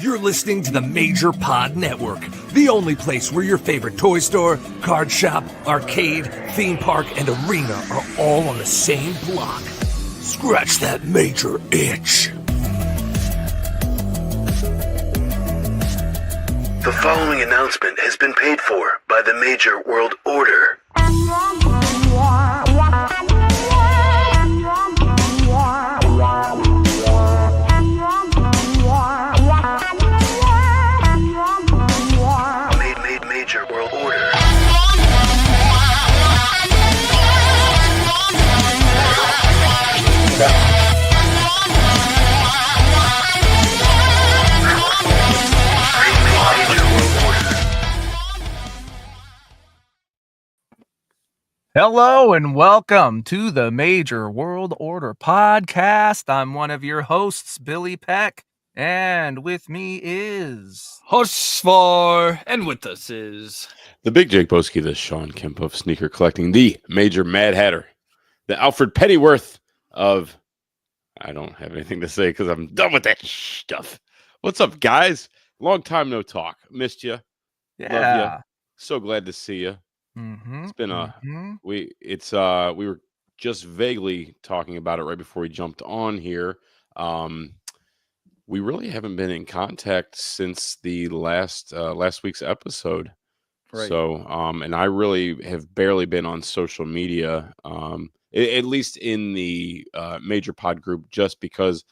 You're listening to the Major Pod Network, the only place where your favorite toy store, card shop, arcade, theme park, and arena are all on the same block. Scratch that major itch. The following announcement has been paid for by the Major World Order. Major World Order. Hello and welcome to the Major World Order podcast. I'm one of your hosts, Billy Peck, and with me is Husvar, and with us is the Big Jake Boski, the Sean Kemp of sneaker collecting, the Major Mad Hatter, the Alfred Pennyworth of... I don't have anything to say because I'm done with that stuff. What's up, guys? Long time no talk. Missed you. yeah. Love you. So glad to see you. Mm-hmm. It's been we were just vaguely talking about it right before we jumped on here. We really haven't been in contact since the last week's episode. Right. So, and I really have barely been on social media, at least in the Major Pod group, just because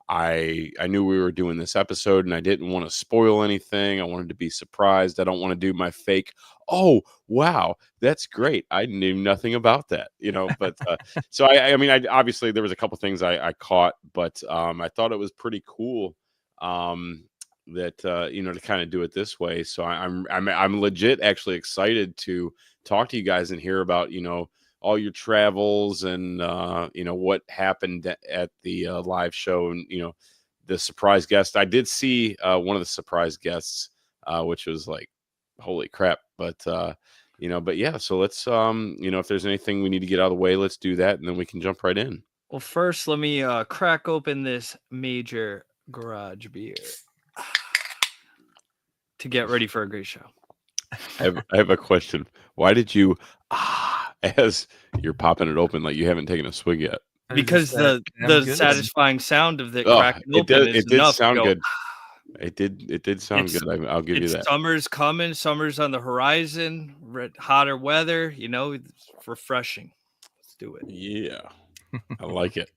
I knew we were doing this episode and I didn't want to spoil anything. I wanted to be surprised. I don't want to do my fake, oh, wow, that's great. I knew nothing about that, but so I mean, obviously there was a couple things I caught, but I thought it was pretty cool that, to kind of do it this way. So I'm legit actually excited to talk to you guys and hear about, all your travels and, what happened at the live show and, the surprise guest. I did see one of the surprise guests, which was like, holy crap. But yeah, so let's, if there's anything we need to get out of the way, let's do that. And then we can jump right in. Well, first, let me crack open this Major Garage beer to get ready for a great show. I have a question. Why did you, as you're popping it open, like you haven't taken a swig yet? Because the satisfying sound of the cracking open is it did enough sound to go, good. It did sound good. I'll give you that. Summer's coming. Summer's on the horizon. Hotter weather. It's refreshing. Let's do it. Yeah, I like it.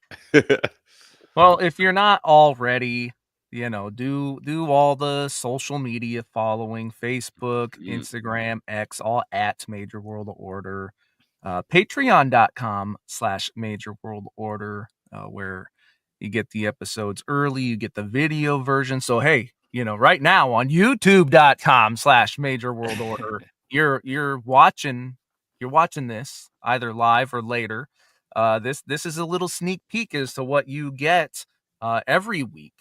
Well, if you're not already, do all the social media following: Facebook, Instagram, X, all at Major World Order. Patreon.com/Major World Order, where you get the episodes early, you get the video version. So hey, right now on YouTube.com/Major World Order, you're watching this either live or later. This is a little sneak peek as to what you get every week.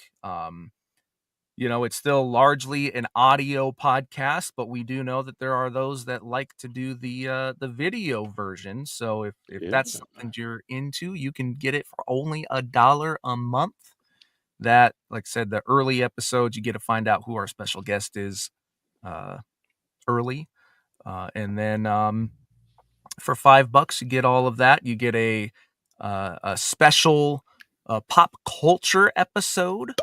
It's still largely an audio podcast, but we do know that there are those that like to do the video version. So if that's something you're into, you can get it for only $1 a month. That, like I said, the early episodes, you get to find out who our special guest is early. And then for $5, you get all of that. You get a special pop culture episode,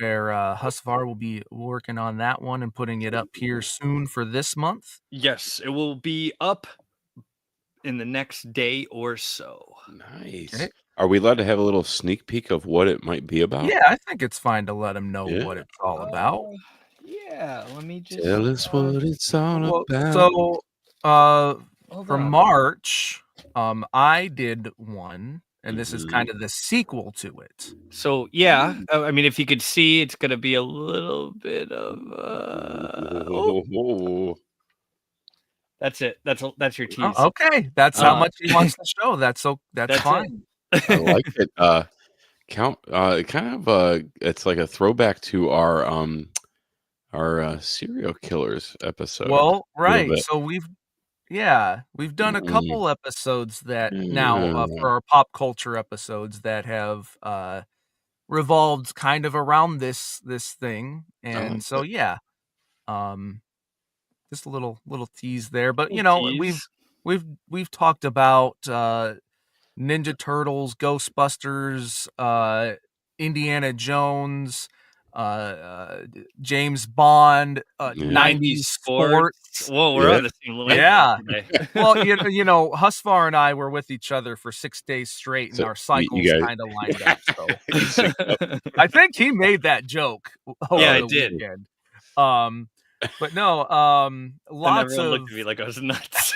where Husvar will be working on that one and putting it up here soon for this month. Yes, it will be up in the next day or so. Nice. Okay. Are we allowed to have a little sneak peek of what it might be about? Yeah, I think it's fine to let them know what it's all about. Yeah, let me just Tell us what it's all about. So, for March, I did one. And this is kind of the sequel to it. So, yeah, I mean, if you could see, it's going to be a little bit of... That's it. That's your tease. Okay. That's how much he wants to show. That's fine. I like it. It's like a throwback to our serial killers episode. Well, right. So we've done a couple episodes that now for our pop culture episodes that have revolved kind of around this thing, I and like so that. yeah, just a little tease there. But Little tease. we've talked about Ninja Turtles, Ghostbusters, Indiana Jones, James Bond, Yeah. 90s 90s sports. sports. Whoa, we're Yeah. on the same Yeah. wavelength today. Well, you know, Husvar and I were with each other for 6 days straight, and So our you cycles guys, kinda lined up, so you synced up. I think he made that joke Yeah, over I the did. weekend. But no, And lots everyone of looked at me like I was nuts.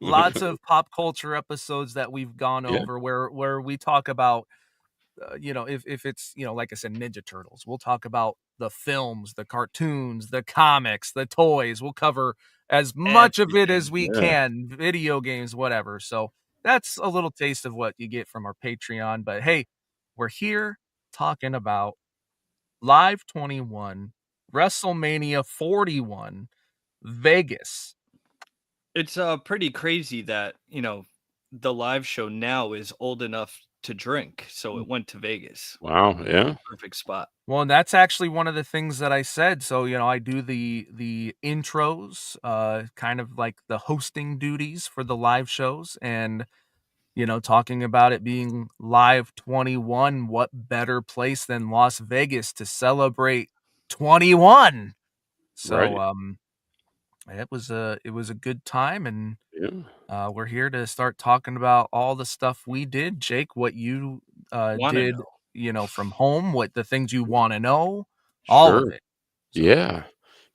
lots of pop culture episodes that we've gone Yeah. over where we talk about, you know, if it's, you know, like I said, Ninja Turtles, we'll talk about the films, the cartoons, the comics, the toys. We'll cover as much of it as Everything. we Yeah. can, video games, whatever. So that's a little taste of what you get from our Patreon. But hey, we're here talking about Live 21, WrestleMania 41, Vegas. It's pretty crazy that, the live show now is old enough to drink, so it went to Vegas. Wow. Yeah. Perfect spot. Well, and that's actually one of the things that I said. So, you know, I do the intros, kind of like the hosting duties for the live shows, and you know, talking about it being Live 21, what better place than Las Vegas to celebrate 21? So, Right. it was a good time, and Yeah. we're here to start talking about all the stuff we did. Jake, what you Wanna did, know. you know, from home, what the things you want to know, all of Sure. it. So, Yeah.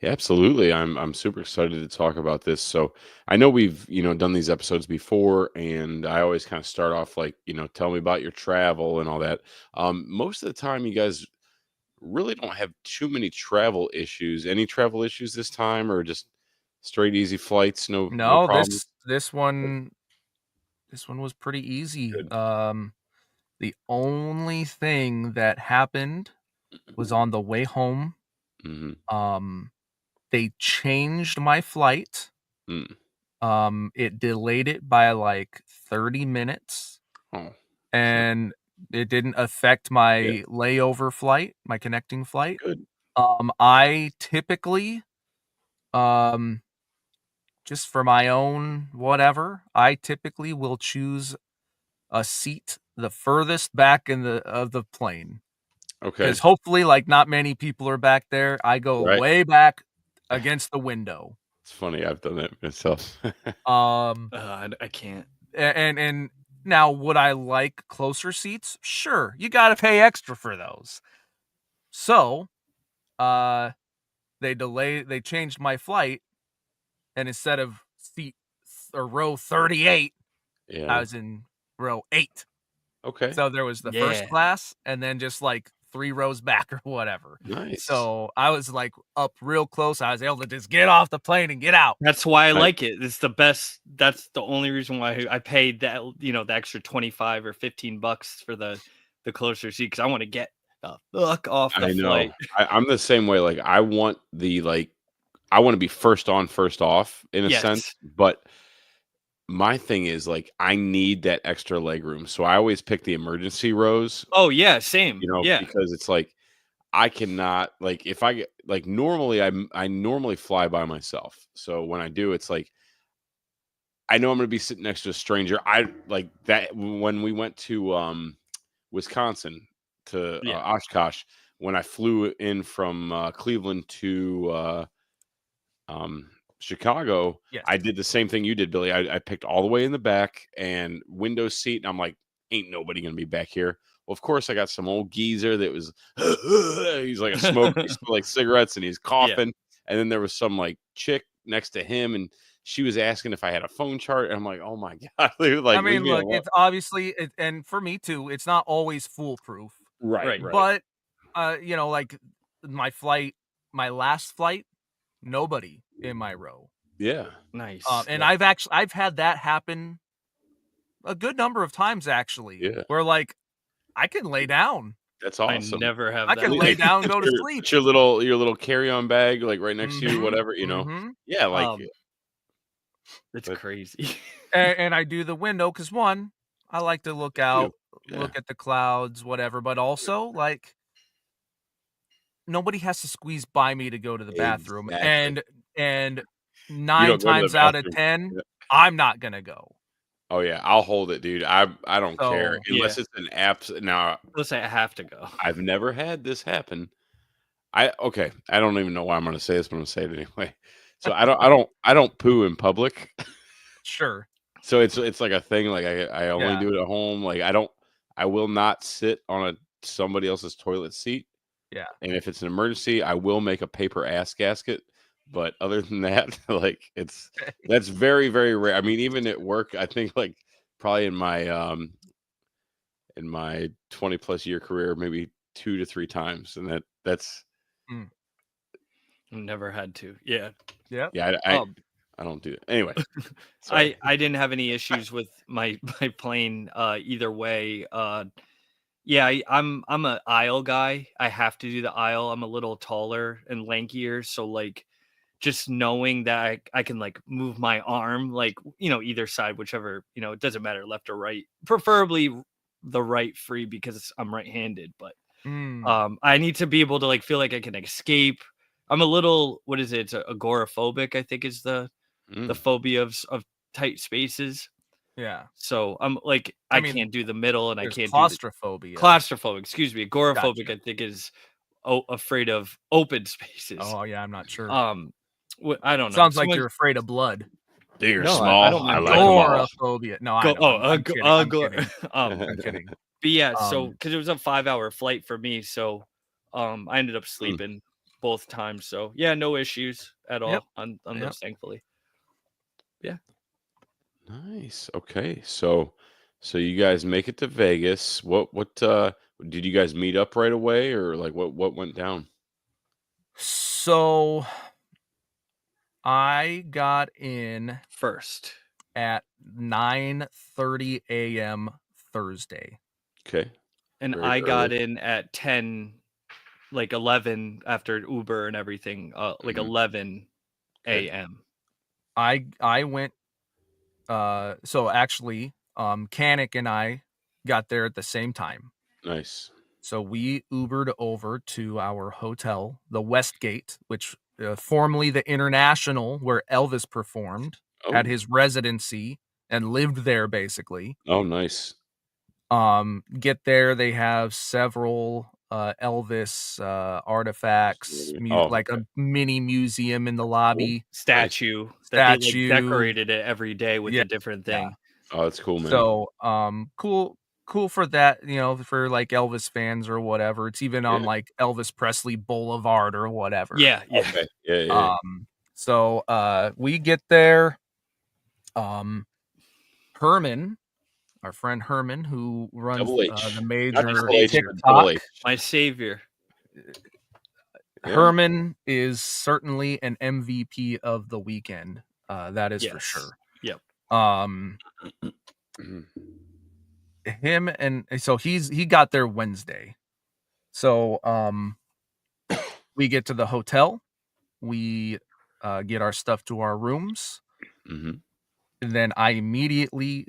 Yeah, absolutely. I'm super excited to talk about this. So I know we've, done these episodes before, and I always kind of start off like, tell me about your travel and all that. Most of the time you guys really don't have too many travel issues. Any travel issues this time, or just straight easy flights, no no, problem? this one was pretty easy. Good. The only thing that happened was on the way home. Hmm. Um, they changed my flight. Mm. It delayed it by like 30 minutes, Oh, it's not and it didn't affect yeah, my layover flight, my connecting flight. good. I typically, um, just for my own whatever, I typically will choose a seat the furthest back in the of the plane, Okay. because hopefully, like, not many people are back there. I go Right. way back against the window. It's funny. I've done that myself. Um, I can't. and now would I like closer seats? Sure, you gotta pay extra for those. So, uh, they changed my flight, and instead of seat or row 38, I Yeah. was in row 8. Okay. So there was the first Yeah. class and then just like 3 rows back or whatever. Nice. So I was like up real close. I was able to just get off the plane and get out. That's why I Right. like it. It's the best. That's the only reason why I paid that, the extra 25 or 15 bucks for the closer seat, because I want to get the fuck off the I know. flight. I'm the same way. Like, I want I want to be first on, first off in a sense, Yes. but my thing is like I need that extra leg room. So I always pick the emergency rows, Oh yeah, same. Yeah. because it's like I cannot like if I get like normally I normally fly by myself. So when I do, it's like I know I'm going to be sitting next to a stranger. I like that when we went to Wisconsin to Yeah. Oshkosh when I flew in from Cleveland to Chicago. Yes. I did the same thing you did, Billy. I picked all the way in the back and window seat, and I'm like, ain't nobody gonna be back here. Well, of course, I got some old geezer that was he's like a smoker, he smelled like cigarettes, and he's Yeah. coughing. And then there was some like chick next to him, and she was asking if I had a phone chart. And I'm like, oh my god, dude, I like leave mean, me look, alone. it's obviously and for me too, it's not always foolproof. Right, Right. right, But you know, like my last flight, nobody in my row. yeah, Nice. And yeah, I've had that happen a good number of times actually, yeah. where like I can lay down. That's I awesome. never have I that can Like, lay happen. down and go put to your sleep. put your little carry-on bag, like, right next to you, Mhm. whatever, Mhm. Yeah, like, Um, It's but crazy. and I do the window because one, I like to look you out look at the clouds, whatever. But also, like, nobody has to squeeze by me to go to the bathroom, Exactly. and You 9 don't go to the times out of bathroom. 10, Yeah. I'm not gonna go. Oh, yeah, I'll hold it, dude. I don't care So unless Yeah. it's an abs now, Let's say I have to go. I've never had this happen. Okay, I don't even know why I'm gonna say this, but I'm gonna say it anyway. So I don't poo in public. sure. So it's like a thing, like, I only Yeah. do it at home, like, I will not sit on somebody else's toilet seat, Yeah. and if it's an emergency, I will make a paper ass gasket, but other than that, like, that's very, very rare. I mean, even at work, I think, like, probably in my 20 plus year career, maybe 2 to 3 times, and that's Mm. Never had to. Yeah. Yep. yeah, I Um, I don't do it. Anyway, sorry. I didn't have any issues with my my plane either way. Yeah, I'm a aisle guy. I have to do the aisle. I'm a little taller and lankier, so like just knowing that I can like move my arm like either side, whichever, it doesn't matter left or right. Preferably the right free because I'm right-handed, but Mm. I need to be able to like feel like I can escape. I'm a little, what is it? It's agoraphobic, I think is the Mm, phobia of tight spaces. Yeah. So I'm like I I mean, can't do the middle and I there's can't do the claustrophobia. claustrophobic. Excuse me, agoraphobic. Gotcha. I think is afraid of open spaces. Oh, yeah, I'm not sure. Um, I don't know. Sounds like Someone you're afraid of blood. big or no, I small, don't I mind like them blood. all. Agoraphobia. No, I Go know. oh I'm kidding. I'm go kidding. I'm kidding. but yeah, so Um, because it was a 5-hour flight for me, so I ended up Mm, sleeping both times. So yeah, no issues at yep. all on Yep. those, thankfully. Yeah. nice. Okay, so you guys make it to Vegas. What did you guys meet up right away, or like what went down? So I got in First. at 9:30 a.m. Thursday. Okay, And very I early. got in at 10, like 11 after Uber and everything, like Mhm, 11 okay, a.m. I went so actually Kanik and I got there at the same time. nice. So we Ubered over to our hotel, the Westgate, which formerly the International, where Elvis performed, had Oh, his residency and lived there basically. oh, nice. Get there, they have several Elvis artifacts, Oh, like okay, a mini museum in the cool, lobby, nice. Statue that they like statue. decorated it every day with Yeah. a different Yeah. thing. Oh, that's cool, man. So, cool for that, for like Elvis fans or whatever. It's even on Yeah. like Elvis Presley Boulevard or whatever. Yeah, yeah. Okay. Yeah, yeah, yeah. So we get there. Um, Herman, our friend Herman, who runs Double the H, not major Triple H, but Double TikTok. H. My savior. Yeah. Herman is certainly an MVP of the weekend. That is for Yes. sure. Yep. Um, Mhm. him and so he got there Wednesday. So we get to the hotel, we get our stuff to our rooms, Mhm. and then I immediately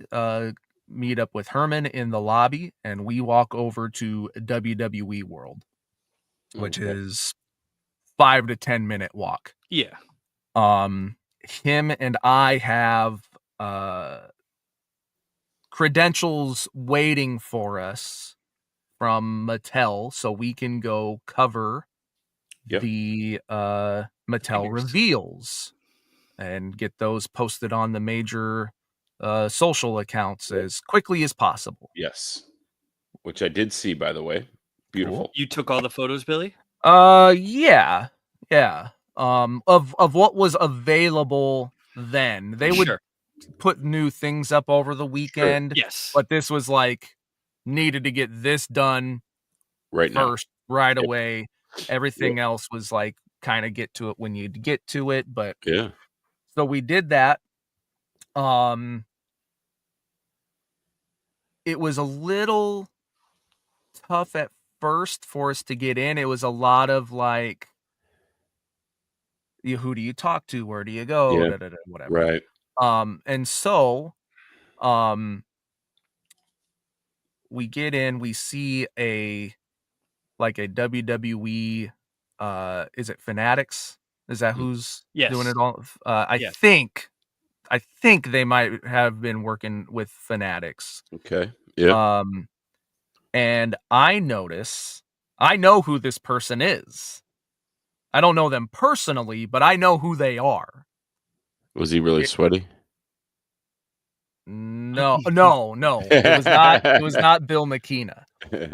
meet up with Herman in the lobby, and we walk over to WWE World, which Okay. is 5 to 10 minute walk. Yeah. Him and I have credentials waiting for us from Mattel, so we can go cover Yep. the Mattel Figures. reveals and get those posted on the major social accounts Yep. as quickly as possible. Yes. Which I did see, by the way. Beautiful. You took all the photos, Billy? Yeah. Yeah. Of what was available then. They would Sure. put new things up over the Sure. weekend, Yes. but this was like needed to get this done Right now. first right Yep. away. Yep. Everything else was like kind of get to it when you'd get to it, but Yeah. so we did that. It was a little tough at first for us to get in. It was a lot of like, who do you talk to? Where do you go? Yeah. Da, da, da, whatever. Right. And so, we get in, we see a WWE, is it Fanatics? Is that who's doing Yes. it all? I Yes. think they might have been working with Fanatics. Okay. Yeah. And I know who this person is. I don't know them personally, but I know who they are. Was he really sweaty? No. It was not Bill McKenna.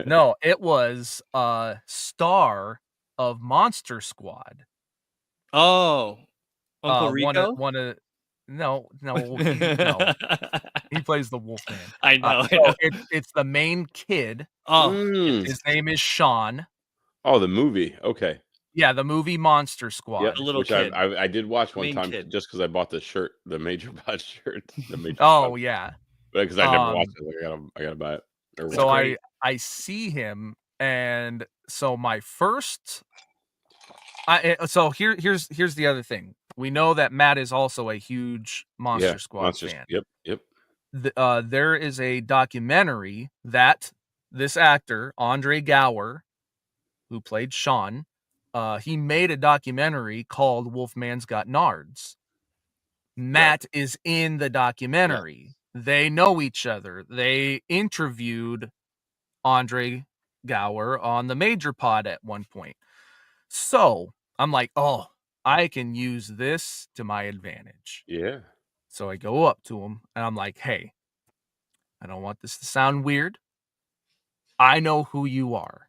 No, it was a star of Monster Squad. Oh, Uncle Rico? No. He plays the Wolfman. I know. So it's the main kid. Oh, Mm. His name is Sean. Oh, the movie. Okay. Yeah, the movie Monster Yep. Squad. The little Which kid. I did watch one Main time kid. just because I bought the shirt, the Major Pod shirt. The Major Oh Pod, yeah. because I never watched it. Like, I gotta buy it. Or So watch it. I see him, and so my first. So here's the other thing. We know that Matt is also a huge Monster Squad fan. Yep. There is a documentary that this actor Andre Gower, who played Sean, he made a documentary called Wolfman's Got Nards. Matt is in the documentary. They know each other. They interviewed Andre Gower on the Major Pod at one point. So I'm like, oh, I can use this to my advantage. Yeah. So I go up to him and I'm like, hey, I don't want this to sound weird. I know who you are.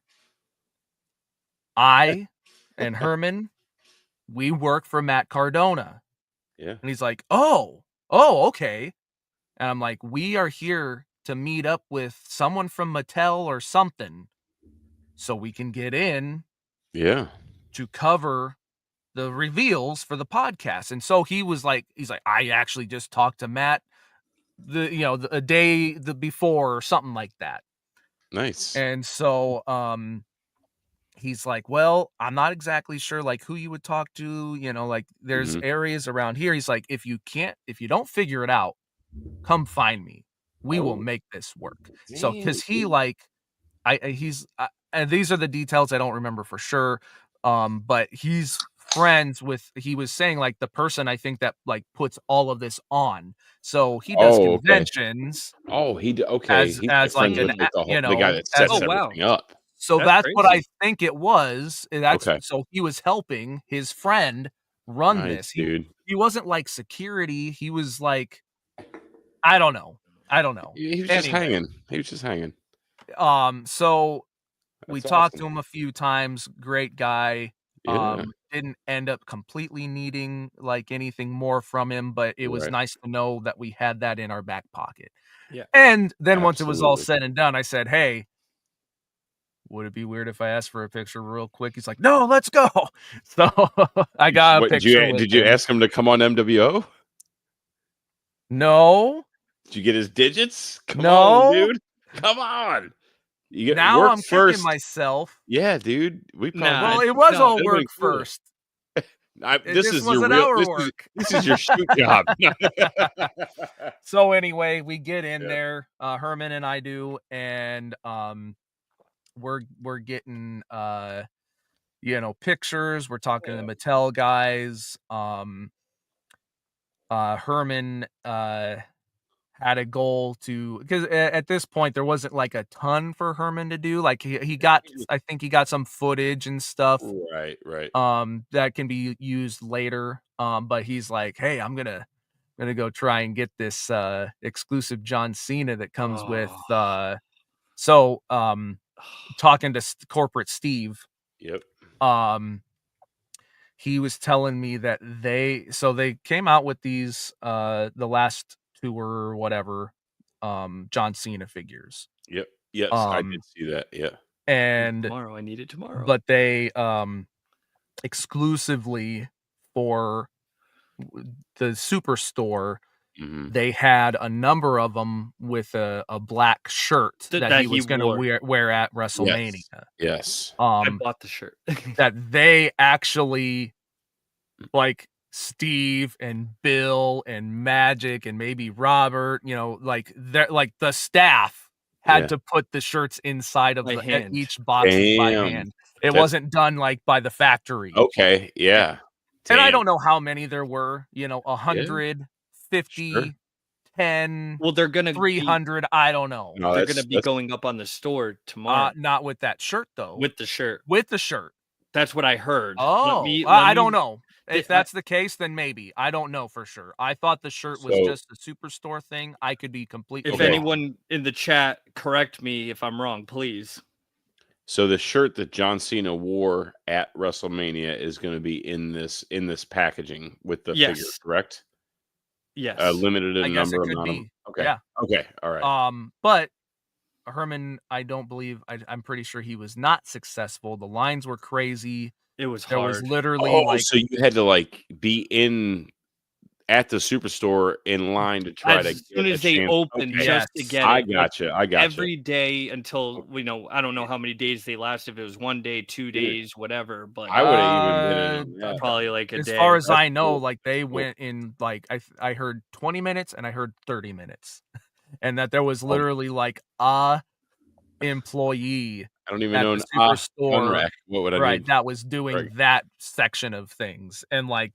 I and Herman, we work for Matt Cardona. Yeah. And he's like, oh, okay. And I'm like, we are here to meet up with someone from Mattel or something so we can get in Yeah. to cover the reveals for the podcast. And so he's like, I actually just talked to Matt a day before or something like that. Nice. And so he's like, well, I'm not exactly sure like who you would talk to, like there's areas around here. He's like, if you don't figure it out, come find me. We will make this work. So because he like and these are the details I don't remember for sure. But he's friends with, he was saying like the person I think that like puts all of this on. So he does conventions. Oh, Okay. he's As like friends with an, like the guy that as sets everything up. So that's what crazy. I think it was. So he was helping his friend run Nice, this. dude. He wasn't like security. He was like, I don't know. He was just hanging. He was just hanging. So we That's talked to awesome. him a few times. Great guy. Yeah. Didn't end up completely needing like anything more from him, but it was Right. nice to know that we had that in our back pocket. Yeah. And then once it was all Absolutely. said and done, I said, hey, would it be weird if I asked for a picture real quick? He's like, no, let's go. So I got a picture. Did you ask him to come on MWO? No. Did you get his digits? Come No. on, dude. Come on. You get Now work I'm first. kicking myself. Yeah, dude. We probably Well, it was all that'd work been cool. first. This is your wasn't real our work. this is your shoot job. So anyway, we get in there, Herman and I do, and we're getting pictures. We're talking to the Mattel guys. Herman had a goal to, because at this point there wasn't like a ton for Herman to do. Like he got, I think he got some footage and stuff. Right. That can be used later. But he's like, hey, I'm gonna go try and get this exclusive John Cena that comes with talking to corporate Steve. Yep. He was telling me that they came out with these the last tour or whatever John Cena figures. Yep. Yes, I did see that. Yeah. And tomorrow, I need it tomorrow. But they exclusively for the Superstore, they had a number of them with a black shirt that he was going to wear at WrestleMania. Yes. I bought the shirt. That they actually, like Steve and Bill and Magic and maybe Robert, like they're like the staff had to put the shirts inside of By hand. each boxes by Damn. hand. It That's wasn't done like by the factory. okay. Yeah. And I Damn. don't know how many there were, 100, Sure. 50, 10, Well, they're gonna be 300, I don't know. No, they're that's gonna be going up on the store tomorrow Not with that shirt though. with the shirt. With the shirt. That's what I heard. Oh, Let I me don't know. If I that's the case, then maybe. I don't know for sure. I thought the shirt was so just a superstore thing. I could be completely if Okay. wrong. anyone in the chat correct me if I'm wrong, please. so the shirt that John Cena wore at WrestleMania is going to be in this packaging with the figure, Yes. correct? Yes. Limited I in guess it number could amount of be. okay. Yeah. Okay. All right. But Herman, I don't believe I'm pretty sure he was not successful. The lines were crazy. It was There was hard. literally Oh, like so you had to like be in at the superstore in line to try to As get soon a as they chance. opened Okay. just to Yes. get I it, like, gotcha. I gotcha. every day until, I don't know how many days they last, if it was 1 day, 2 Dude, days, whatever, but I would have even been in on that. probably like a as day. far as That's I know, cool. like they That's cool. went in like I heard 20 minutes and I heard 30 minutes. And that there was Oh, literally like a employee I don't even at know the an gun superstore, rack. What would I right, need? that was doing Right. that section of things. And like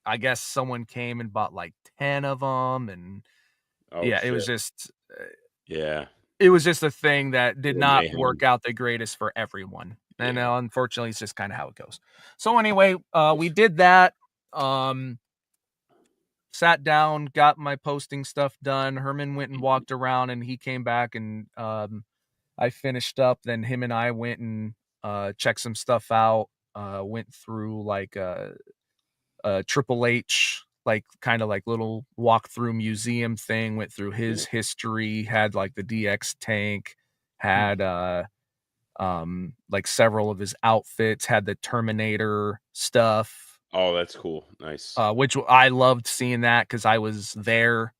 I guess someone came and bought like 10 of them, and Oh yeah, shit. Yeah. it was just a thing that did Little not mayhem. work out the greatest for everyone. And Yeah. unfortunately, it's just kind of how it goes. So anyway, we did that. Sat down, got my posting stuff done. Herman went and walked around, and he came back, and I finished up. Then him and I went and checked some stuff out. Went through like Triple H, like kind of like little walkthrough museum thing. Went through his history. Had like the DX tank. Had like several of his outfits. Had the Terminator stuff. Oh, that's cool. Nice. Which I loved seeing that because I was there.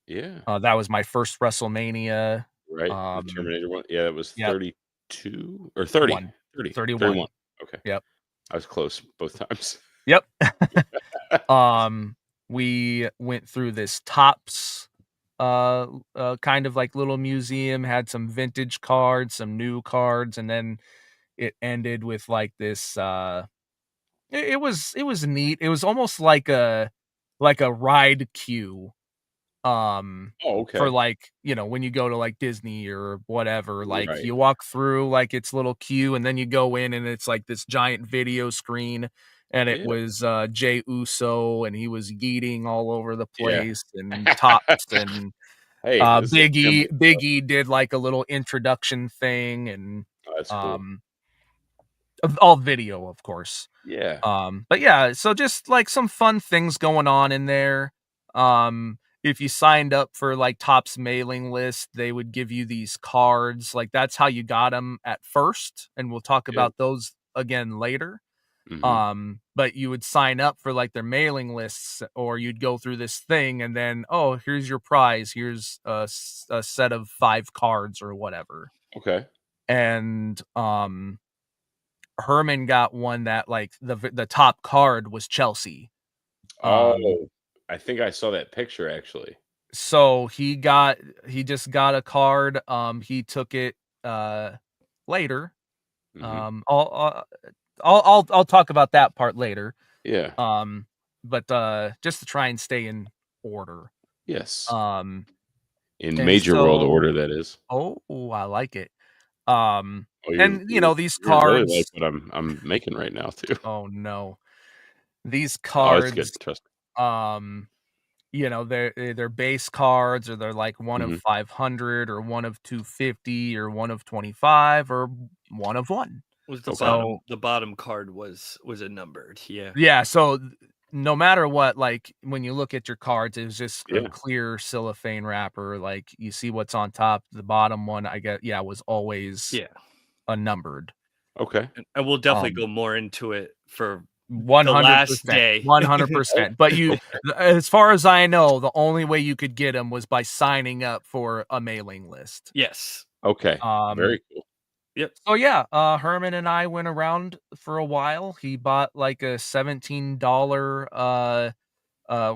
Yeah. That was my first WrestleMania. Right. The Terminator one. Yeah, that was Yep. 32 or 30. One. 30. 31. 31. Okay. Yep. I was close both times. Yep. We went through this Tops kind of like little museum, had some vintage cards, some new cards, and then it ended with like this it was neat. It was almost like a ride queue. Oh, okay. For like, when you go to like Disney or whatever, like Right. you walk through like its little queue and then you go in and it's like this giant video screen, and it Yeah. was Jey Uso, and he was yeeting all over the Yeah. place, and Tops and Hey, this is Big E. simple Big stuff. E did like a little introduction thing, and Oh, that's cool. all video, of course. Yeah. But yeah, so just like some fun things going on in there. If you signed up for like Top's mailing list, they would give you these cards. Like that's how you got them at first, and we'll talk Yeah. about those again later. Mhm. But you would sign up for like their mailing lists, or you'd go through this thing, and then here's your prize. Here's a set of 5 cards or whatever. Okay. And Herman got one that like the top card was Chelsea. Oh, I think I saw that picture actually. So he just got a card. He took it later. Mhm. I'll talk about that part later. Yeah. But just to try and stay in order. Yes. Um, In and major world so- order, that is. oh, I like it. Oh, And these you're really cards. like what I'm making right now too. Oh no, these Oh, cards. it's good. Trust me. They're base cards, or they're like one of Mhm. 500, or one of 250, or one of 25, or one of 1. Was the Okay. bottom card was a numbered, yeah. Yeah, so no matter what, like when you look at your cards, it was just a Yeah. clear cellophane wrapper. Like you see what's on top. The bottom one, I guess, was always Yeah. unnumbered. Okay. And we'll definitely Um, go more into it for 100%. day. 100%. But as far as I know, the only way you could get them was by signing up for a mailing list. Yes. Okay. Very cool. Yep. So yeah, Herman and I went around for a while. He bought like a $17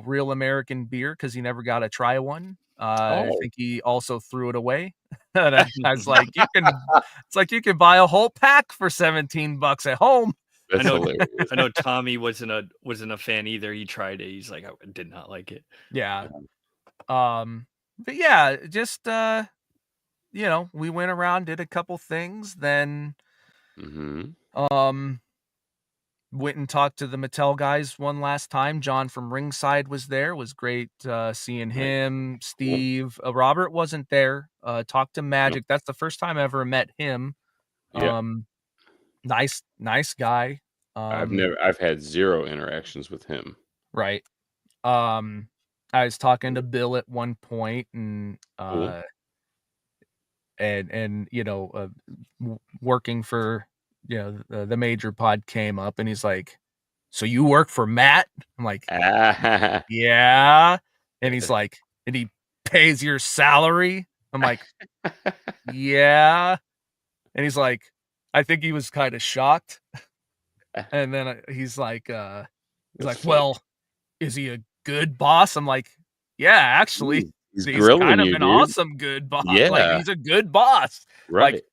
real American beer because he never got to try one. I Oh. think he also threw it away. And I was like, it's like you can buy a whole pack for $17 at home. That's know- hilarious. I know Tommy wasn't a fan either. He tried it. He's like, I did not like it. Yeah. But yeah, just we went around, did a couple things, then Mm-hmm. went and talked to the Mattel guys one last time. John from Ringside was there. It was great seeing him. Steve, Robert wasn't there. Talked to Magic. That's the first time I ever met him. Yeah. Nice guy. I've had 0 interactions with him. Right. I was talking to Bill at one point, and Cool. working for the major pod came up, and he's like, "So you work for Matt?" I'm like, Ah, "Yeah," and he's like, "And he pays your salary?" I'm like, "Yeah," and he's like, I think he was kind of shocked, and then he's like, that's funny. "Well, is he a good boss?" I'm like, "Yeah, actually." He's He's grilling kind of you, an dude. awesome good boss. Like, Yeah. he's a good boss. Right. Like,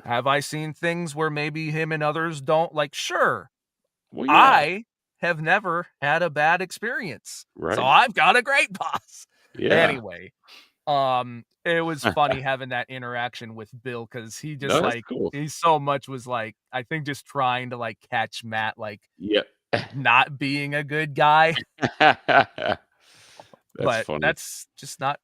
have I seen things where maybe him and others don't? Like, sure. Well, yeah. I have never had a bad experience. Right. So I've got a great boss. Yeah. Anyway, it was funny having that interaction with Bill, because he just No, that's cool. he so much was like, I think, just trying to like catch Matt like Yep. not being a good guy. That's But funny. that's just not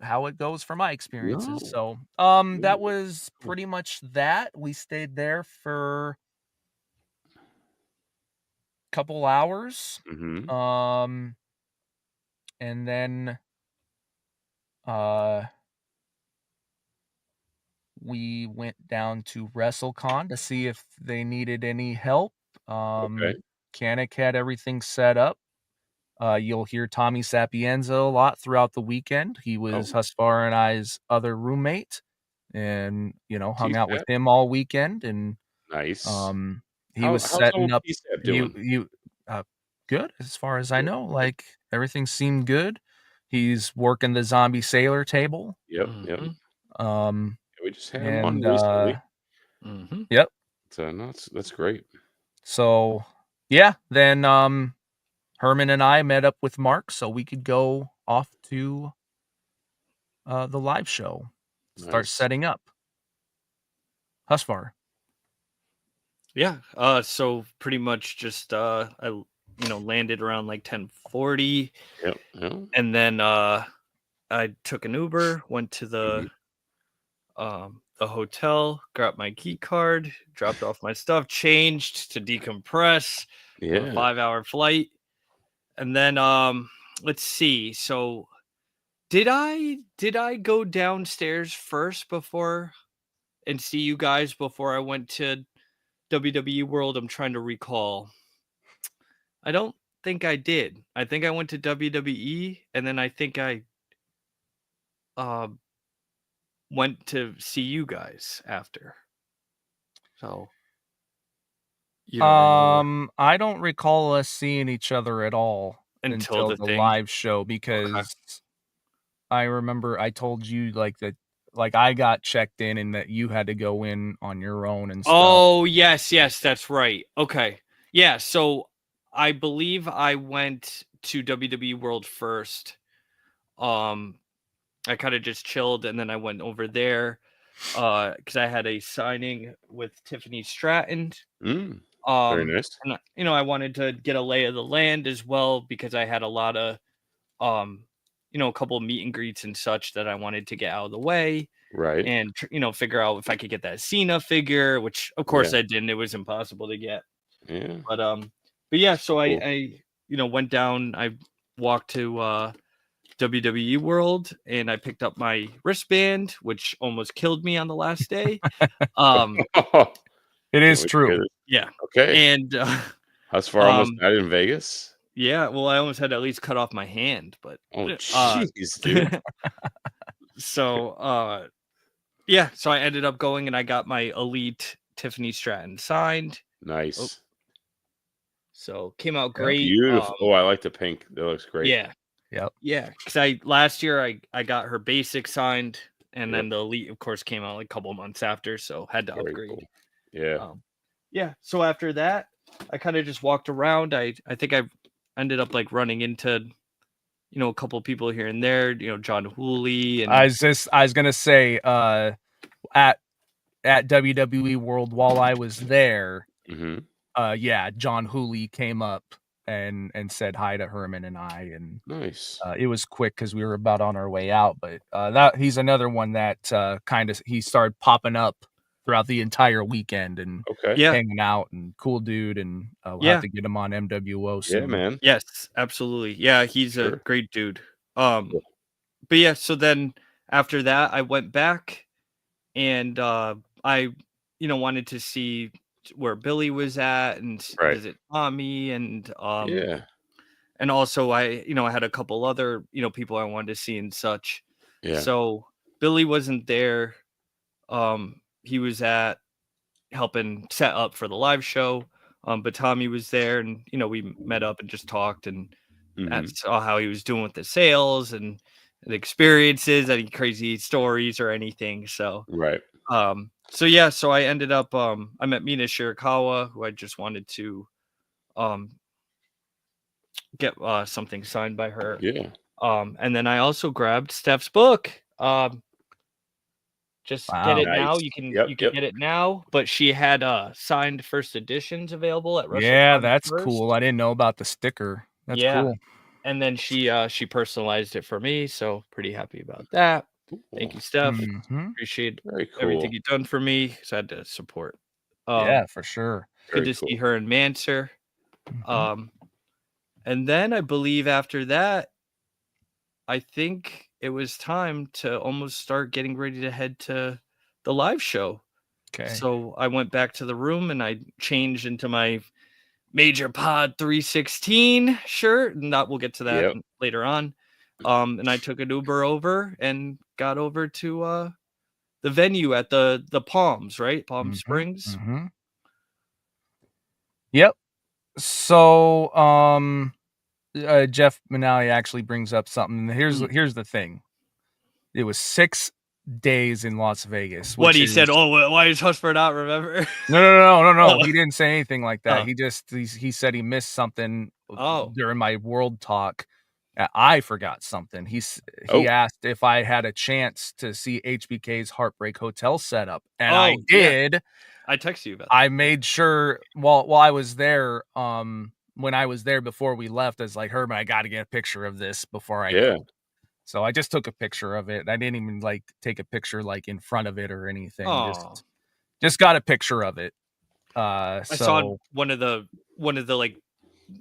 how it goes for my experiences. No. So, that was pretty much that. We stayed there for a couple hours. Mm-hmm. And then we went down to WrestleCon to see if they needed any help. Okay. Kanik had everything set up. You'll hear Tommy Sapienza a lot throughout the weekend. He was Husvar and I's other roommate, and hung out with T-Sap. him all weekend. And Nice. he was How's setting old up. T-Sap doing? You good as far as I know. Like, everything seemed good. He's working the zombie sailor table. Yep. We just had him on And recently. yep. So no, that's great. So yeah, then Herman and I met up with Mark so we could go off to the live show, start Nice. setting up. Husvar. Yeah. So pretty much just I landed around like 10:40. Yep. And then I took an Uber, went to the hotel, got my key card, dropped off my stuff, changed to decompress. For a 5-hour flight. And then let's see. So did I go downstairs first before and see you guys before I went to WWE World? I'm trying to recall. I don't think I did. I think I went to WWE, and then I think I went to see you guys after. So you don't remember? I don't recall us seeing each other at all Until until the the thing? live show, because I remember I told you that I got checked in and that you had to go in on your own and stuff. Oh, yes, that's right. Okay. Yeah, so I believe I went to WWE World first. I kind of just chilled, and then I went over there because I had a signing with Tiffany Stratton. Very nice. And I wanted to get a lay of the land as well, because I had a lot of a couple of meet and greets and such that I wanted to get out of the way. Right. And figure out if I could get that Cena figure, which of course I didn't. It was impossible to get. Yeah. But yeah, so Cool. I went down, I walked to WWE World, and I picked up my wristband, which almost killed me on the last day. It is true. Yeah. Okay. And Husvar almost died in Vegas. Yeah, well, I almost had to at least cut off my hand, but jeez, dude. So yeah, so I ended up going and I got my Elite Tiffany Stratton signed. Nice. So came out great. Beautiful. I like the pink. That looks great. Yeah. Yep. Yeah, because last year I got her basic signed, and then the Elite, of course, came out like a couple months after, so had to Very upgrade. cool. Yeah. Yeah. So after that, I kind of just walked around. I think I ended up like running into, a couple of people here and there. John Hooley and I was gonna say, at WWE World while I was there, John Hooley came up and said hi to Herman and I, and Nice. it was quick because we were about on our way out. But that he's another one that he started popping up throughout the entire weekend and Okay. yeah, hanging out, and cool dude, and we'll have to get him on mWo soon. Yeah, man. yes, absolutely. Yeah, he's a Sure. great dude. But yeah, so then after that, I went back and I, wanted to see where Billy was at and Right. visit Tommy and Yeah. and also I had a couple other people I wanted to see and such. Yeah. So Billy wasn't there. He was at helping set up for the live show. But Tommy was there, and we met up and just talked and saw how he was doing with the sales and the experiences, any crazy stories or anything. So Right. so I ended up I met Mina Shirakawa, who I just wanted to get something signed by her. Yeah. And then I also grabbed Steph's book. Just get it now. Nice. You can Yep, you can yep. get it now. But she had signed first editions available at WrestleMania. Yeah, that's first. cool. I didn't know about the sticker. That's cool. And then she personalized it for me, so pretty happy about that. Cool. Thank you, Steph. Mhm. Appreciate Very cool. everything you've done for me. So I had to support. Yeah, for sure. Good Very to cool. see her and Manser. Mhm. And then I believe after that, I think it was time to almost start getting ready to head to the live show. Okay. So I went back to the room and I changed into my Major Pod 316 shirt, and that we'll get to that later on. And I took an Uber over and got over to the venue at the Palms, right? Palm Springs. Yep. So Jeff Manali actually brings up something. Here's the thing. It was 6 days in Las Vegas. What he said, why is Husvar not remember? No. He didn't say anything like that. Oh. He said he missed something Oh. during my world talk. I forgot something. He Oh. asked if I had a chance to see HBK's Heartbreak Hotel setup, and Oh, I did. yeah. I texted you about that. I made sure while I was there, when I was there before we left, I was like, Herman, I got to get a picture of this before I go. So I just took a picture of it. I didn't even like take a picture like in front of it or anything. Just got a picture of it. I saw one of the like,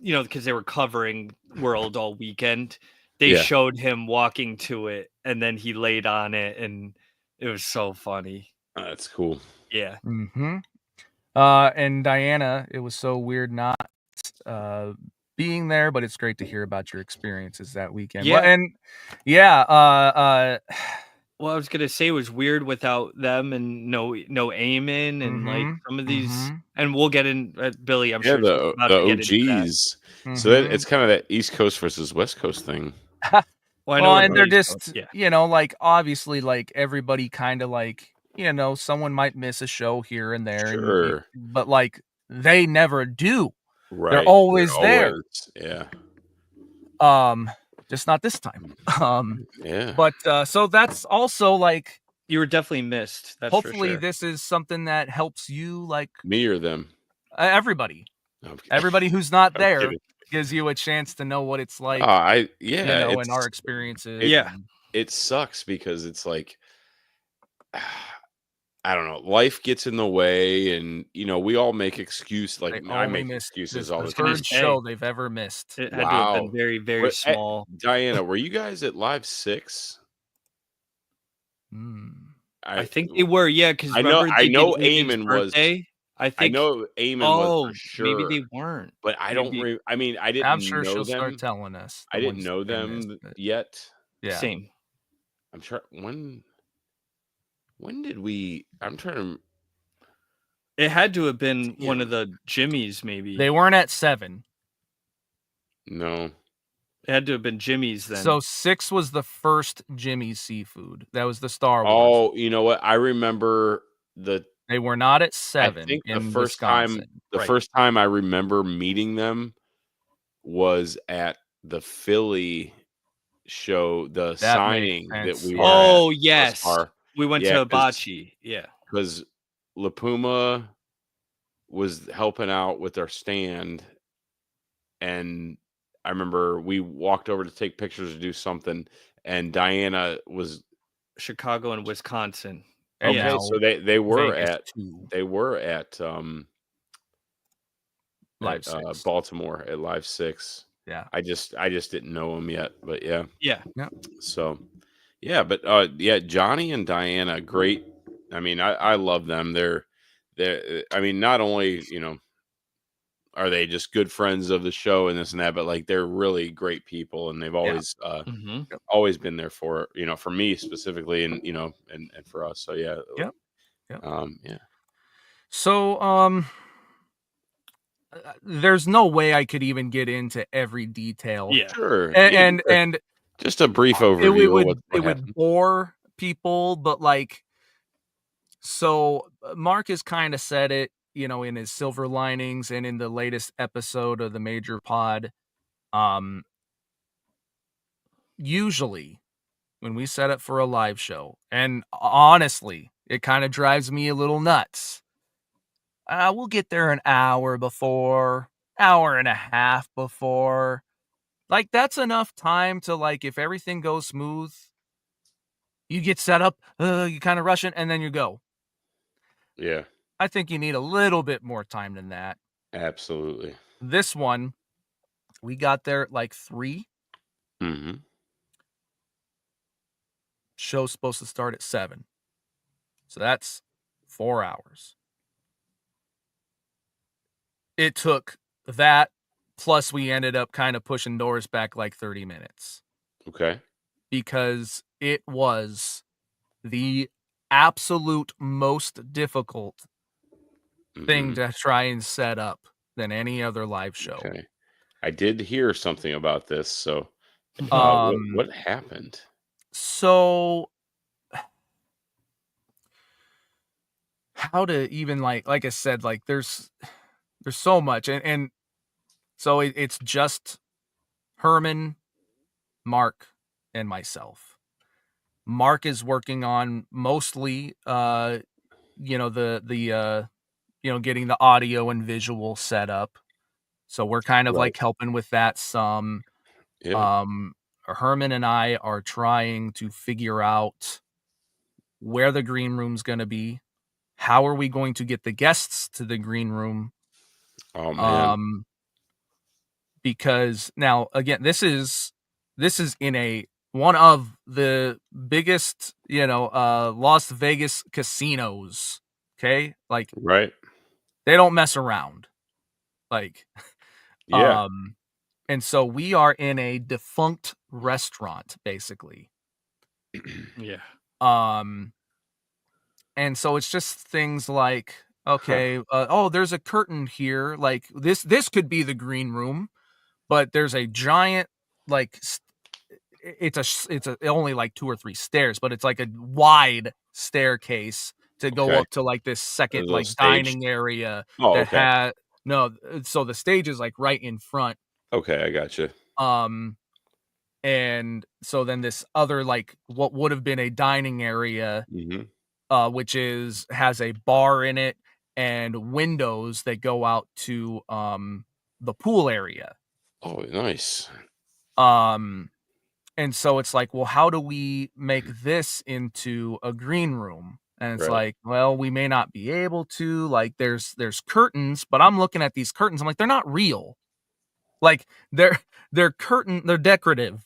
because they were covering World all weekend. They showed him walking to it, and then he laid on it, and it was so funny. That's cool. Yeah. And Diana, it was so weird not being there, but it's great to hear about your experiences that weekend. Yeah. Well, I was gonna say it was weird without them and no Eamon and like some of these, and we'll get in Billy. I'm sure the OGs. So it's kind of that East Coast versus West Coast thing. Well, and they're just like obviously like everybody kind of like someone might miss a show here and there, sure, but like they never do. Right, they're always there. Yeah. Just not this time. Yeah. But so that's also like you were definitely missed. That's hopefully for sure. This is something that helps you, like me or them. Everybody. No, everybody who's not there gives you a chance to know what it's like. And our experiences. It sucks because it's like I don't know. Life gets in the way, and we all make excuses. Like I make excuses all the time. First show they've ever missed. It had to have been very, very small. Diana, were you guys at Live 6? I think they were. Yeah, because I know Eamon was. I know Eamon was for sure. Maybe they weren't. But I don't. I mean, I didn't. I'm sure know she'll them. start telling us. I didn't know them yet. Yeah, same. I'm trying. When did we? I'm trying to. It had to have been one of the Jimmys, maybe. They weren't at 7. No. It had to have been Jimmy's then. So 6 was the first Jimmy's Seafood. That was the Star Wars. Oh, you know what? I remember They were not at I 7 think in Wisconsin. the Right. first time I remember meeting them was at the Philly show, the That makes signing that sense, we yeah. were Oh, at. yes. Husvar. We went Yeah, to Hibachi. Yeah. because La Puma was helping out with our stand, and I remember we walked over to take pictures to do something, and Diana was Chicago and Wisconsin. And okay. now So they were Vegas at 2, Live 6. Baltimore at Live 6. Yeah. I just didn't know them yet, but yeah. Yeah. So yeah, but yeah, Johnny and Diana, great. I mean, I love them. They're I mean, not only, are they just good friends of the show and this and that, but like they're really great people, and they've always Mhm. always been there for for me specifically, and and for us. So yeah. Yep. Yep. Yeah. So, there's no way I could even get into every detail. Yeah. Sure. And Yeah, and just a brief it overview of would what it would happened. bore people, but like, so Marcus kind of said it, in his Silver Linings and in the latest episode of the Major Pod. Usually when we set up for a live show, and honestly, it kind of drives me a little nuts. We'll get there an hour before, hour and a half before. Like, that's enough time to, like, if everything goes smooth, you get set up, you kind of rush it, and then you go. Yeah, I think you need a little bit more time than that. absolutely. This one, we got there at like 3. Mm-hmm. Show's supposed to start at 7. So that's 4 hours. It took that, plus we ended up kind of pushing doors back like 30 minutes. Okay. Because it was the absolute most difficult thing to try and set up than any other live show. Okay. I did hear something about this. So, what happened? So how to even like I said, like there's so much, and so it's just Herman, Mark, and myself. Mark is working on mostly the getting the audio and visual set up. So we're kind of Right. like helping with that some. Yeah. Herman and I are trying to figure out where the green room's going to be. How are we going to get the guests to the green room? Oh man. Because now again, this is in one of the biggest, Las Vegas casinos. Okay. Like, Right. they don't mess around. Like, Yeah. and so we are in a defunct restaurant, basically. Yeah. And so it's just things like, okay, there's a curtain here. Like, this could be the green room, but there's a giant, like, it's only like 2 or 3 stairs, but it's like a wide staircase to go Okay. up to like this second, little like, stage. dining area Oh, that okay. so the stage is like right in front. Okay, I got you. And so then this other, like, what would have been a dining area, Mm-hmm. which has a bar in it and windows that go out to the pool area. Oh, nice. And so it's like, well, how do we make this into a green room? And it's Right. like, well, we may not be able to. Like, there's curtains, but I'm looking at these curtains. I'm like, they're not real. Like, they're decorative.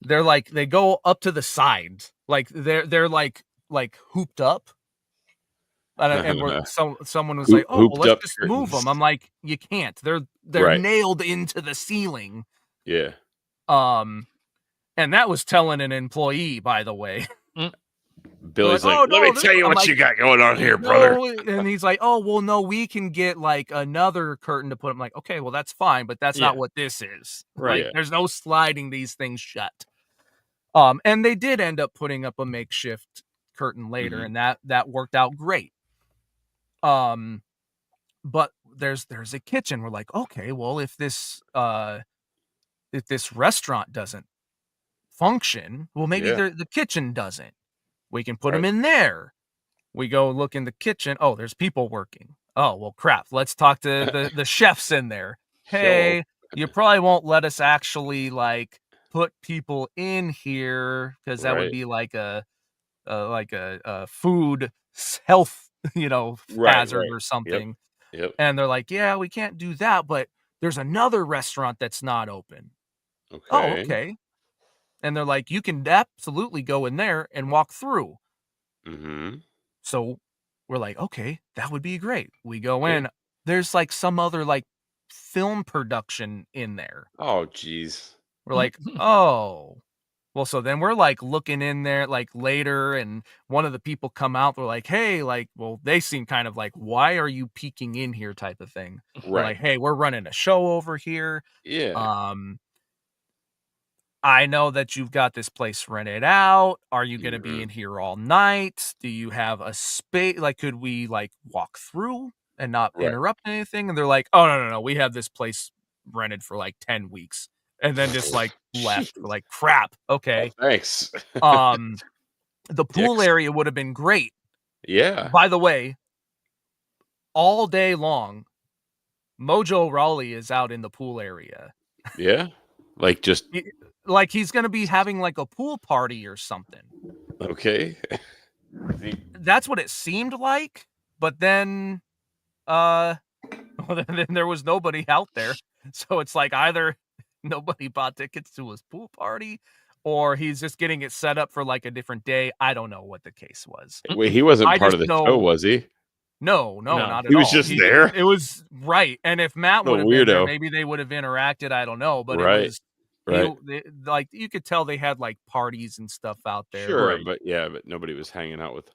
They're like, they go up to the side. Like, they're like hooped up. And someone was like, oh, well, Hooped let's up just move curtains. them. I'm like, you can't. They're Right. nailed into the ceiling. Yeah. And that was telling an employee, by the way. Billy's like, "Oh let me no!" tell you I'm what like, you got going on here, brother. "No," and he's like, "Oh well, no, we can get like another curtain to put." I'm like, "Okay, well that's fine, but that's Yeah. not what this is. Right. Like, there's no sliding these things shut." And they did end up putting up a makeshift curtain later, Mhm. and that worked out great. But there's a kitchen. We're like, okay, well, if this restaurant doesn't function, well, maybe Yeah. the kitchen doesn't. We can put them Right. in there. We go look in the kitchen. Oh, there's people working. Oh, well, crap. Let's talk to the chefs in there. Hello. Hey, you probably won't let us actually like put people in here because that would Right. be like a food health, Right. hazard Right. or Yep. something. Yep. And they're like, "Yeah, we can't do that, but there's another restaurant that's not open." "Oh, Okay. okay." And they're like, "You can absolutely go in there and walk through." Mhm. So we're like, "Okay, that would be great." We go Yeah. in. There's like some other like film production in there. Oh, jeez. We're like, "Oh." Well, so then we're like looking in there like later, and one of the people come out. They're like, "Hey," like, well, they seem kind of like, "Why are you peeking in here?" type of thing. We're Right. like, "Hey, we're running a show over here. Yeah. Um, I know that you've got this place rented out. Are you gonna be in Mhm. here all night? Do you have a space? Like, could we like walk through and not Right. interrupt anything?" And they're like, "Oh no, no, no, we have this place rented for like 10 weeks." And then just like left. We're Jeez. like, "Crap. Oh, Okay." thanks. Um, the pool Dicks. area would have been great. Yeah. By the way, all day long, Mojo Rawley is out in the pool area. Yeah. Like, just He like, he's gonna be having, like, a pool party or something. okay. The That's what it seemed like, but then, uh, well, then there was nobody out there. So it's like either nobody bought tickets to his pool party or he's just getting it set up for, like, a different day. I don't know what the case was. wait, he wasn't I part just of the show, know. was he? No, no, No. not at He was all. just there? It was right, and if Matt The would have been there, weirdo. maybe they would have interacted, I don't know, but it Right. was Right. like, you could tell they had, like, parties and stuff out there, Sure, but Right. but nobody was hanging out with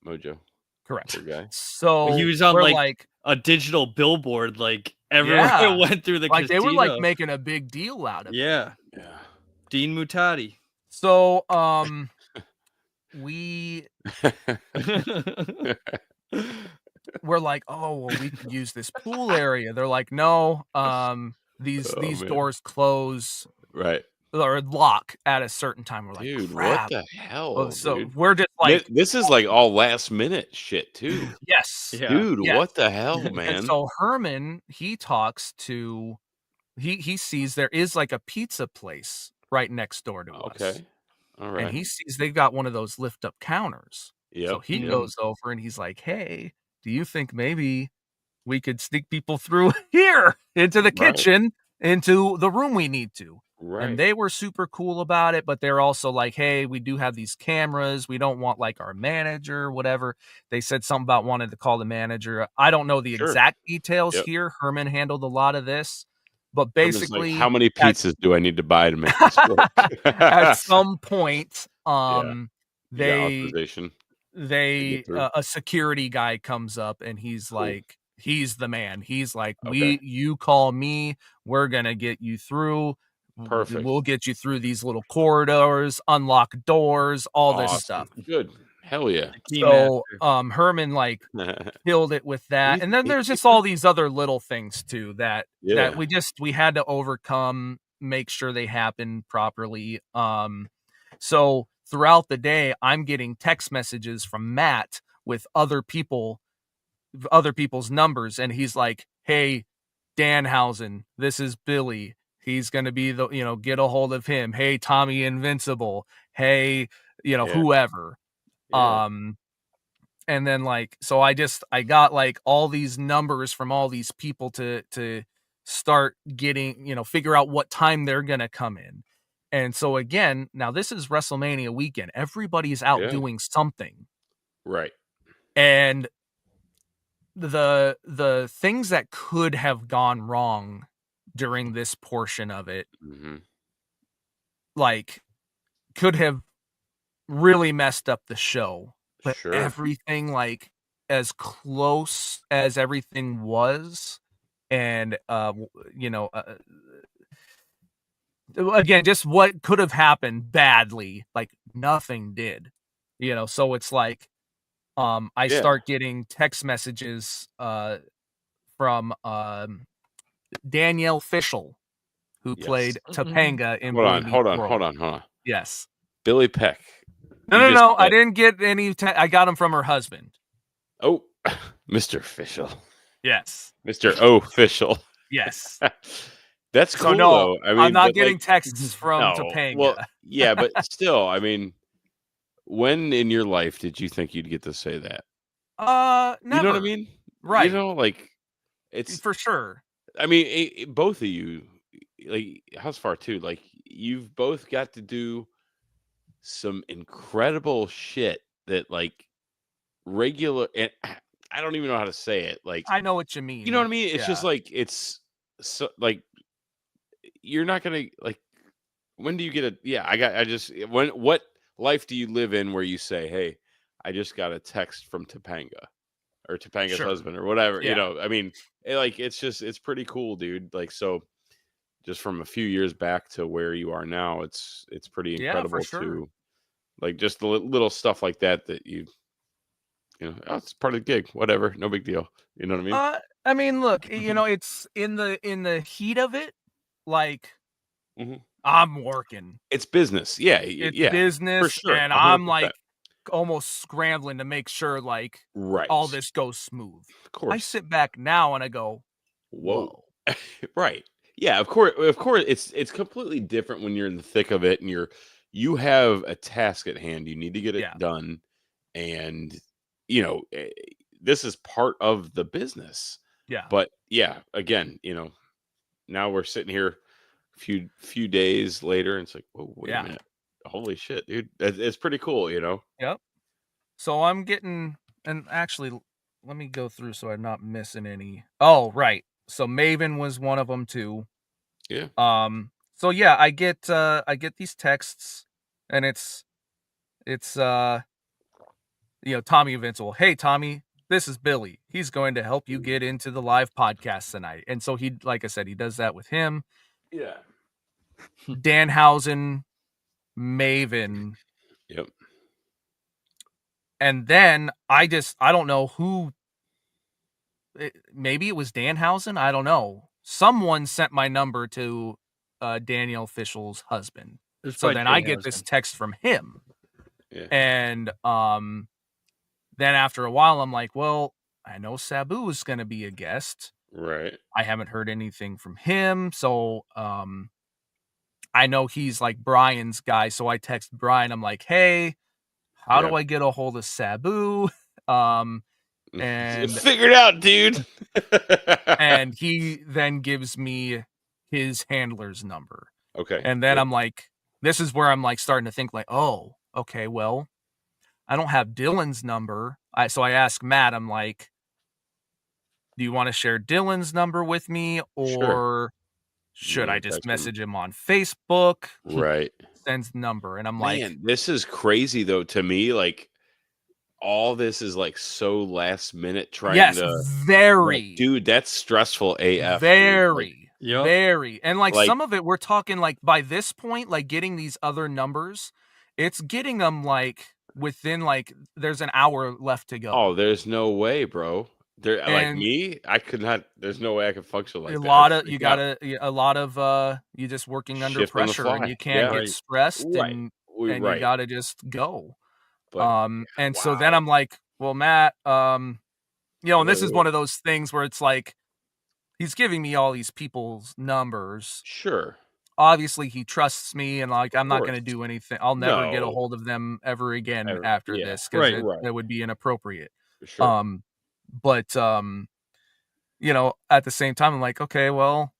Mojo. correct. Poor guy. He So, was on we're like like, a digital billboard, like everywhere it yeah, went through the like, they were, like, casino. making a big deal out of it. Yeah. Yeah. Dean Mutati. So, we were like, "Oh, well, we could use this pool area." They're like, "No, Oh, these man. doors close Right. or lock at a certain time." We're like, Dude, what "Crap." the Well, hell, so dude? we're just like, This is, like, all last minute shit too. "Yes, Yeah. Dude, yes." what the hell, And man? so Herman, he talks to he sees there is, like, a pizza place right next door to us, Okay. and Alright. he sees they've got one of those lift up counters. So Yep, he yep. goes over and he's like, "Hey, do you think maybe we could sneak people through here into the Right, kitchen, into the room we need to?" And right. they were super cool about it, but they're also like, "Hey, we do have these cameras. We don't want like our manager, whatever." They said something about wanting to call the manager. I don't know the Sure. exact details Yep. here. Herman handled a lot of this, but Herman's like, "How basically many at pizzas do I need to buy to make this work?" at some point, Yeah, you got they authorization to get they through? a security guy comes up and he's Cool. like, he's the man. He's like, Okay. you call me, we're gonna get you through. Perfect. We'll get you through these little corridors, unlock doors, all this stuff." Awesome. Good. Hell yeah. The key So master. Herman like killed it with that. He's And the then there's just gatekeeper? all these other little things too that Yeah. we had to overcome, make sure they happen properly. So throughout the day, I'm getting text messages from Matt with other people's numbers, and he's like, "Hey, Danhausen, this is Billy. He's gonna be get a hold of him. Hey, Tommy Invincible. Hey, Yeah. whoever." Yeah. Um, and then like, so I got like all these numbers from all these people to start getting, figure out what time they're gonna come in. And so again, now this is WrestleMania weekend. Everybody's out Yeah. doing something. Right. And the things that could have gone wrong during this portion of it, Mhm. like, could have really messed up the show. But Sure. everything, like, as close as everything was, and, you know, again, just what could have happened badly, like, nothing did, you know? So it's like, I Yeah. start getting text messages, from, Danielle Fishel, who Yes. played Topanga in Hold Boy on, Meets hold on, hold World. on, hold on. Yes. Billy Peck. No, You no, just no, I said, didn't get any I got them from her husband. oh, Mr. Official. Yes. Mr. Official. Yes. That's So, cool, no, though. I I'm mean, not but, getting like, texts from no. Well, Topanga. yeah, but still, I mean, when in your life did you think you'd get to say that? You know what I Never. mean? You Right. know, like, it's For sure. I mean, both of you, like, Husvar too, like, you've both got to do some incredible shit that, like, regular and I don't even know how to say it, like, I know what you you know what I mean. mean? It's just Yeah. like it's so like you're not gonna like when do you get a yeah, I just when what life do you live in where you say, "Hey, I just got a text from Topanga or Topanga's Sure. husband or whatever," you Yeah. know? I mean, like it's pretty cool, dude. Like so just from a few years back to where you are now, it's pretty Yeah, for incredible sure. to like just the little stuff like that that you know, oh, it's part of the gig, whatever, no big deal. You know what I mean? I mean, look, you know, it's in the heat of it, like, Mhm. I'm working. It's business. Yeah, It's yeah, for business, sure, and I'm, 100%. like, almost scrambling to make sure, like, all Right. this goes smooth. Of I course. sit back now and I go, Whoa. "Whoa." Right. Yeah, of course, it's completely different when you're in the thick of it and you have a task at hand. You need to get it Yeah. done, and you know this is part of the business. Yeah. But yeah, again, you know, now we're sitting here a few days later, and it's like, whoa, wait a Yeah. minute, holy shit, dude, it's pretty cool, you know. Yep. So I'm getting and actually, let me go through so I'm not missing any. Oh, right. So Maven was one of them too. Yeah. So yeah, I get these texts and it's you know, Tommy Eventual. Hey Tommy, this is Billy. He's going to help you get into the live podcast tonight. And so he like I said, he does that with him. Yeah. Danhausen, Maven, Yep. and then I don't know who maybe it was Danhausen, I don't know. Someone sent my number to Danielle Fishel's husband. It's So probably then I get this Danhausen. text from him. Yeah. And then after a while I'm like, well, I know Sabu is going to be a guest. Right. I haven't heard anything from him. So I know he's like Brian's guy. So I text Brian. I'm like, hey, how Yeah. do I get a hold of Sabu? And Figured out, dude. and he then gives me his handler's number. Okay. And then Yep. I'm like, this is where I'm like starting to think like, oh, okay, well, I don't have Dylan's number. So I asked Matt, I'm like, do you want to share Dylan's number with me Sure. or You should I wanna just text him. message him on Facebook? Right. Sends number. And I'm like, Man, this is crazy though to me. Like all this is like so last minute trying yes, to like, very. dude, that's stressful AF, dude. Very, Yep. very. And like Like some of it, we're talking like by this point, like getting these other numbers, it's getting them like within like there's an hour left to go. oh, there's no way, bro. There like And me, I could not there's no way I could function like a that. I'd lot of you freak out. gotta a lot of you just working under Shift on the pressure and fly. you can't Yeah. get Right. stressed Right. and you Right. gotta just go. But And so then wow. I'm like, well, Matt, you know, and this is What- one of those things where it's like he's giving me all these people's numbers. Sure. Obviously he trusts me and like Of I'm not going course. to do anything. I'll never get a No. hold of them ever again Ever. after Yeah. this because Right. Right. it would be inappropriate. Sure. But you know, at the same time I'm like, okay, well,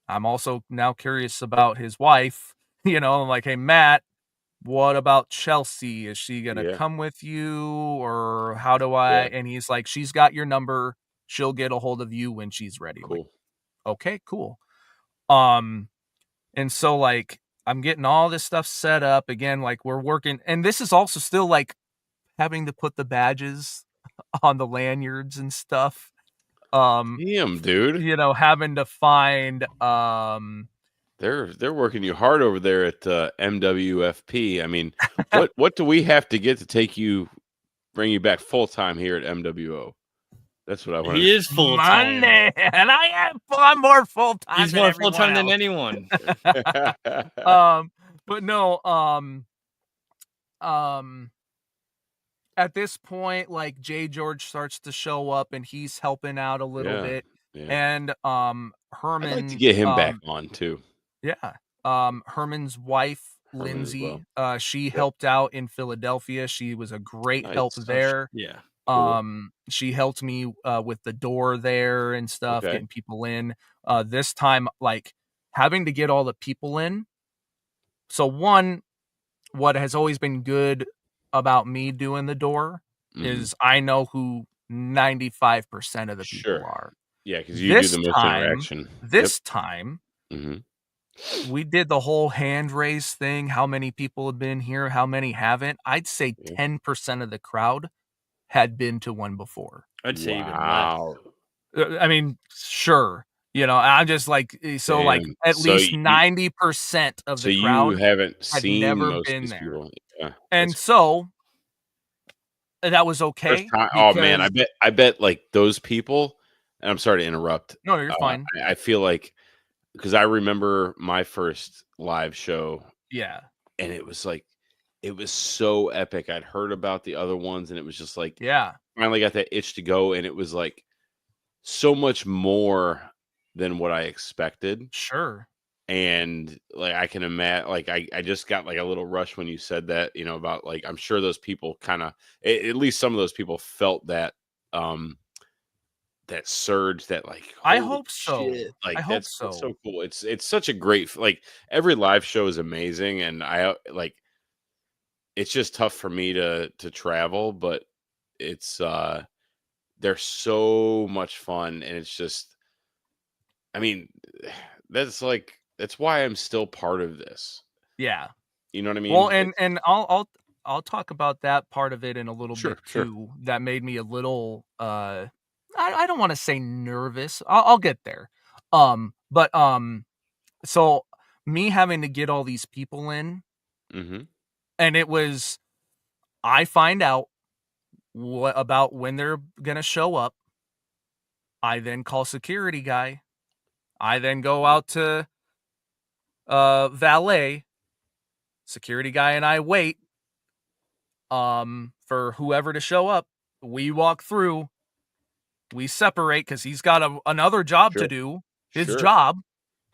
I'm also now curious about his wife. You know, I'm like, hey Matt, what about Chelsea? Is she gonna Yeah. come with you or how do I? Yeah. And he's like, she's got your number. She'll get a hold of you when she's ready. I'm like, Cool. okay, cool. And so like I'm getting all this stuff set up again. Like we're working, and this is also still like having to put the badges on the lanyards and stuff. Damn, dude. Having to find They're working you hard over there at MWFP. I mean, what do we have to get to bring you back full time here at MWO? That's what I want. He is full time, Monday, and I'm more full time. He's more full time than anyone. But no, at this point, like Jay George starts to show up, and he's helping out a little bit, and Herman. I'd like to get him back on too. Yeah. Herman's wife, Lindsay, she helped out in Philadelphia. She was a great help there. Yeah. Cool. She helped me with the door there and stuff, getting people in. This time, like having to get all the people in. So one, what has always been good about me doing the door is I know who 95% of the people are. Yeah, because you do the most interaction. This time, we did the whole hand raise thing. How many people have been here? How many haven't? I'd say 10% of the crowd had been to one before. I'd say even less. I mean, sure. I'm just like, so like at least 90% of the crowd. So you haven't seen never most been of these there. people. Yeah, and so that was okay. Oh man, I bet like those people, and I'm sorry to interrupt. No, you're fine. I feel like, because I remember my first live show. Yeah. And it was like, it was so epic. I'd heard about the other ones, and it was just like, finally got that itch to go. And it was like so much more than what I expected. Sure. And like, I can imagine, like, I just got like a little rush when you said that, about like, I'm sure those people kind of, at least some of those people felt that, that surge, that like, I hope so. Like, I hope so. That's so cool. It's such a great, like, every live show is amazing. And I like, it's just tough for me to travel, but it's, they're so much fun. And it's just, I mean, that's why I'm still part of this. Yeah. You know what I mean? Well, and I'll talk about that part of it in a little bit too. That made me a little, I don't want to say nervous. I'll get there. But so me having to get all these people in, and it was, I find out about when they're gonna show up. I then call security guy. I then go out to valet. Security guy and I wait for whoever to show up. We walk through. We separate because he's got another job to do. His job.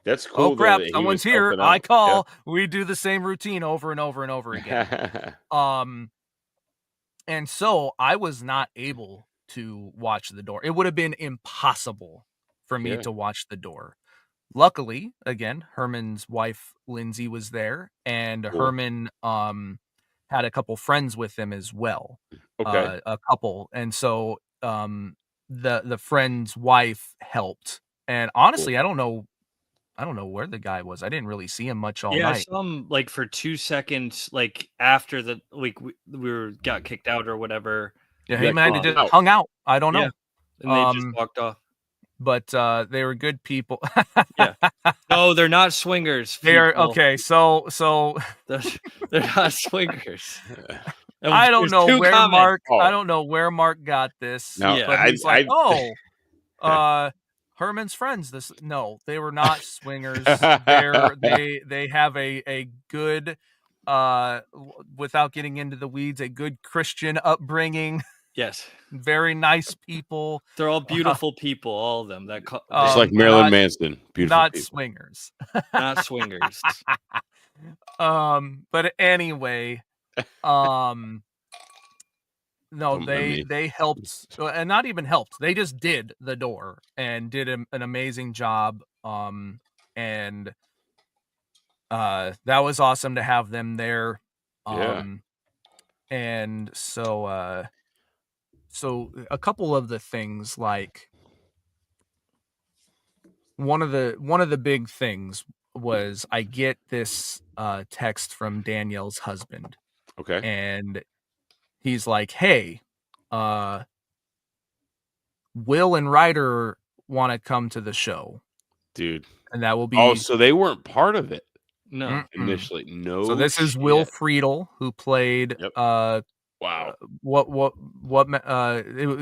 That's cool. Oh crap! Someone's here. I call. Yeah. We do the same routine over and over and over again. And so I was not able to watch the door. It would have been impossible for me to watch the door. Luckily, again, Herman's wife Lindsay was there, and Herman had a couple friends with him as well. A couple, and so the friend's wife helped. And honestly, I don't know where the guy was. I didn't really see him much all night. I saw him like for 2 seconds, like after the like we got kicked out or whatever. Yeah, he might have just hung out. I don't know. And they just walked off. But they were good people. No, they're not swingers. They're okay. So they're not swingers. I don't know where Mark. I don't know where Mark got this. No, but he's like, Herman's friends. No, they were not swingers. They have a good, without getting into the weeds, a good Christian upbringing. Yes. Very nice people. They're all beautiful people, all of them. Just like Marilyn Manson. Beautiful not people. Swingers. Not swingers. But anyway, no, they helped, and not even helped. They just did the door and did an amazing job. And that was awesome to have them there. And so a couple of the things, like one of the big things was I get this text from Danielle's husband, Okay. and he's like, "Hey, Will and Ryder want to come to the show, Dude. and that will Oh, be so they weren't part of it No. initially. No. So this is Will shit. Friedle, who played Yep. Wow.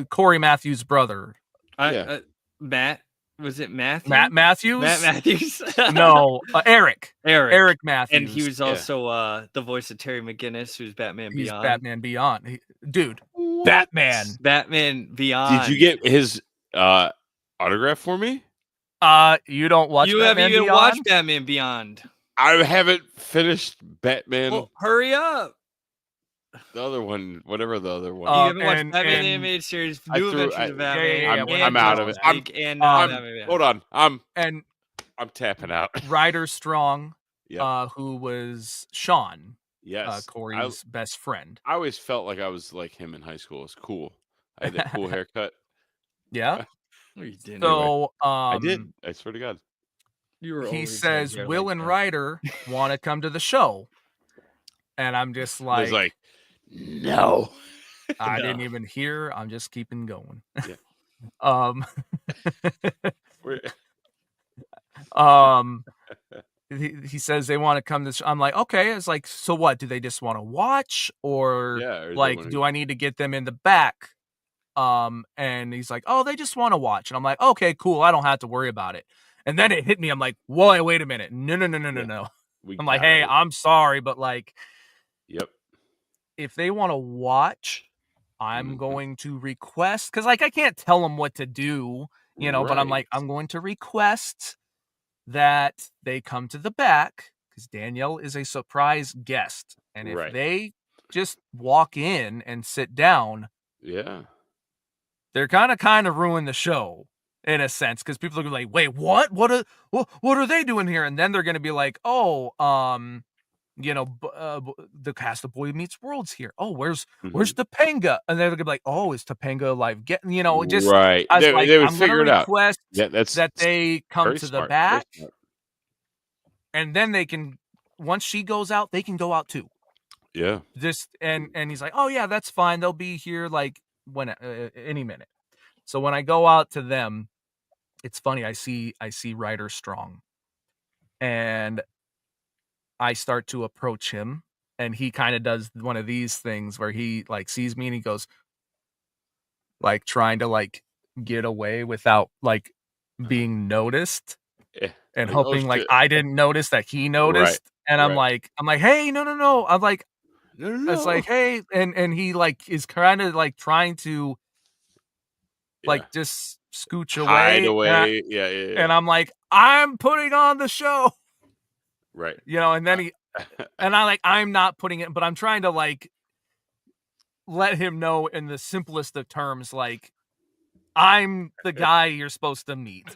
Corey Matthews' brother. Yeah. Matt, was it Matthew? Matt Matthews? Matt Matthews. No, Eric Eric Matthews. And he was also the voice of Terry McGinnis, who's Batman He's Beyond. Batman Beyond. Dude, What? Batman Beyond. Did you get his autograph for me? You don't watch You Batman haven't even Beyond? watched Batman Beyond. I haven't finished Batman. Well, hurry up. The other one, whatever the other one. You haven't watched and- Batman and- Animated Series, I New threw- Adventures of Batman. yeah, and I'm out of it. Justice League and Batman Beyond. Hold on. And I'm tapping out. Ryder Strong, Yeah. who was Sean, Yes. Corey's best friend. I always felt like I was like him in high school. It was cool. I had that cool haircut. Yeah. No, you didn't. So I did. I swear to God. You were he always says there Will like and that. Ryder want to come to the show, and I'm just I was like, like, no. I No. didn't even hear. I'm just keeping going. Yeah. um, We're- he says they want to come to. I'm like, okay. It's like, so what? Do they just want to watch, or Yeah, or they like, wanna- do I need to get them in the back? And he's like, oh, they just want to watch, and I'm like, okay, cool. I don't have to worry about it. And then it hit me. I'm like, whoa, wait a minute. No. Yeah. we I'm like, got hey, it. I'm sorry, but like, Yep. if they want to watch, I'm Mhm. going to request, because like I can't tell them what to do, but I'm like, Right. I'm going to request that they come to the back, because Danielle is a surprise guest. And if Right. they just walk in and sit down, Yeah. they're kind of ruin the show in a sense, because people are gonna be like, wait, what are they doing here? And then they're gonna be like, oh, the cast of Boy Meets World's here. Oh, where's Topanga? And they're gonna be like, oh, is Topanga alive? Just right. I was They like, would I'm figure it gonna out. request Yeah, that's that they come very to smart, the very back, smart. and then they can, once she goes out, they can go out too. Yeah. And he's like, oh yeah, that's fine. They'll be here like when any minute. So when I go out to them, it's funny. I see Ryder Strong, and I start to approach him, and he kind of does one of these things where he like sees me and he goes, like trying to like get away without like being noticed, Yeah. and Like, oh, hoping like shit. I didn't notice that he noticed. And I'm right. like, hey, no. I'm like, No. it's like, hey, and he like is kind of like trying to like just scooch hide away. away. Yeah. And I'm like, I'm putting on the show, right. and then he, and I'm not putting it, but I'm trying to like let him know in the simplest of terms, like, I'm the guy you're supposed to meet.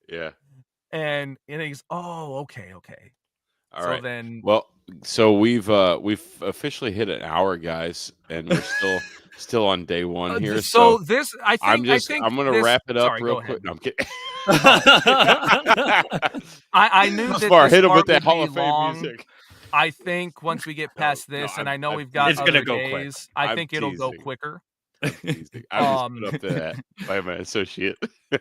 Yeah. And he's, oh, okay. All So right. then, Well, so we've officially hit an hour, guys, and we're still on day one here. so this, I think I'm gonna this, wrap it up sorry, real go quick. ahead. No, I'm kidding. I knew that Husvar, this hit him part with that would Hall be of Fame long. music. I think once we get past No, this, and I know I'm we've got It's other gonna go quick. days, I I'm think it'll go teasing. quicker. I'm teasing. I was put up to that by my associate.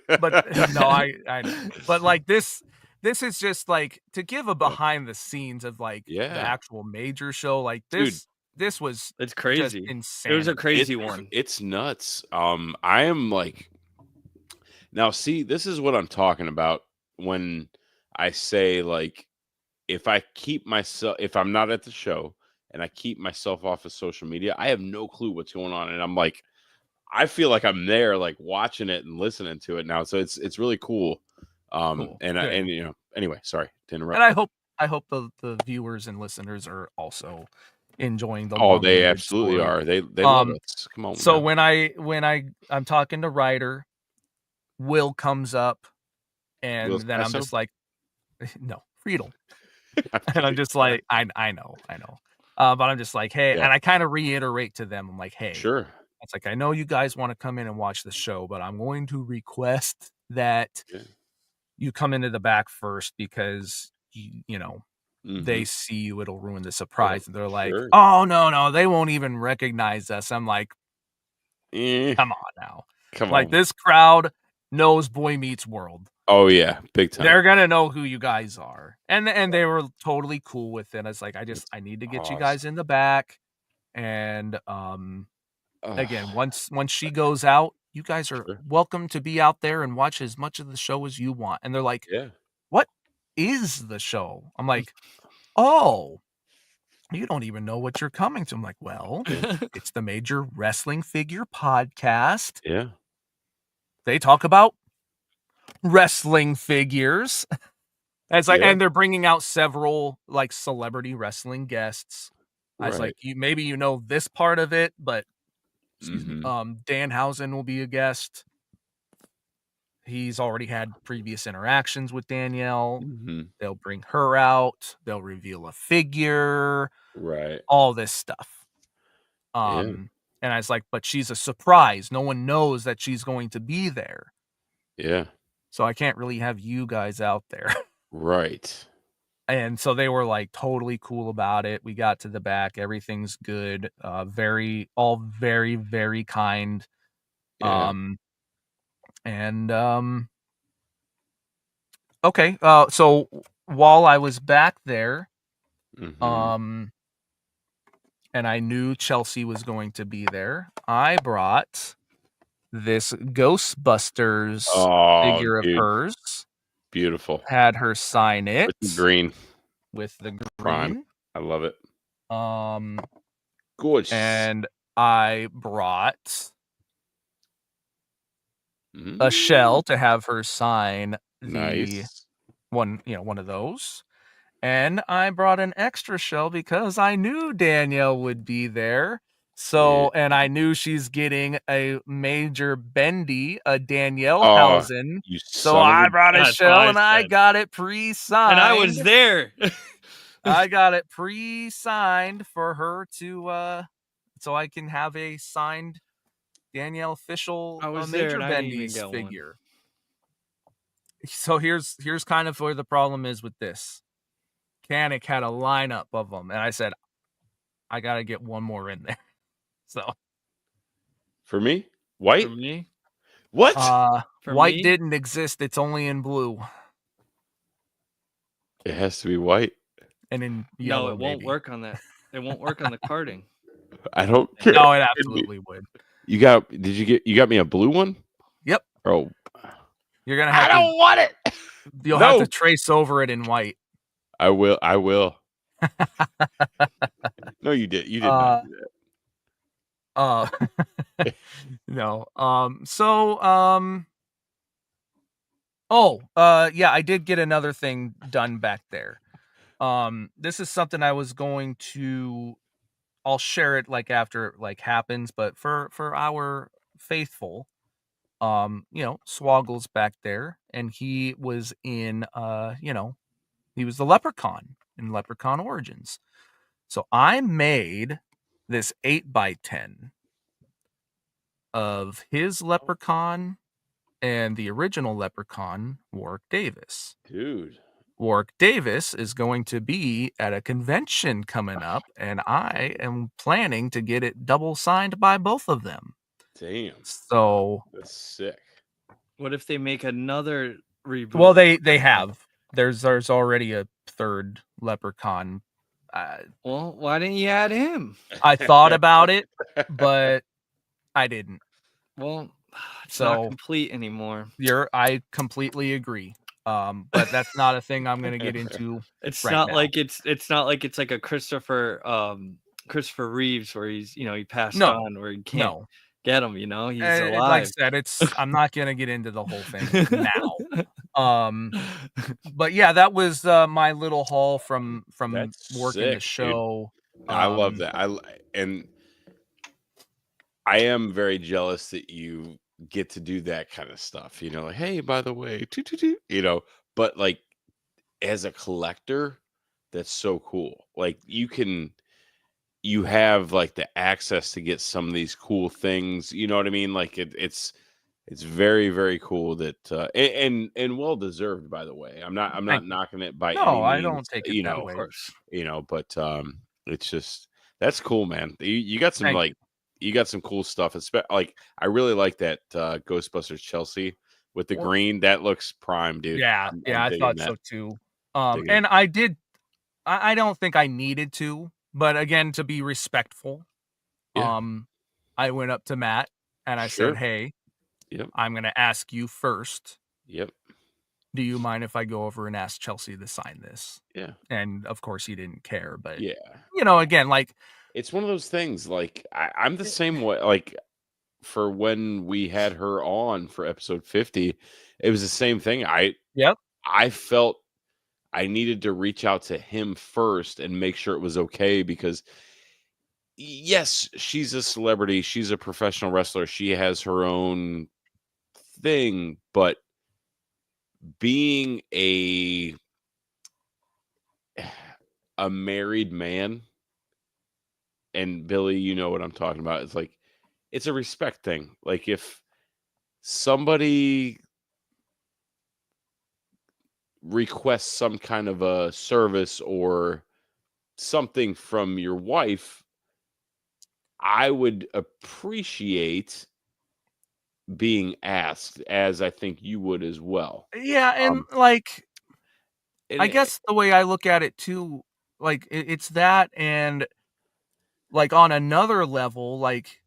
But no, I know. But like this is just like to give a behind the scenes of like the Yeah. actual major show. Like Dude. this was It's just crazy. insane. It was a crazy one. It's nuts. I am like, now see, this is what I'm talking about when I say like, if I'm not at the show and I keep myself off of social media, I have no clue what's going on, and I'm like, I feel like I'm there, like watching it and listening to it now. So it's really cool. Cool. And Good. anyway, sorry to interrupt. And I hope the viewers and listeners are also enjoying the. Oh, they long-winded absolutely story. are. They love us. Come on. So now. when I'm talking to Ryder, Will comes up, and Will's then I'm Paso? just like, no, Friedel. And I'm just like, I know. But I'm just like, hey, Yeah. and I kind of reiterate to them, I'm like, hey, Sure. it's like, I know you guys want to come in and watch the show, but I'm going to request that Yeah. you come into the back first, because you know, they Mhm. see you, it'll ruin the Oh, surprise. And they're like, sure. "Oh, no, they won't even recognize us." I'm like, Eh, "Come on now." come Like, on. this crowd knows Boy Meets World. Oh, yeah, big time. They're gonna know who you guys are. And they were totally cool with it. It's like, That's I need to get you guys awesome. in the back. And, again, Ugh, once she goes out, you guys are sure. welcome to be out there and watch as much of the show as you want. And they're like, Yeah, "What is the show?" I'm like, "Oh, you don't even know what you're coming to." I'm like, "Well, yeah, it's the Major Wrestling Figure Podcast. yeah, They talk about wrestling figures." And it's like, yeah, and they're bringing out several like celebrity wrestling guests. I was right. like, maybe you know this part of it, but excuse me, Mhm, Danhausen will be a guest. He's already had previous interactions with Danielle. mhm, They'll bring her out. They'll reveal a figure, right. all this stuff. Yeah, And I was like, but she's a surprise. No one knows that she's going to be there. yeah, So I can't really have you guys out there. right. And so they were like totally cool about it. We got to the back, everything's good. All very, very kind. Yeah, Um, and okay. So while I was back there, mhm. um, and I knew Chelsea was going to be there, I brought this Ghostbusters Oh, figure of dude, hers, beautiful. had her sign With the it green with the prime. green. I love it. Um, Gorgeous. and I brought a Mm, shell to have her sign the nice. one of those. And I brought an extra shell because I knew Danielle would be there. Yeah. So, and I knew she's getting a major bendy, a Danielle Oh, Housen. you So son of I a brought a That's what shell I and I said. got it And I was pre-signed. there. I got it pre-signed for her to so I can have a signed Danielle official I was there Major and I didn't even Bendy's get one. figure. So here's kind of where the problem is with this. Canic had a lineup of them, and I said, I gotta get one more in there. So For me? For White? me? What? For white me? didn't exist, it's only in blue It has to be white. and in No, yellow, it won't maybe. work on that. It won't work on the carding. I don't Thing. care. No, it Could be. absolutely would. You got me a blue one? Yep. Oh, You're gonna I have to don't want it. you'll have No. to trace over it in white. I will. No, you did. You did not Uh do uh that. no. Yeah, I did get another thing done back there. This is something I was going to I'll share it like after it like happens, but for our faithful, Swoggle's back there and he was in he was the leprechaun in Leprechaun Origins. So I made this 8x10 of his leprechaun and the original leprechaun, Warwick Davis. Dude. Warwick Davis is going to be at a convention coming up, and I am planning to get it double signed by both of them. Damn. So, That's sick. What if they make another reboot? well, they have. There's already a third leprechaun. Well, why didn't you add him? I thought about it, but I didn't. Well, it's not So complete anymore. I completely agree. But that's not a thing I'm gonna get into. It's Right not now. like it's not like it's like a Christopher Reeves where he passed No, on where you can't No. get him, he's Like I alive. said, I'm not gonna get into the whole thing now. But yeah, that was my little haul from That's working sick, the show. I love that. And I am very jealous that you get to do that kind of stuff. Like, hey, by the way, but like as a collector, that's so cool. Like you have like the access to get some of these cool things. You know what I mean? Like it's It's very, very cool that and well deserved, by the way. I'm not Thank you. knocking it by any No, I means, don't take it you that know, Of way. course. but it's just that's cool, man. You got some Thank like you got some cool stuff. Like I really like that Ghostbusters Chelsea with the Well, green. That looks prime, dude. yeah, I'm I digging thought that. so too. Digging it. And I don't think I needed to, but again, to be respectful, Yeah, I went up to Matt and I said, sure. "Hey, Yep. I'm gonna ask you first. Yep. Do you mind if I go over and ask Chelsea to sign this?" Yeah. And of course, he didn't care. But Yeah. again, like, It's one of those things. Like I'm the same way. Like for when we had her on for episode 50, it was the same thing. yep, I felt I needed to reach out to him first and make sure it was okay because yes, she's a celebrity, she's a professional wrestler, she has her own thing, but being a married man, and Billy, you know what I'm talking about. It's like it's a respect thing. Like if somebody requests some kind of a service or something from your wife, I would appreciate being asked, as I think you would as well. yeah, and Um, like, and I guess the way I look at it too, like, it's that, and like on another level, like,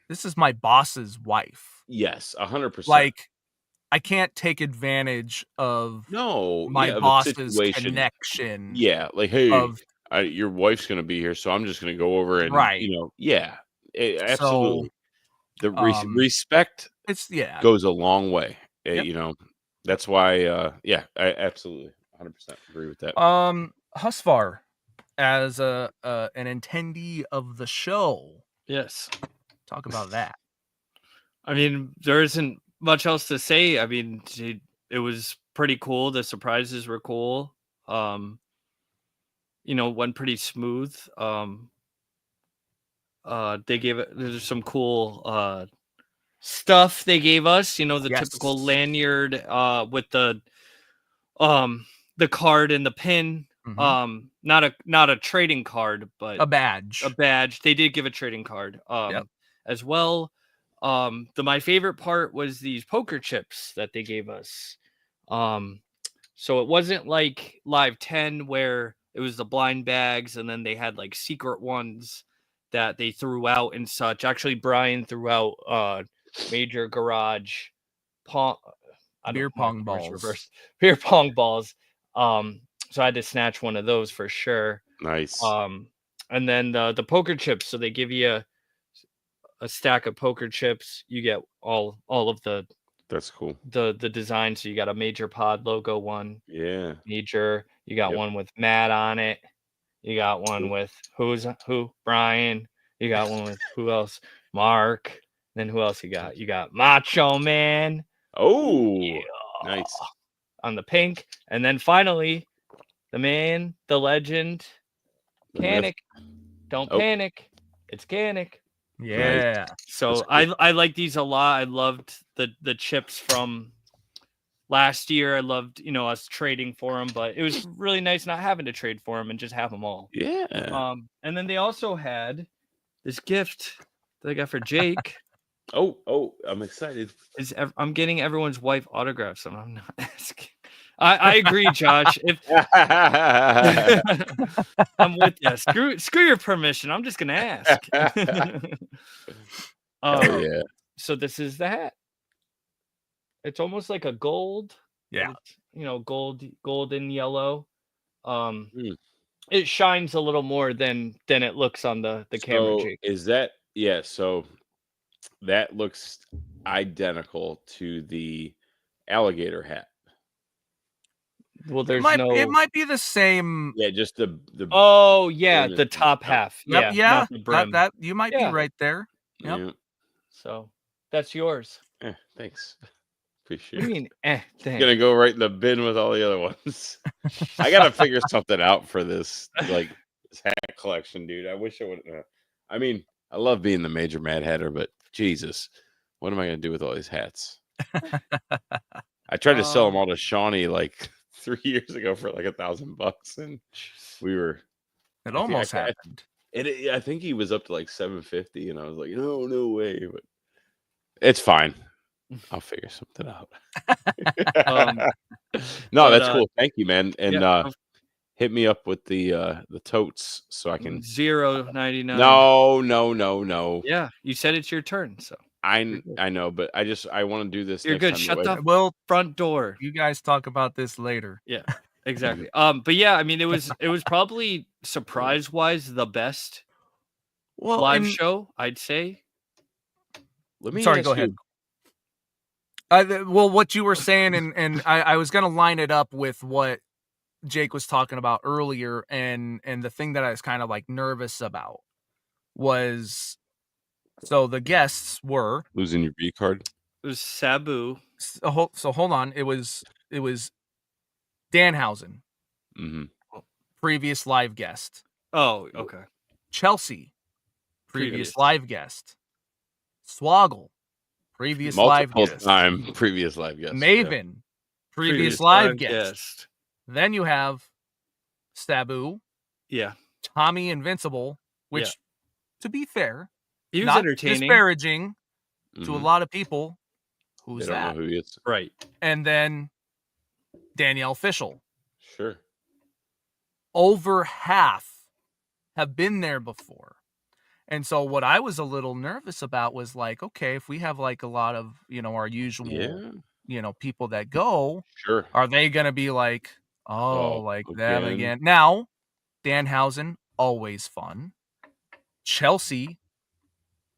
this is my boss's wife. yes, 100%. Like, I can't take advantage of No, my yeah, of a boss's situation. connection Yeah, like, hey, of your wife's gonna be here, so I'm just gonna go over and right. yeah, So, absolutely. The um, respect it's yeah, goes a long way. yep. That's why. Yeah, I absolutely 100% agree with that. Husvar as an attendee of the show. Yes. Talk about that. I mean, there isn't much else to say. I mean, it was pretty cool. The surprises were cool. Went pretty smooth. They gave it. There's some cool stuff they gave us. The typical Yes. lanyard with the card and the pin. Mhm. Not a trading card, but A badge. a badge. They did give a trading card Yep. as well. My favorite part was these poker chips that they gave us. So it wasn't like Live 10 where it was the blind bags and then they had like secret ones that they threw out and such. Actually, Brian threw out Major Garage pong. I don't Beer my pong words balls. reversed. Beer pong balls. So I had to snatch one of those for sure. Nice. And then the poker chips. So they give you a stack of poker chips. You get all of That's cool. the design. So you got a Major Pod logo one, Yeah. Major. You got Yep. one with Matt on it. You got one with who? Brian. You got one with who else? Mark. Then who else you got? You got Macho Man. Oh, Yeah. nice. On the pink. And then finally, the man, the legend, The myth. Canic. Don't Oh. panic. It's Canic. Yeah. So That's cool. I like these a lot. I loved the chips from last year. I loved us trading for them, but it was really nice not having to trade for them and just have them all. Yeah. And then they also had this gift that I got for Jake. Oh, I'm excited. I'm getting everyone's wife autographs, and I'm not asking. I agree, Josh. If I'm with you, screw your permission. I'm just gonna ask. Hell yeah. So this is the hat. It's almost like a gold. Yeah. It's, gold and yellow. Hmm. It shines a little more than it looks on the camera, So Jake. is that so that looks identical to the alligator hat. Well, It there's it might be the same. Yeah, just the Oh yeah, brim the is top different. half. Yep, Yeah, yeah. not the brim. That you might be Yeah. right there. Yep. Yeah. So that's yours. Thanks. What Appreciate do you it. mean? Gonna Thanks. go right in the bin with all the other ones. I gotta figure something out for this hat collection, dude. I wish I would. I mean, I love being the Major Mad Hatter, but Jesus, what am I going to do with all these hats? I tried to sell them all to Shawnee like 3 years ago for like $1,000, and we were. It almost happened. I think he was up to like 750, and I was like, no way. But it's fine. I'll figure something out. No, that's cool. Thank you, man. And hit me up with the totes so I can $0.99. No. Yeah, you said it's your turn, so I know, but I want to do this. You're next good. time Shut the front door. You guys talk about this later. Yeah, exactly. But yeah, I mean, it was probably surprise wise the best live show, I'd say. Let me Sorry, ask go ahead. Well, what you were saying, and I was going to line it up with what Jake was talking about earlier, and the thing that I was kind of like nervous about was, so the guests were losing your V card. It was Sabu. So hold on, it was Danhausen, previous live guest. Oh, okay. Chelsea, previous live guest. Swoggle, previous live guest. Previous live guest. Maven, previous live guest. Then you have Sabu. Yeah. Tommy Invincible, which, to be fair, he was not entertaining. Disparaging to a lot of people. Who's they don't that? know who he is. Right. And then Danielle Fishel. Sure. Over half have been there before. And so what I was a little nervous about was like, okay, if we have like a lot of, our usual, people that go, sure, are they going to be like, them again? Now, Danhausen, always fun. Chelsea,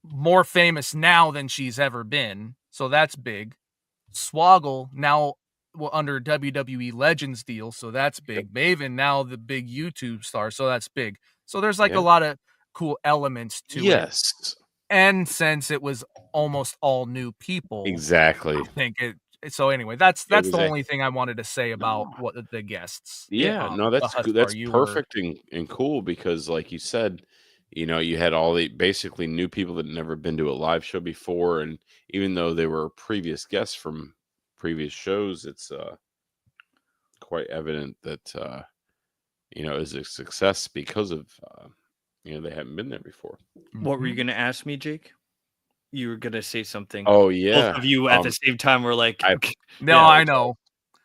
more famous now than she's ever been. So that's big. Swoggle, now under WWE Legends deal. So that's big. Maven, now the big YouTube star. So that's big. So there's like a lot of cool elements to it. And since it was almost all new people. Exactly. I think it. So anyway, that's the only thing I wanted to say about what the guests. Yeah, no, that's good. That's perfect and cool because, like you said, you had all the basically new people that had never been to a live show before, and even though they were previous guests from previous shows, it's quite evident that it was a success because of they hadn't been there before. What were you going to ask me, Jake? You were going to say something. Oh yeah, both of you at the same time were like, I know.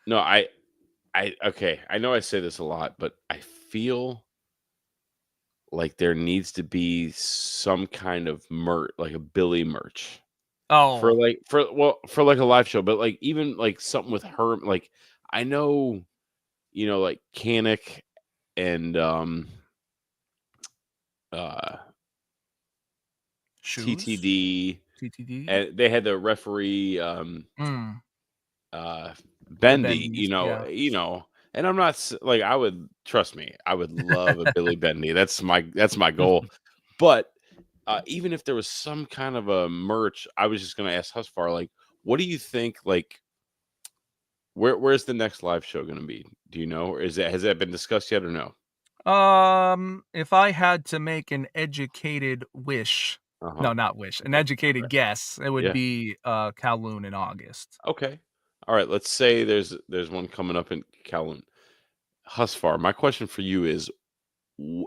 No, I okay. I know I say this a lot, but I feel like there needs to be some kind of merch, like a Billy merch. Oh, for like a live show, but like even like something with her. Like I know, like Kanik and TTD, and they had the referee Bendy, and I'm not like I would trust me. I would love a Billy Bendy. That's my goal. But even if there was some kind of a merch, I was just going to ask Husvar, like, what do you think? Like, where's the next live show going to be? Do you know, or has that been discussed yet, or no? If I had to make an educated wish, no, not wish, an educated guess, it would be Kowloon in August. Okay. All right, let's say there's one coming up in Kowloon. Husvar, my question for you is,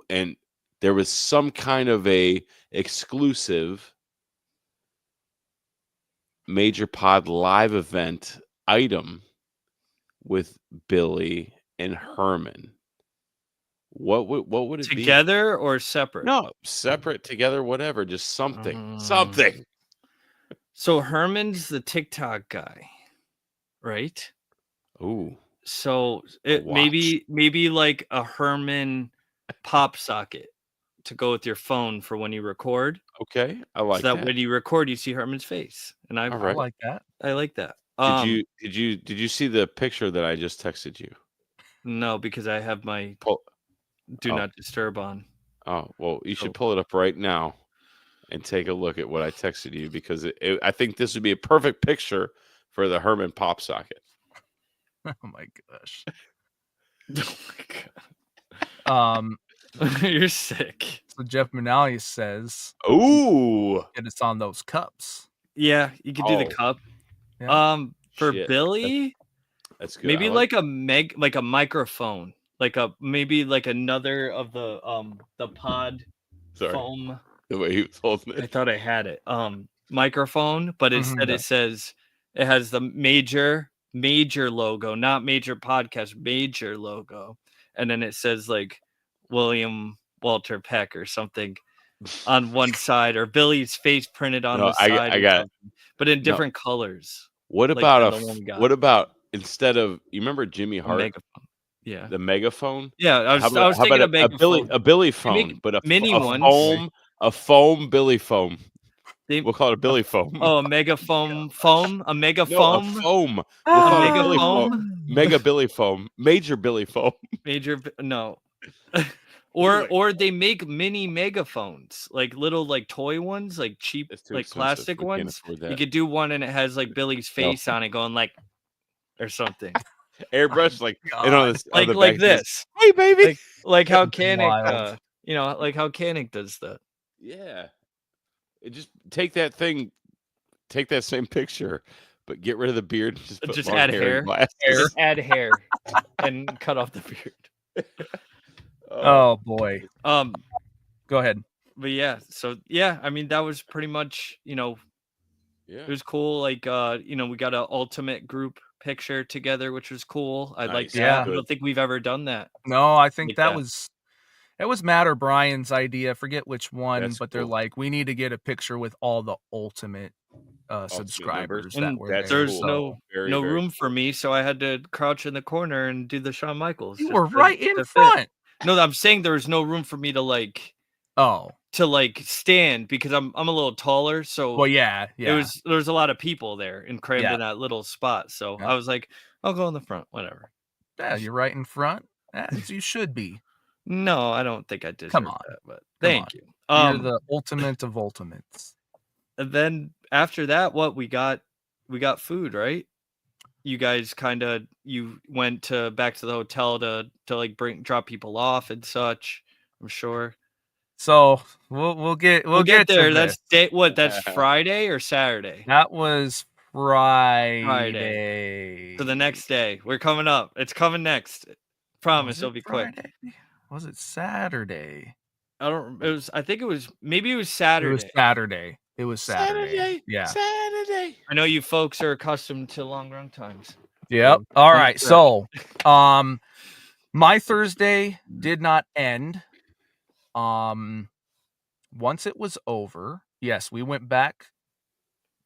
and there was some kind of a exclusive Major Pod live event item with Billy and Herman. What would it be? Together or separate? No, separate, together, whatever. Just something. Something. So Herman's the TikTok guy, right? Ooh. So it maybe like a Herman pop socket to go with your phone for when you record. Okay, I like that. When you record, you see Herman's face, and I like that. I like that. Did you see the picture that I just texted you? No, because I have my do not disturb on. Oh well, you should pull it up right now and take a look at what I texted you because I think this would be a perfect picture for the Herman pop socket. Oh my gosh. Oh my god. You're sick. So Jeff Manali says, "Ooh, and it's on those cups." Yeah, you could do the Oh. cup. Yeah. For Shit. Billy, That's good. maybe I like like a microphone, maybe like another of the pod Sorry. foam. the way he was holding I it. thought I had it. Microphone, but instead Mhm. it says it has the major logo, not major podcast, major logo, and then it says like William Walter Peck or something on one side, or Billy's face printed on No, the side I or got it. something, but in No. different colors. What Like about the one we got. what about instead of you remember Jimmy A Hart, megaphone. Yeah. the megaphone? Yeah, I was How about thinking a Billy megaphone. They phone, make but mini a ones. foam Billy foam. They We'll call it a Billy foam. a megaphone foam, a mega No, a foam, foam. We'll a call it mega Billy foam. foam, Mega Billy foam. Major Billy foam. no. Anyway. Or they make mini megaphones, like little like toy ones, like cheap It's too like expensive. plastic We can't ones. afford You that. could do one and it has like Billy's No. face on it going like or something. Airbrush like and God. on the back Like it says, this. "Hey baby." Like how That's Kanik wild. like how Kanik does that. Yeah. Just take that same picture, but get rid of the beard and just put Just long add hair hair. and glasses. Just add hair and cut off the beard. Oh boy. Go ahead. But yeah, so yeah, I mean that was pretty much, yeah. it was cool. Like we got an ultimate group picture together, which was cool. I like Nice. that. Yeah. I don't think we've ever done that. No, I think Like that that. was Matt or Brian's idea. Forget which one, That's but they're cool. like, we need to get a picture with all the ultimate members. subscribers And that were That's there. there's So Very, no very room for me, so I had to crouch in the corner and do the Shawn Michaels. you just were right in to fit. front. No, I'm saying there was no room for me to stand because I'm a little taller, so Well, yeah. there was a lot of people there and crammed Yeah. in that little spot. So Yeah. I was like, I'll go in the front, whatever. Yeah, you're right in front, as you should be. No, I don't think I deserve on. that, but Come thank you. You're the ultimate of ultimates. And then after that, what we got food, right? You guys you went back to the hotel to like drop people off and such, I'm sure. So we'll get there. to That's this. that's Friday or Saturday? That was Friday. So the next day. We're coming up. It's coming next. Promise it'll be quick. Was it Saturday? I think it was Saturday. It was Saturday. Yeah. Saturday. I know you folks are accustomed to long run times. Yep. So, All right. So, my Thursday did not end. Once it was over, yes, we went back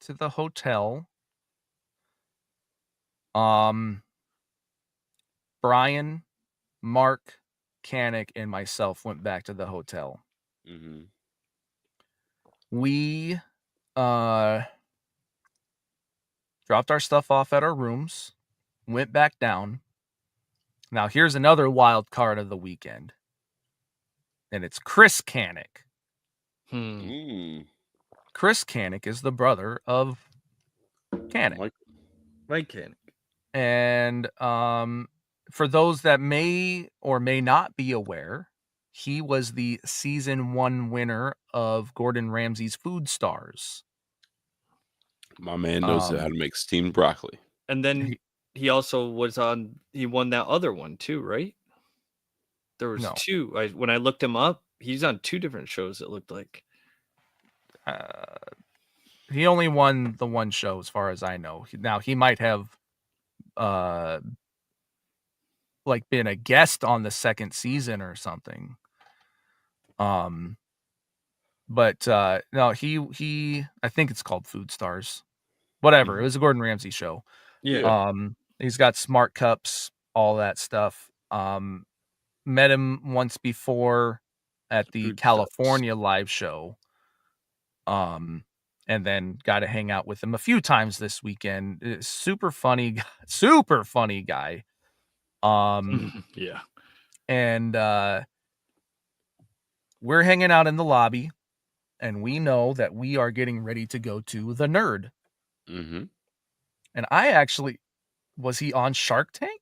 to the hotel. Brian, Mark, Kanik, and myself went back to the hotel. Mm-hmm. We dropped our stuff off at our rooms, went back down. Now, here's another wild card of the weekend. And it's Chris Kanik. Chris Kanik is the brother of Kanik. Mike Kanik. And for those that may or may not be aware, he was the season 1 winner of Gordon Ramsay's Food Stars. My man knows how to make steamed broccoli. And then he also he won that other one too, right? There was 2. When I looked him up, he's on 2 different shows, it looked like. He only won the one show as far as I know. Now he might have been a guest on the second season or something. But no, he I think it's called Food Stars. Whatever. It was a Gordon Ramsay show. Yeah. He's got smart cups, all that stuff. Met him once before at the California live show. And then got to hang out with him a few times this weekend. Super funny guy. Yeah. And we're hanging out in the lobby, and we know that we are getting ready to go to the Nerd. Mm-hmm. And I actually, was he on Shark Tank?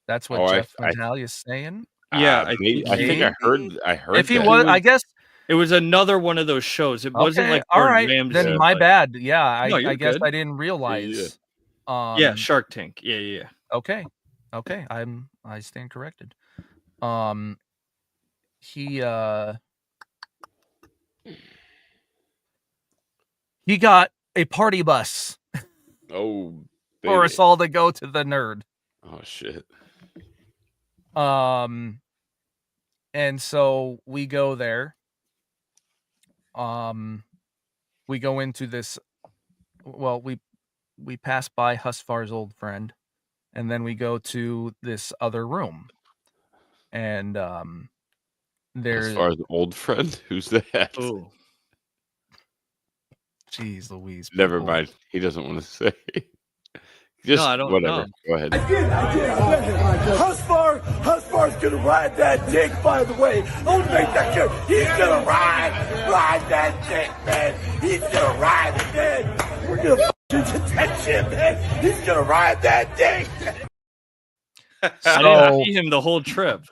That's what Jeff Natalia is saying. Yeah, I think I heard. If he that. was, I guess It was another one of those shows. It wasn't Okay, like all Gordon right. Ramsay. Then my but- bad. Yeah, No, I you're guess good. I didn't realize. Yeah, Shark Tank. Yeah. Okay. Okay. I stand corrected. Um he he got a party bus Oh, for baby. us all to go to the nerd. Oh shit. And so we go there. We go into this, well, we pass by Husvar's old friend, and then we go to this other room. And As far as an old friend, who's that? Oh, Jeez Louise. Never people. mind. He doesn't want to say. Just I don't whatever. know. Go ahead. Husvar's gonna ride that dick, by the way. Don't make that clear. He's gonna ride that dick, man. He's gonna ride it, man. We're gonna f***ing detention, man. He's gonna ride that dick. I So didn't see him the whole trip.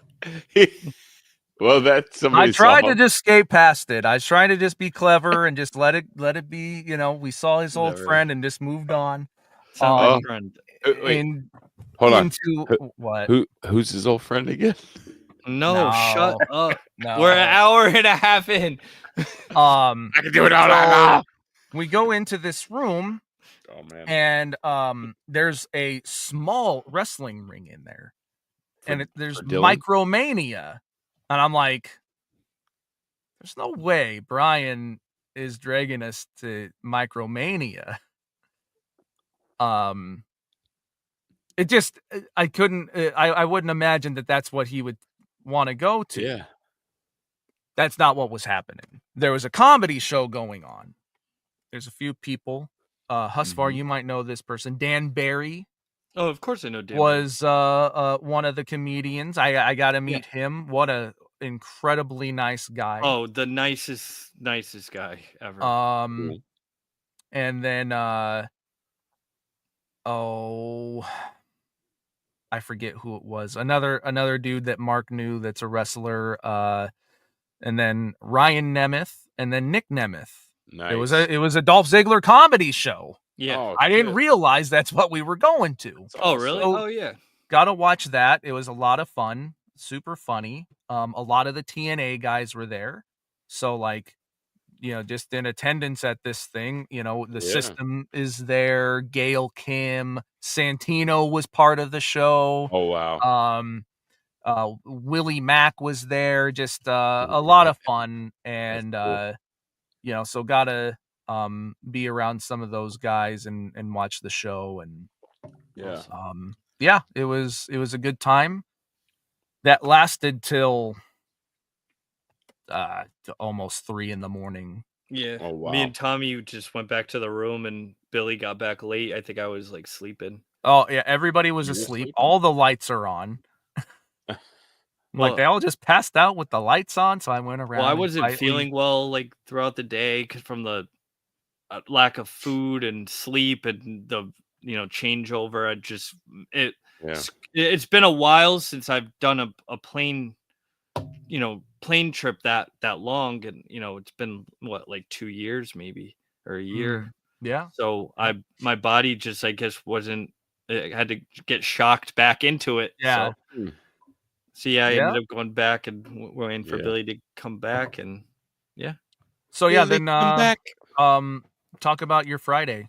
Well, that's somebody. I tried to just skate past it. I was trying to just be clever and just let it be. We saw his old Never. friend and just moved on. It's not my friend. Wait, In, hold on. into what? Who's his old friend again? No, shut up. No. We're an hour and a half in. I can do it all now. We go into this room, Oh man. and there's a small wrestling ring in there, and there's for Dylan? Micromania, and I'm like, there's no way Brian is dragging us to Micromania. It just, I couldn't, I wouldn't imagine that that's what he would want to go to. Yeah. That's not what was happening. There was a comedy show going on. There's a few people. Husvar, you might know this person. Dan Barry Oh, of course I know Dan. was one of the comedians. I got to meet him. What a incredibly nice guy. Oh, the nicest guy ever. Cool. And then I forget who it was. Another dude that Mark knew that's a wrestler. And then Ryan Nemeth, and then Nick Nemeth. Nice. It was a Dolph Ziggler comedy show. Yeah. Oh, I didn't shit. realize that's what we were going to. Oh, really? So- Oh, yeah. Gotta watch that. It was a lot of fun, super funny. A lot of the TNA guys were there, so just in attendance at this thing. The system is there. Gail Kim, Santino was part of the show. Oh wow. Willie Mack was there. Just a lot of fun, and cool. so gotta be around some of those guys and watch the show. And it was a good time that lasted till almost 3 a.m. Yeah. Oh, wow. Me and Tommy just went back to the room, and Billy got back late. I think I was sleeping. Oh yeah, everybody was You were asleep. sleeping? All the lights are on. They all just passed out with the lights on, so I went around. Well, I and wasn't quietly- feeling well throughout the day from the lack of food and sleep and the changeover. It's been a while since I've done a plane trip that long, and it's been 2 years maybe, or a year. Yeah. So my body just, I guess, wasn't. I had to get shocked back into it. Yeah. So I ended up going back and waiting for Billy to come back, and So Billy, then come back. talk about your Friday.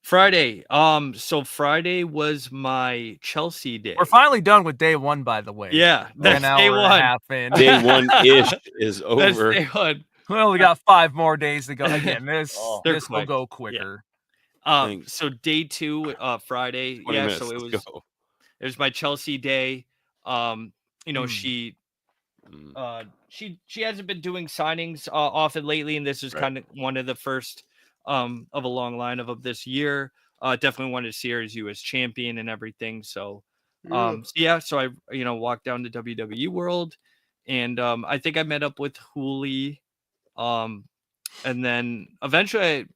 Friday. So Friday was my Chelsea day. We're finally done with day one, by the way. Yeah, that's An hour day and a one. half in. Day one ish is That's over. day one. We only got 5 more days to go. Again, this They're will quick. go quicker. Thanks. So day 2, Friday. 20 Yeah, minutes, so let's go. it was my Chelsea day. She hasn't been doing signings often lately, and this is kind of one of the first of a long line of this year. Definitely wanted to see her as U.S. champion and everything. So so I walked down to WWE World, and I think I met up with Hooli, and then eventually I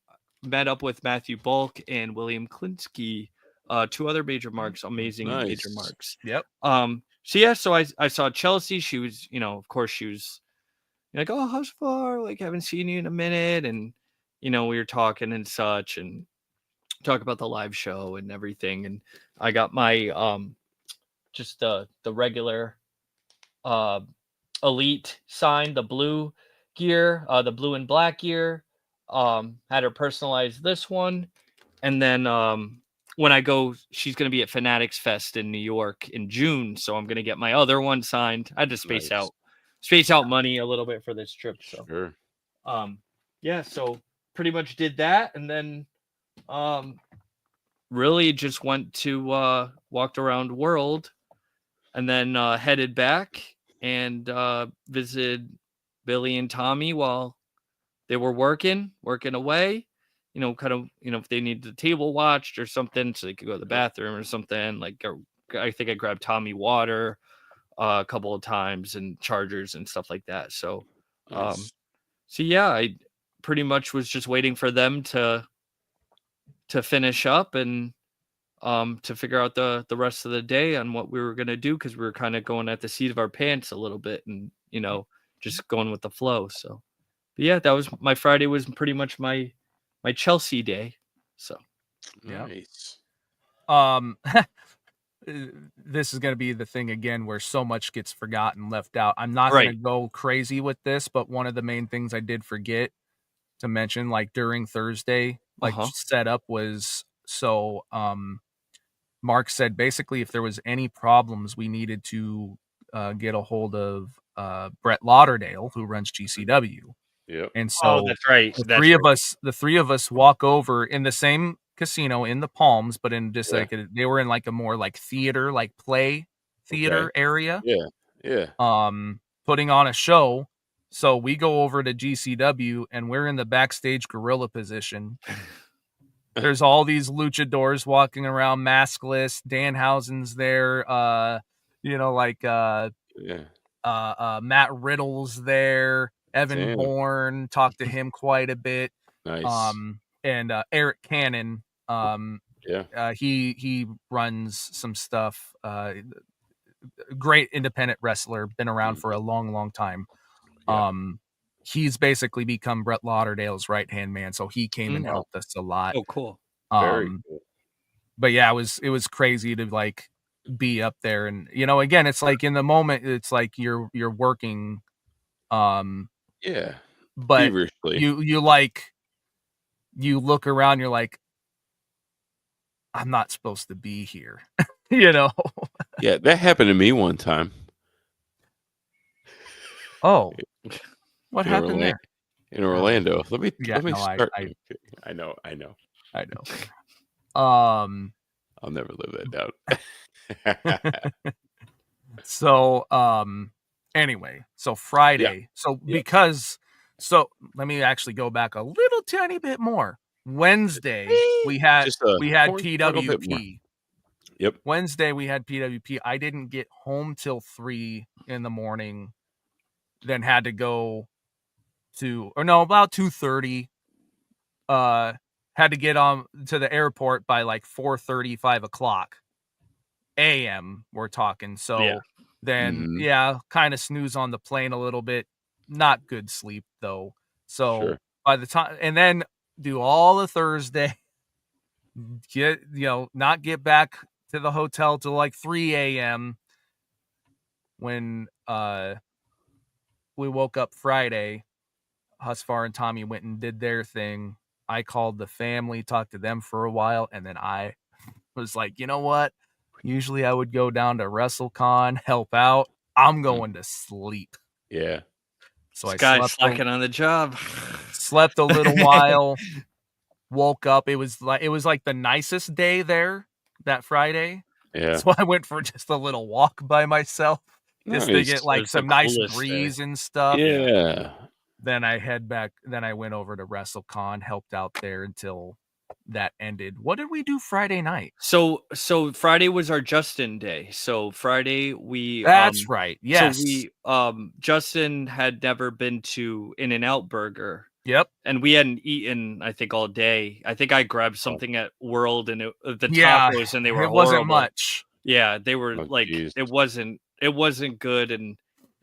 met up with Matthew Bulk and William Klinsky, 2 other major marks, amazing major Nice. marks. Yep. So I saw Chelsea. She was, of course, she was, You're like, oh, Husvar, like haven't seen you in a minute, and we were talking and such, and talk about the live show and everything. And I got my just the regular uh elite sign, the blue gear, the blue and black gear. Had her personalize this one, and then when I go, she's going to be at Fanatics Fest in New York in June, so I'm going to get my other one signed. I had to space out money a little bit for this trip. So Sure. yeah, so pretty much did that, and then really just went to walked around world, and then headed back and visited Billy and Tommy while they were working away. Kind of, if they needed the table watched or something, so they could go to the bathroom or something. Like, I think I grabbed Tommy water a couple of times and chargers and stuff like that. So, Nice. so yeah, I pretty much was just waiting for them to finish up and to figure out the rest of the day on what we were gonna do, because we were kind of going at the seat of our pants a little bit, and just going with the flow. So, but yeah, that was my Friday. Was pretty much my Chelsea day. So Yeah. Nice. This is going to be the thing again where so much gets forgotten, left out. I'm not Right. going to go crazy with this, but one of the main things I did forget to mention, like during Thursday, like setup was so Mark said basically if there was any problems, we needed to get a hold of Brett Lauderdale, who runs GCW. Yep. And so that's right. the three of us walk over in the same casino in the Palms, but in just like they were in like a more like theater, like play theater area. Yeah. Putting on a show. So we go over to GCW and we're in the backstage gorilla position. There's all these luchadors walking around maskless. Danhausen's there. Matt Riddle's there. Evan Bourne, talked to him quite a bit. Nice. And Eric Cannon, yeah, he runs some stuff. Great independent wrestler, been around for a long time. Yeah. He's basically become Brett Lauderdale's right-hand man, so he came and helped us a lot. Oh, cool. Very cool. But yeah, it was crazy to like be up there, and again, it's like in the moment, it's like you're working, yeah, but feverishly. you look around, you're like, I'm not supposed to be here. Yeah, that happened to me one time. Oh, what happened there? In Orlando. Let me start. I know. I'll never live that down. So, anyway, so Friday. So let me actually go back a little tiny bit more. Wednesday we had PWP. Yep. Wednesday we had PWP. I didn't get home till 3 a.m. Then had to go about 2:30. Had to get on to the airport by like 4:30, 5 o'clock a.m. We're talking. So then, kind of snooze on the plane a little bit. Not good sleep though. So by the time, and then do all the Thursday, not get back to the hotel till like 3 a.m. when we woke up Friday. Husvar and Tommy went and did their thing. I called the family, talked to them for a while, and then I was like, you know what? Usually I would go down to WrestleCon, help out. I'm going to sleep. Yeah. So I slept slacking on the job. Slept a little while. Woke up. It was like the nicest day there that Friday. Yeah. So I went for just a little walk by myself, just to get like some nice breeze and stuff. Yeah. Then I head back. Then I went over to WrestleCon, helped out there until that ended. What did we do Friday night? So Friday was our Justin day. So Friday we That's right. Yes. So we Justin had never been to In-N-Out Burger. Yep. And we hadn't eaten, I think, all day. I think I grabbed something at World and the tacos, and they were horrible. Wasn't much. Yeah, they were it wasn't good, and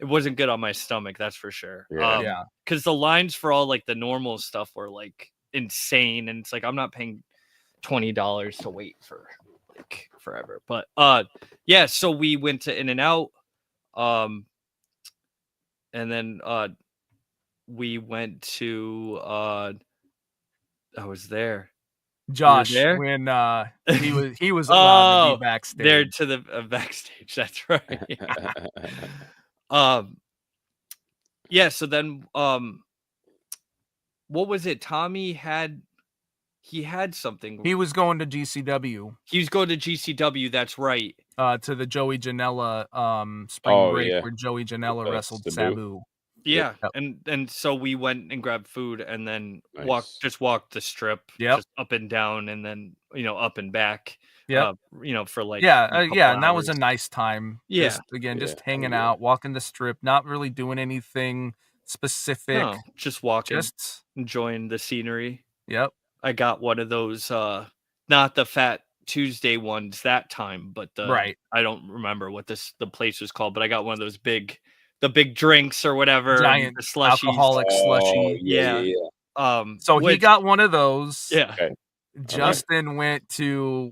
it wasn't good on my stomach, that's for sure. Yeah. Yeah. Because the lines for all like the normal stuff were like insane, and it's like I'm not paying $20 to wait for like forever. But yeah, so we went to In-N-Out, and then we went to I was there. Josh, there? when he was allowed to be backstage. There to the backstage. That's right. Yeah. So then, what was it? Tommy had something. He was going to GCW. He was going to GCW. That's right. To the Joey Janela spring break yeah. where Joey Janela wrestled Sabu. Yeah, Yep. and so we went and grabbed food and then Nice. walked the strip, Yep. just up and down, and then up and back. Yep. For like yeah, a couple and that was a hours. nice time. Yeah. Just Yeah. hanging out, walking the strip, not really doing anything specific. No, just walking, Just enjoying the scenery. yep. I got one of those, not the Fat Tuesday ones that time, but Right. I don't remember what the place was called, but I got one of those big drinks or whatever, Giant the slushies. alcoholic slushy. Yeah. So he got one of those. Yeah. Okay. Justin went to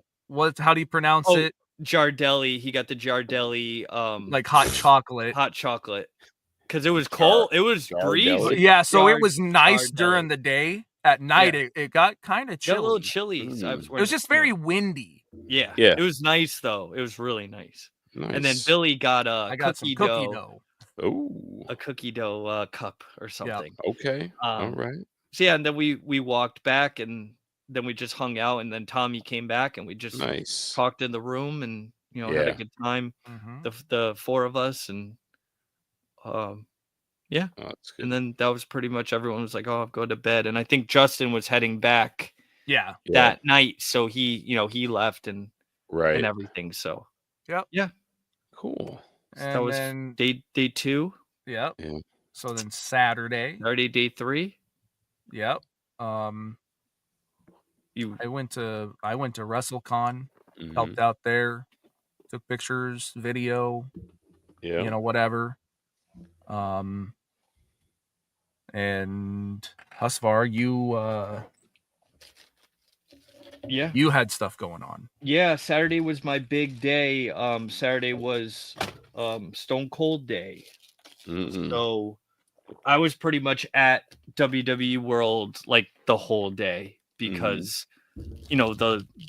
how do you pronounce it? Jardelli. He got the Jardelli, like hot chocolate. Hot chocolate. Because it was cold. It was breezy. Yeah, so it was nice during the day. At night, it got kind of chilly. Got a little chilly. It was just very windy. Yeah. Yeah. It was nice though. It was really nice. Nice. And then Billy got I got some cookie dough. Oh. A cookie dough cup or something. Okay. All right. So yeah, and then we walked back, and then we just hung out, and then Tommy came back, and we just talked in the room, and had a good time. Mm-hmm. The four of us, and yeah. Oh, that's good. And then that was pretty much everyone was like, "Oh, I'll go to bed." And I think Justin was heading back. Yeah. That night, so he he left and everything. So yep. Yeah. Cool. So that was day 2. Yep. Yeah. So then Saturday, day 3. Yep. I went to WrestleCon, helped out there, took pictures, video, whatever. And Husvar, you had stuff going on. Yeah, Saturday was my big day. Saturday was Stone Cold Day. So I was pretty much at WWE World like the whole day because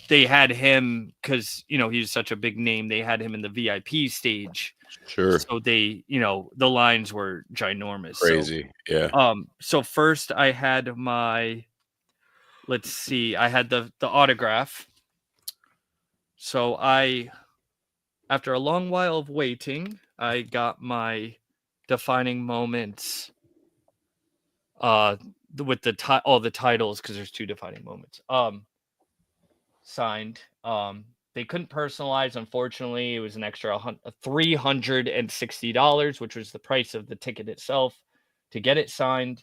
they had him because he's such a big name. They had him in the VIP stage. Sure. So they, the lines were ginormous. Crazy. So, yeah. So first I had my, let's see, I had the autograph. So after a long while of waiting, I got my defining moments with all the titles, because there's 2 defining moments signed. They couldn't personalize, unfortunately. It was an extra $360, which was the price of the ticket itself to get it signed.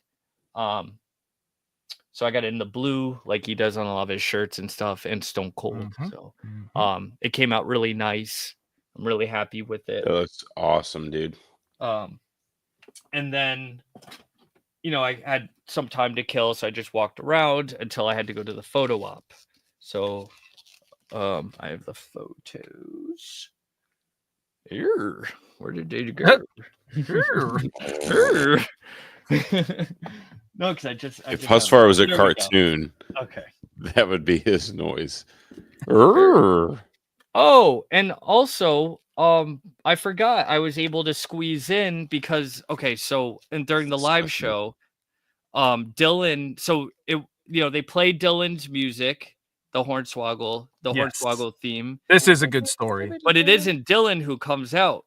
So I got it in the blue, like he does on a lot of his shirts and stuff, and Stone Cold. So it came out really nice. I'm really happy with it. That looks awesome, dude. And then I had some time to kill, so I just walked around until I had to go to the photo op. So I have the photos here. Where did they go? No, because if Husvar was a cartoon, okay, that would be his noise. Oh, and also, I forgot I was able to squeeze in because during the live show, Dylan. So they played Dylan's music. The Hornswoggle theme. This is a good story. But it isn't Dylan who comes out.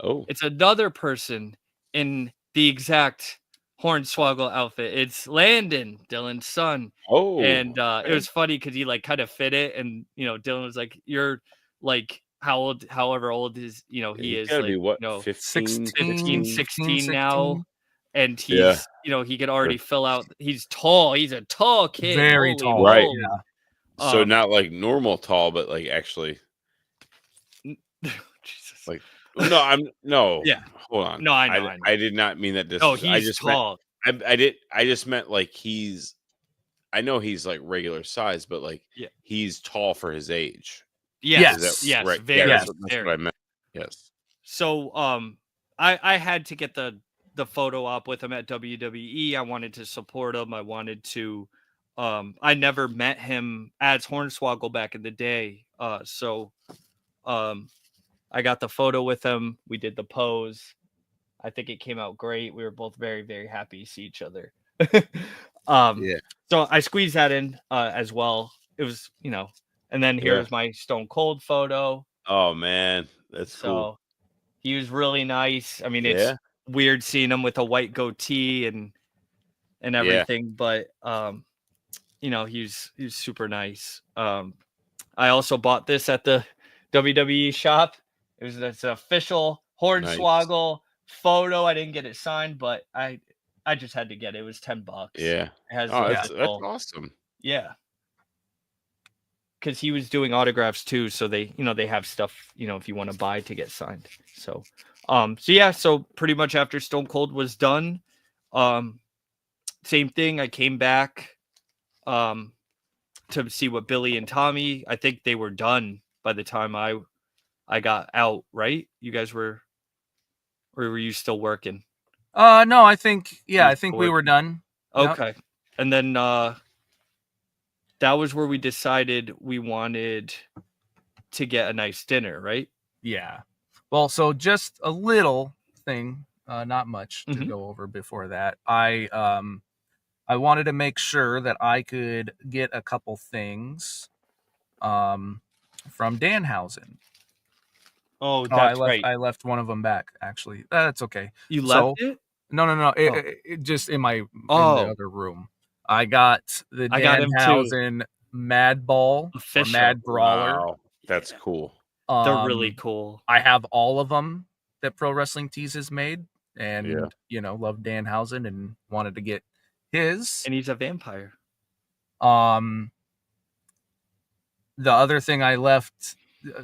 Oh. It's another person in the exact Hornswoggle outfit. It's Landon, Dylan's son. Oh. And it was funny because he like kind of fit it. And, Dylan was like, you're like however old is, he is. Gotta like, be what, 15, 16 now. And he's, he could already fill out. He's tall. He's a tall kid. Very tall. Right. Yeah. So not like normal tall, but like actually Jesus. like No, no. Yeah. Hold on. No, I know. I did not mean that. Oh, I he's just tall. meant. I just meant like he's. I know he's like regular size, but like Yeah. he's tall for his age. Yes. Is that Yes. right? Very. Yeah, Yes. that's what I meant. Yes. So, I had to get the photo op with him at WWE. I wanted to support him. I wanted to. I never met him as Hornswoggle back in the day. So, I got the photo with him. We did the pose. I think it came out great. We were both very, very happy to see each other. Yeah. So I squeezed that in as well. It was, and then Yeah. here's my Stone Cold photo. Oh man, that's cool. So he was really nice. I mean, it's Yeah. weird seeing him with a white goatee and everything, but he's super nice. I also bought this at the WWE shop. It's an official Hornswoggle photo. I didn't get it signed, but I just had to get it. It was $10. Yeah. It has Oh, the that's official- awesome. yeah. Because he was doing autographs too, so they have stuff, if you want to buy to get signed. So so pretty much after Stone Cold was done, same thing. I came back to see what Billy and Tommy. I think they were done by the time I got out. Right? You guys were, or were you still working? No, I think You're I think we were done. Yep. Okay, and then that was where we decided we wanted to get a nice dinner, right? Yeah. Well, so just a little thing, not much to Mhm. go over before that. I wanted to make sure that I could get a couple things from Danhausen. Oh, I that's left right. I left one of them back actually. That's okay. You So- left it? No. It just in the Oh. other room. I got the I got him too. Danhausen Mad Ball or Official. Mad Brawler. Wow, that's cool. They're really cool. I have all of them that Pro Wrestling Tees has made, and love Danhausen and wanted to get his. And he's a vampire. The other thing I left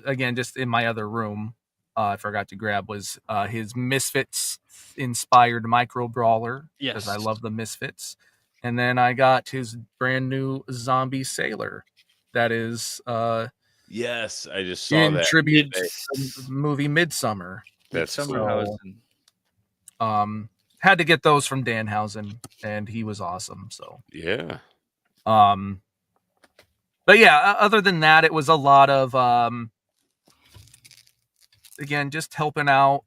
again just in my other room, I forgot to grab was his Misfits inspired micro brawler. Yes. Because I love the Misfits. And then I got his brand new zombie sailor that is Yes, I just saw in that. tribute to the movie Midsummer. That's Midsummer cool. House. Had to get those from Danhausen, and he was awesome. So Yeah. but yeah, other than that, it was a lot of again, just helping out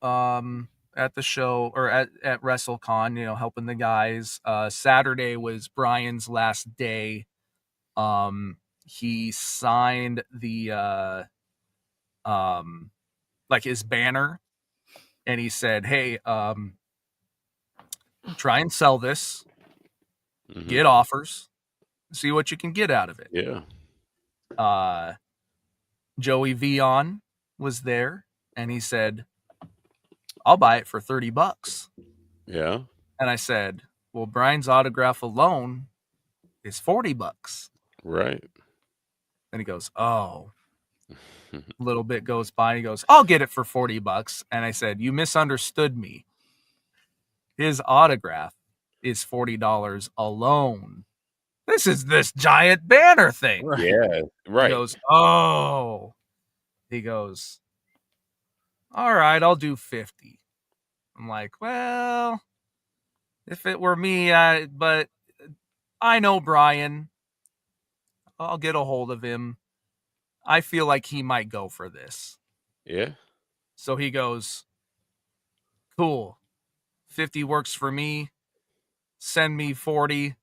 at the show or at WrestleCon, helping the guys. Saturday was Brian's last day. He signed the like his banner, and he said, "Hey, try and sell this, Mhm. get offers, see what you can get out of it." Yeah. Joey Vion was there, and he said, "I'll buy it for $30." Yeah. And I said, "Well, Brian's autograph alone is $40." Right. And he goes, "Oh." A little bit goes by, and he goes, "I'll get it for $40." And I said, "You misunderstood me. His autograph is $40 alone. This is this giant banner thing." Yeah. Right. He goes, "Oh." He goes, "All right, I'll do 50." I'm like, "Well, if it were me, but I know Brian. I'll get a hold of him. I feel like he might go for this." Yeah. So he goes, "Cool. 50 works for me. Send me 40.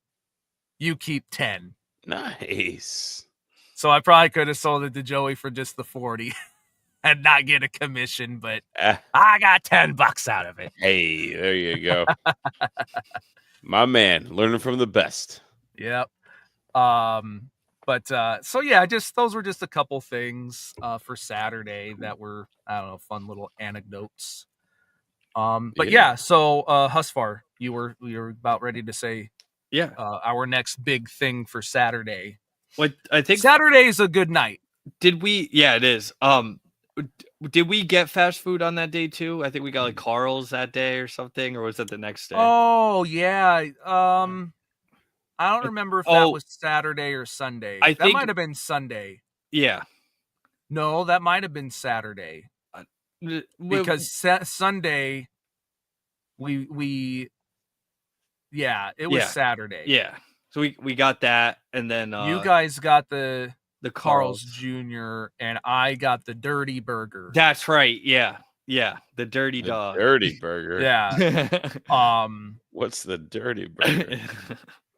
You keep 10. Nice. So I probably could have sold it to Joey for just the 40 and not get a commission, but I got $10 out of it. Hey, there you go. My man, learning from the best. Yep. But so yeah, just those were just a couple things for Saturday that were, I don't know, fun little anecdotes. But yeah, so Husvar, you were about ready to say our next big thing for Saturday. What I think Saturday is a good night. did we? Yeah, it is. Did we get fast food on that day too? I think we got like Carl's that day or something, or was it the next day? Oh yeah. I don't remember if that was Saturday or Sunday. I That think- might have been Sunday. Yeah. No, that might have been Saturday. Because Sunday we yeah, it was Saturday. Yeah. So we got that, and then you guys got the Carl's Jr. and I got the Dirty Burger. That's right. Yeah. Yeah. The Dirty Dog. Dirty Burger. Yeah. What's the Dirty Burger?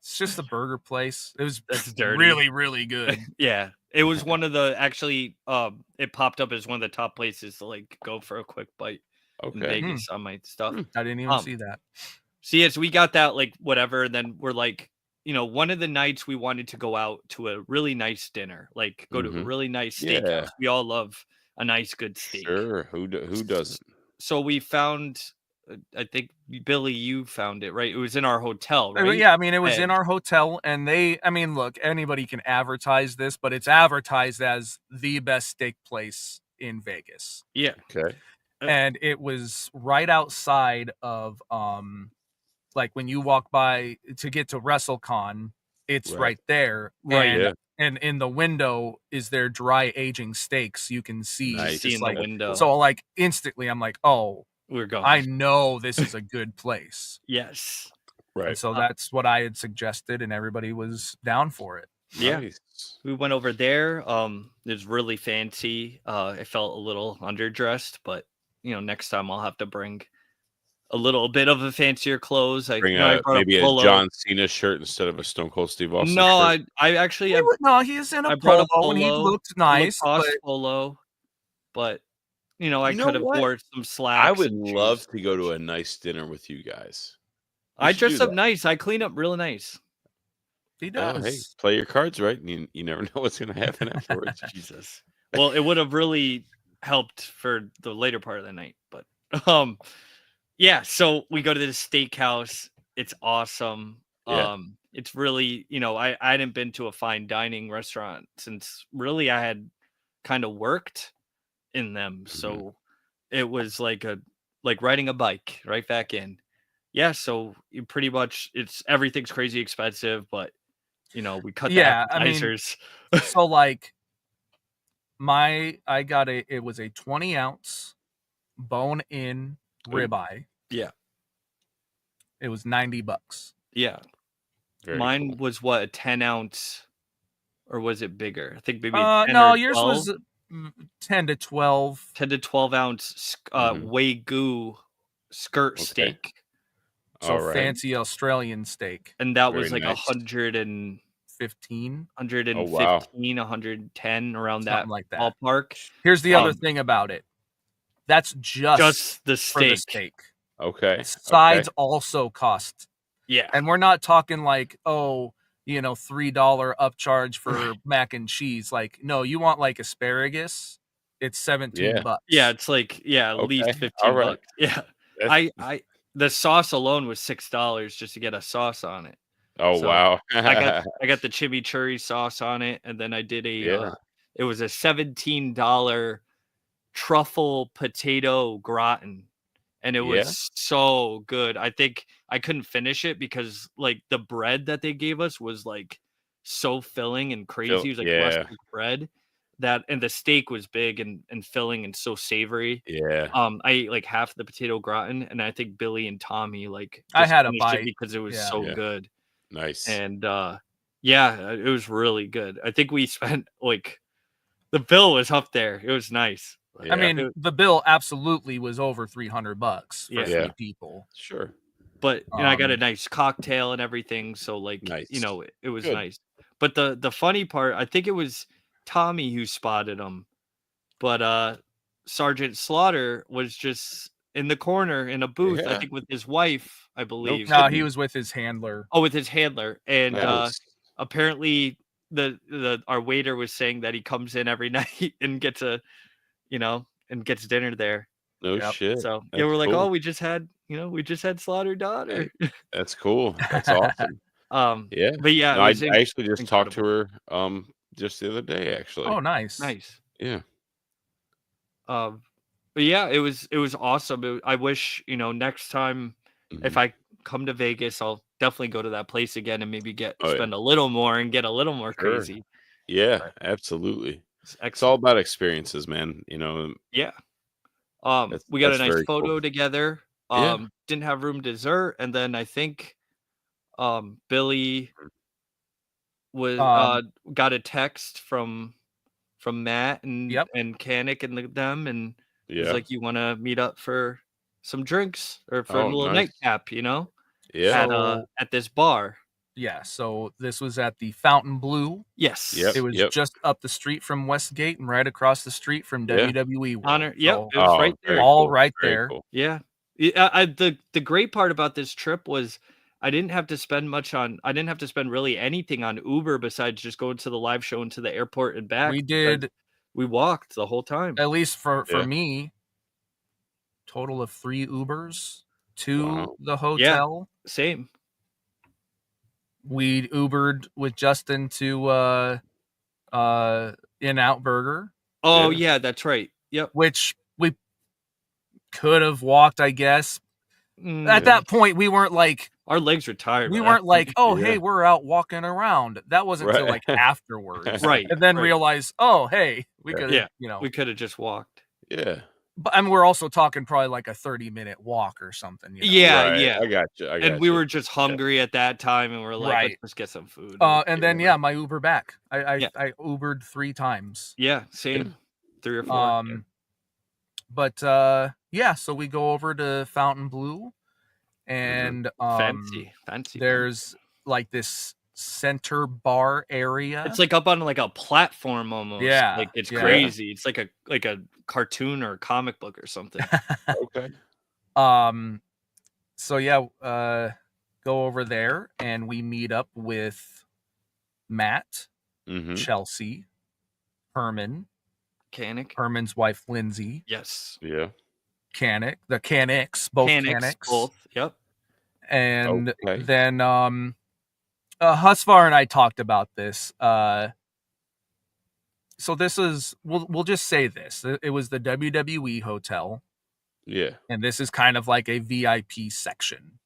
It's just a burger place. It was dirty. really, really good. Yeah. It was one of the it popped up as one of the top places to like go for a quick bite in Vegas on my stuff. I didn't even see that. So yes, we got that like whatever, and then we're like, one of the nights we wanted to go out to a really nice dinner, like go to a really nice steakhouse. Yeah. We all love a nice good steak. Sure, who doesn't? So we found, I think Billy, you found it, right? It was in our hotel, right? Yeah, I mean, it was in our hotel, and look, anybody can advertise this, but it's advertised as the best steak place in Vegas. Yeah. Okay. And it was right outside of like when you walk by to get to WrestleCon, it's right there. Right. And in the window is their dry aging steaks. You can see, in the window. So like instantly I'm like, oh, we're going. I know this is a good place. Yes. Right. And so that's what I had suggested, and everybody was down for it. Yeah. Nice. We went over there. It was really fancy. I felt a little underdressed, but next time I'll have to bring a little bit of a fancier clothes. Bring maybe a John Cena shirt instead of a Stone Cold Steve Austin shirt. I actually he's in a polo, and he looked nice. Polo, but I could have wore some slacks. I would love to go to a nice dinner with you guys. I dress up nice. I clean up real nice. He does. Oh, hey, play your cards right. You never know what's going to happen afterwards. Jesus. Well, it would have really helped for the later part of the night, but yeah. So we go to this steakhouse. It's awesome. Yeah. It's really I hadn't been to a fine dining restaurant since really I had kind of worked in them, so it was like riding a bike right back in. Yeah, so you pretty much everything's crazy expensive, but we cut the appetizers. I mean, so like I got it was a 20-ounce bone-in ribeye. Yeah. It was $90. Yeah. Very Mine cool. was what, a 10-ounce, or was it bigger? I think maybe no, yours was 10 to 12. 10 to 12 ounce Wagyu skirt steak. So fancy Australian steak. And that was Very like nice. 115, 110, around something that like that ballpark. Here's the other thing about it. That's just the for the steak. steak. Okay. Sides also cost. Yeah. And we're not talking like, $3 upcharge for mac and cheese. Like, no, you want like asparagus, it's $17. Yeah, it's like at least $15. Yeah. The sauce alone was $6 just to get a sauce on it. Oh, So, wow. I got the chimichurri sauce on it, and then I did it was a $17 truffle potato gratin, and it was so good. I think I couldn't finish it because like the bread that they gave us was like so filling and crazy. It was like rustic bread and the steak was big and filling and so savory. Yeah. I ate like half the potato gratin, and I think Billy and Tommy I had a finished it bite because it was so good. Nice. And it was really good. I think we spent like the bill was up there. It was nice. I mean, the bill absolutely was over $300 for 3 people. Sure. But I got a nice cocktail and everything, so like nice. It was Good. nice. But the funny part, I think it was Tommy who spotted him, but Sergeant Slaughter was just in the corner in a booth, I think with his wife, I believe. No, he was with his handler. Oh, with his handler. And apparently our waiter was saying that he comes in every night and gets gets dinner there. No shit. So we're like, oh, we just had Slaughter daughter. That's cool. That's awesome. Yeah. But yeah, no, I actually just talked to incredible. her just the other day, actually. Oh, nice. Nice. Yeah. But yeah, it was awesome. I wish, next time if Mhm. I come to Vegas, I'll definitely go to that place again and maybe Oh, yeah. spend a little more and get a little more Sure. crazy. Yeah, Right. absolutely. It's It's all excellent. about experiences, man, Yeah. We got a that's nice very cool. photo together. Yeah. Didn't have room dessert, and then I think Billy was Um, got a text from Matt and yep, Kanik and them, and was Yeah. like, "You want to meet up for some drinks or for a Oh, little nice. nightcap, Yeah. so at this bar?" yeah, so this was at the Fountain Blue. Yep, It Yes. was yep. just up the street from Westgate and right across the street from Yeah. WWE World. Honor. Yep. So It was Oh, right very there. all cool, right very there. cool. Yeah. The great part about this trip was I didn't have to spend really anything on Uber besides just going to the live show and to the airport and back We because did, we walked the whole time. at least for Yeah. me, total of 3 Ubers to Wow. the Yeah. hotel. Same. We Ubered with Justin to In-Out Burger, Oh, Yeah. yeah, that's right. Yep. which we could have walked, I guess. At Yeah. that point, we weren't like, Our legs were tired by that point. "Oh, hey, Yeah. we're out walking around." That wasn't till Right. like afterwards, Right, and then right. realize, "Oh, hey, we Yeah. could have, Yeah. We coulda just walked. Yeah. But I mean, we're also talking probably like a 30-minute walk or something. Yeah, Right. yeah. I got you. I And got we you. were just Yeah. hungry at that time, and we're like, "Let's Right. just get some food," or And then Yeah. my Uber back. Yeah. I Ubered 3 times. Yeah, Yeah. same. 3 or 4. Yeah. But yeah, so we go over to Fountain Blue, Mhm. and Fancy. there's like this center bar area. It's like up on like a platform almost. Yeah, Like it's yeah. crazy. It's like a cartoon or a comic book or something. Okay. So yeah, go over there and we meet up with Matt, Mhm. Chelsea, Herman, Canic. Herman's wife Lindsay, Yes. Yeah. Canic, the Canics, both Canics, Both. Yep. and Okay. then Husvar and I talked about this. So this is we'll just say this. It was the WWE hotel, Yeah. and this is kind of like a VIP section.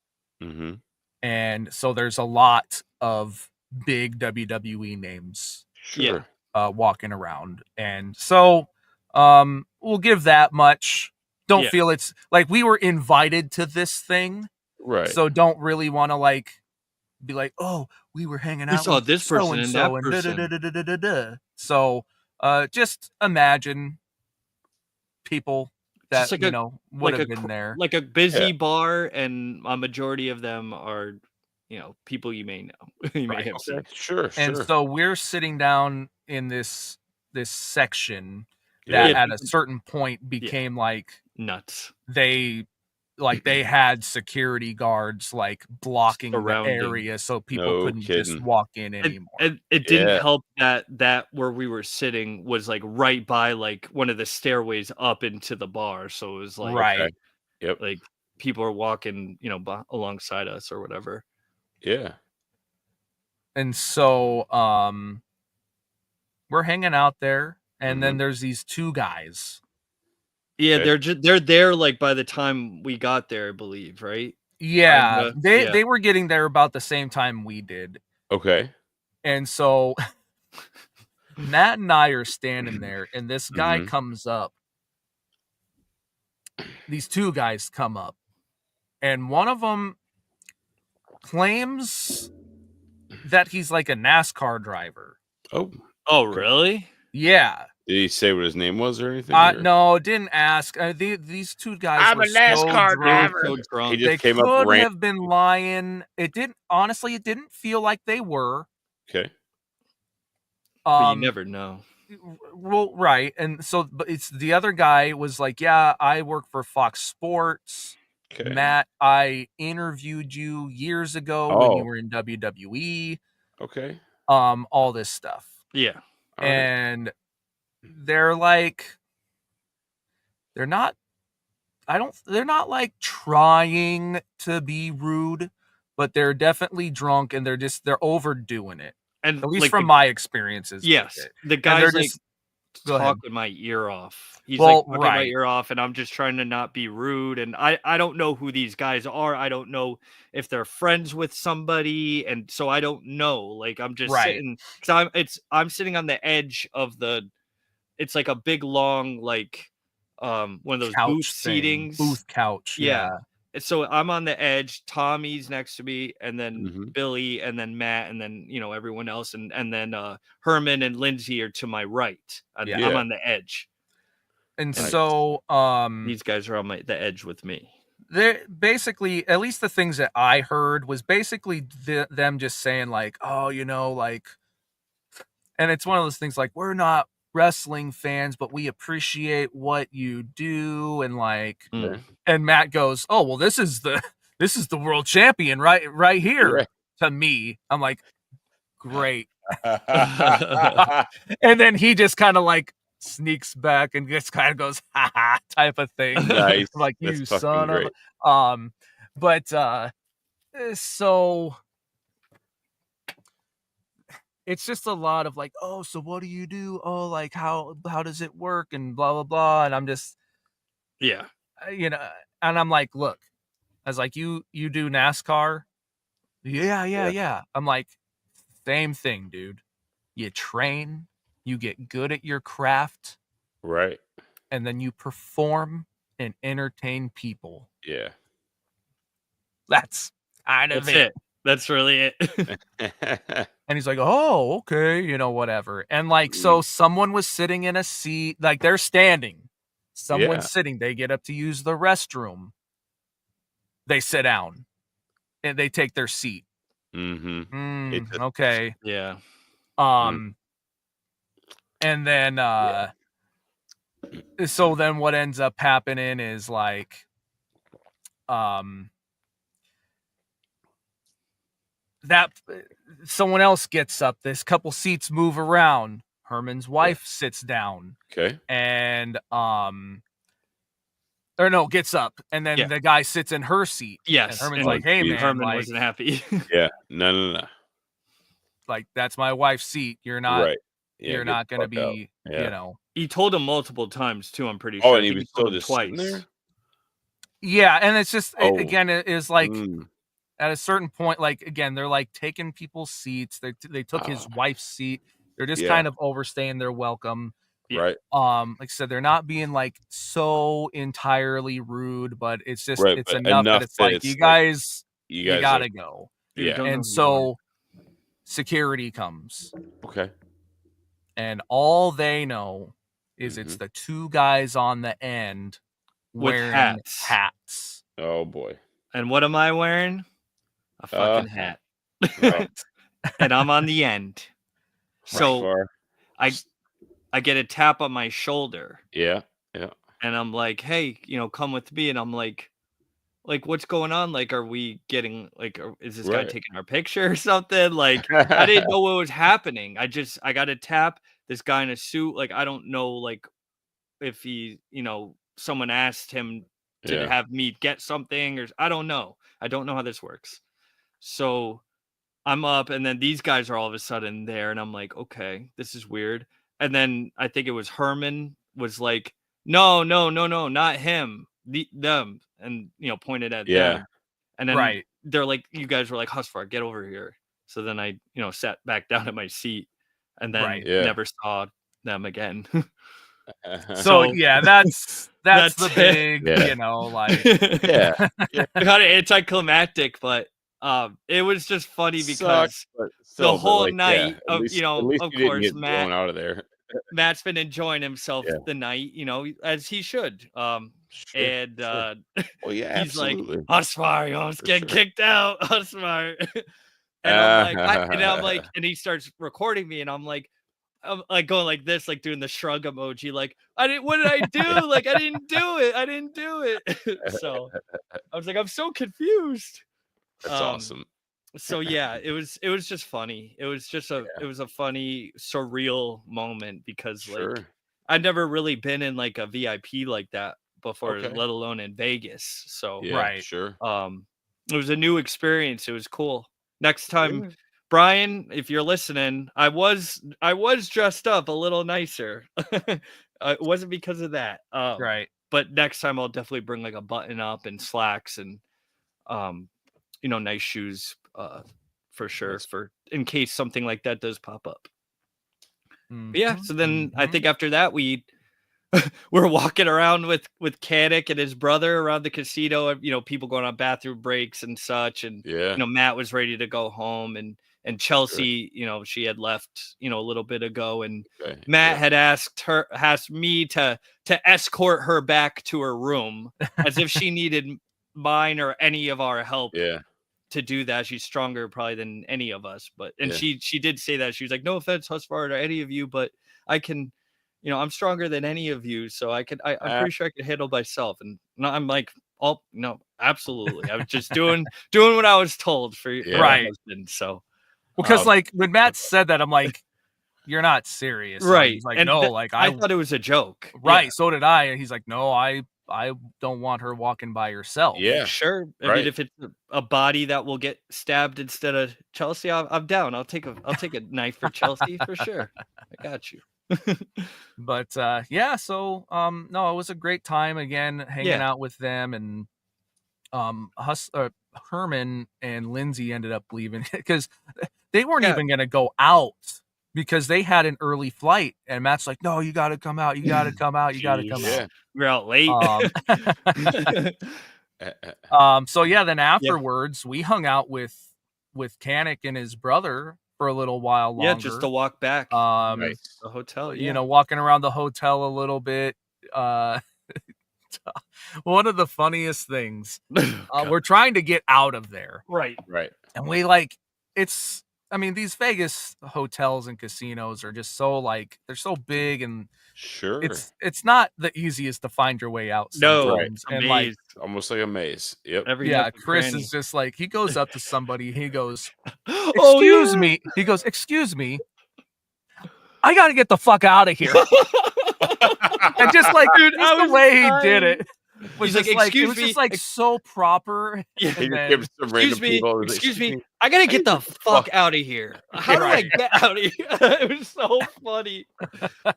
Mhm. And so there's a lot of big WWE names Sure. walking around. And so we'll give that much. Don't Yeah. feel it's like we were invited to this thing. Right. So don't really want to like be like, "Oh, we were hanging We out saw with this so person and and so that and person." da-da-da-da-da-da-da." So just imagine people Just that, like would have been there. like a busy Yeah. bar, and a majority of them are, people you may know. You may Right. have seen. Okay. Sure. And Sure. so we're sitting down in this section Yeah. that Yeah, at a certain point became like nuts. they had security guards like blocking the Surrounding. area so people No couldn't just kidding. walk in And anymore. it didn't Yeah. help that where we were sitting was, like, right by, like, one of the stairways up into the bar, so it was like Right. Okay. Yep. like, people are walking, alongside us or whatever. Yeah. And so we're hanging out there, and then Mhm. there's these 2 guys. Yeah, Okay. they're there, like, by the time we got there, I believe, right? Yeah, Kinda, they yeah. they were getting there about the same time we did. Okay. And so Matt and I are standing there, and this guy Mhm. comes up. These 2 guys come up, and one of them claims that he's like a NASCAR driver. Oh. Oh, really? Yeah. Did he say what his name was or anything? Or? No, didn't ask. These 2 guys I'm were a NASCAR so They were drunk. so drunk. He They just came up could ran. have been lying. It didn't feel like they were. Okay. But you never know. Well, right. And so, but it's the other guy was like, "Yeah, I work for Fox Sports. Okay. Matt, I interviewed you years ago when you Oh. were in WWE, Okay. all this stuff." Yeah. All right. And they're like, they're not like trying to be rude, but they're definitely drunk, and they're overdoing it. And, At least like, from my experiences. with yes, it. the And guy's they're like just Go ahead. talking my ear off. He's Well, like talking my ear off, and I'm just trying to not be rude. And I don't know who these guys are. I don't know if they're friends with somebody, and so I don't know. Like I'm just Right. sitting because I'm sitting on the edge of the. It's like a big long like one of those booth Couch thing. seatings. Booth couch. Yeah. And so I'm on the edge. Tommy's next to me, and then Mhm. Billy, and then Matt, and then everyone else, and then Herman and Lindsay are to my right. I'm Yeah. on the edge. And Nice. so These guys are on the edge with me. they're basically, at least the things that I heard was basically them just saying like, oh, like, and it's one of those things like, we're not wrestling fans, but we appreciate what you do, and like, and Matt goes, oh, well, this is the world champion right here. Right. To me, I'm like, great. And then he just kind of like sneaks back and just kind of goes, ha ha, type of thing. Nice. Like, That's you fucking son great. of but so it's just a lot of like, oh, so what do you do? Oh, like how does it work? And blah blah blah. And I'm just Yeah. and I'm like, look, I was like, you do NASCAR? Yeah. I'm like, same thing, dude. You train, you get good at your craft, Right. and then you perform and entertain people. Yeah. That's kind of That's it. That's really it. And he's like, oh, okay, whatever. And like, so someone was sitting in a seat, like they're standing. Someone's sitting. They get up to use the restroom. They sit down and they take their seat. Mm-hmm. Okay. Yeah. And then so then what ends up happening is like that someone else gets up, this couple seats move around, Herman's wife sits down, and or no, gets up, and then the guy sits in her seat. Yes. And Herman's like, hey man, Herman like, wasn't happy. Yeah. No. Like, that's my wife's seat. You're not Right. Yeah, you're not gonna be He told him multiple times too, I'm pretty Oh, sure. and he was still just sitting there? Yeah, and it's just again, it is like Mm. at a certain point, like, again, they're like taking people's seats. They took his wife's seat. They're just kind of overstaying their welcome. Right. Like I said, they're not being like so entirely rude, but it's just Right, it's but enough that it's like, you guys gotta go. Yeah. And so security comes. Okay. And all they know is it's the two guys on the end wearing hats. Oh boy. And what am I wearing? A fucking hat. Right. And I'm on the end. So I get a tap on my shoulder. Yeah. And I'm like, hey, come with me. And I'm like, what's going on? Like, are we getting like, is this guy taking our picture or something? Like, I didn't know what was happening. I got a tap. This guy in a suit. Like, I don't know, like, if he, someone asked him to have me get something, or I don't know. I don't know how this works. So I'm up, and then these guys are all of a sudden there, and I'm like, okay, this is weird. And then I think it was Herman was like, no, not him, them, and pointed at them. And then they're like, you guys were like, Husvar, get over here. So then I, sat back down at my seat, and then never saw them again. So yeah, that's the big, like kind of anticlimactic, but it was just funny because the whole night of of course Matt out of there. Matt's been enjoying himself the night, as he should. And well, he's like, absolutely. Husvar, I'm getting kicked out, Husvar. And I'm like, and he starts recording me, and I'm like going like this, like doing the shrug emoji, like, what did I do? Like, I didn't do it. So I was like, I'm so confused. That's awesome. So yeah, it was just funny. It was just it was a funny, surreal moment because like I'd never really been in like a VIP like that before, let alone in Vegas. So sure. It was a new experience. It was cool. Next time Brian, if you're listening, I was dressed up a little nicer. It wasn't because of that. Right. But next time I'll definitely bring like a button up and slacks and nice shoes for sure Nice. for in case something like that does pop up. But yeah, so then I Mhm. think after that we're walking around with Kanik and his brother around the casino, people going on bathroom breaks and such, and Yeah. Matt was ready to go home, and Sure. Chelsea, she had left, a little bit ago, and Okay. Matt Yeah. had asked me to escort her back to her room as if she needed mine or any of our help Yeah. to do that. She's stronger probably than any of us, and Yeah. she did say that. She was like, no offense, Husvar, to any of you, but I can, I'm stronger than any of you, so I'm Uh, pretty sure I could handle myself. And I'm like, oh no, absolutely. I was just doing what I was told for my Right. husband. So Because like when Matt said that, I'm like, you're not serious, son. right. He's like, And no, like I thought it was a joke. right, Yeah. so did I. And he's like, no, I don't want her walking by herself. Yeah. Sure. I Right. mean, if it's a body that will get stabbed instead of Chelsea, I'm down. I'll take a knife for Chelsea for sure. I got you. But yeah, so no, it was a great time again hanging out with them, and Herman and Lindsay ended up leaving because they weren't even gonna go out because they had an early flight, and Matt's like, no, you gotta come out, you gotta come out, you gotta come Yeah. out. We're out late. So yeah, then Yep. afterwards we hung out with Kanik and his brother for a little while longer. Yeah, just to walk back Nice. the hotel. You know, walking around the hotel a little bit. One of the funniest things, we're trying to get out of there, right. and we I mean, these Vegas hotels and casinos are just so they're so big, and Sure. it's not the easiest to find your way out No, sometimes. a And maze. Almost like a maze. Yep. Every yeah, nook and Chris cranny. is just like, he goes up to somebody, he goes, Oh, excuse yeah. me. He goes, excuse me. I gotta get the fuck out of here. And just like, Dude, just the way he did it was He's like, just like, it "Excuse was me, just like so proper. Yeah. He And just then, gives some random people. He's like, Excuse me. I gotta get the fuck out of here. How do I Right. get out of here? It was so funny.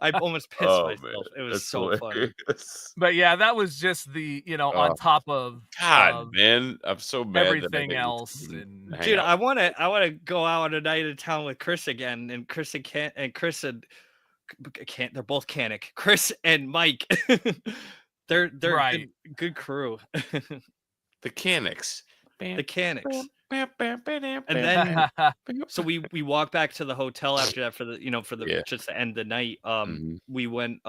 I almost pissed Oh, myself. man, It was that's so funny. hilarious. but yeah, that was just the, on top of God, man, I'm so mad that I everything didn't else. even And hang Dude, out. I wanna go out on a night in town with Chris again, and Chris and they're both Kanik. Chris and Mike. they're Right. good crew. The Canics. The Canics. And And then so we walked back to the hotel after that for the Yeah. just to end the night. Mhm. We went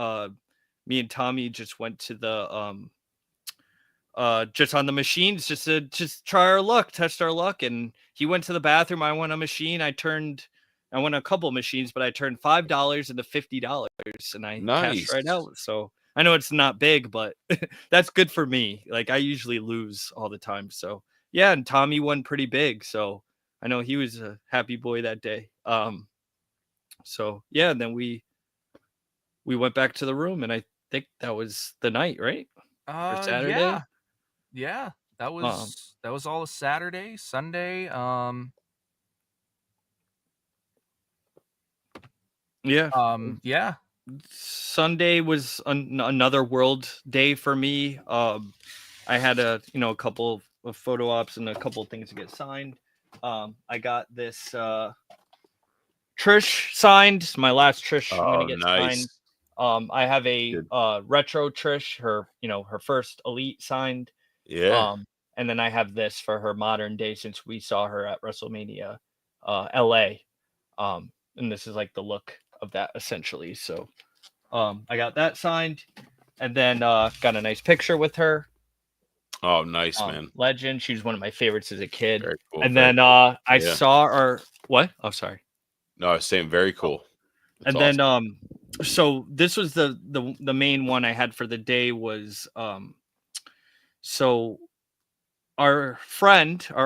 me and Tommy just went to the just on the machines just to try our luck, test our luck. And he went to the bathroom. I went on a machine. I went a couple machines, but I turned $5 into $50 and I cashed right Nice. out. So I know it's not big, but that's good for me. Like I usually lose all the time. So yeah, and Tommy won pretty big. So I know he was a happy boy that day. So yeah, and then we went back to the room, and I think that was the night, right? Or Saturday? Yeah. That was all a Saturday, Sunday. Yeah. Yeah. Sunday was another world day for me. I had a couple of photo ops and a couple of things to get signed. I got this Trish signed, my last Trish I'm gonna get nice. signed. I have a Good. retro Trish, her her first elite signed. Yeah. And then I have this for her modern day since we saw her at WrestleMania LA. And this is like the look of that essentially. So I got that signed, and then got a nice picture with her. Oh, nice, man. Legend. She was one of my favorites as a kid. Very cool. And very then cool. I Yeah. saw her. What? Oh, sorry. No, I was saying very cool. That's And awesome. then so this was the main one I had for the day was so our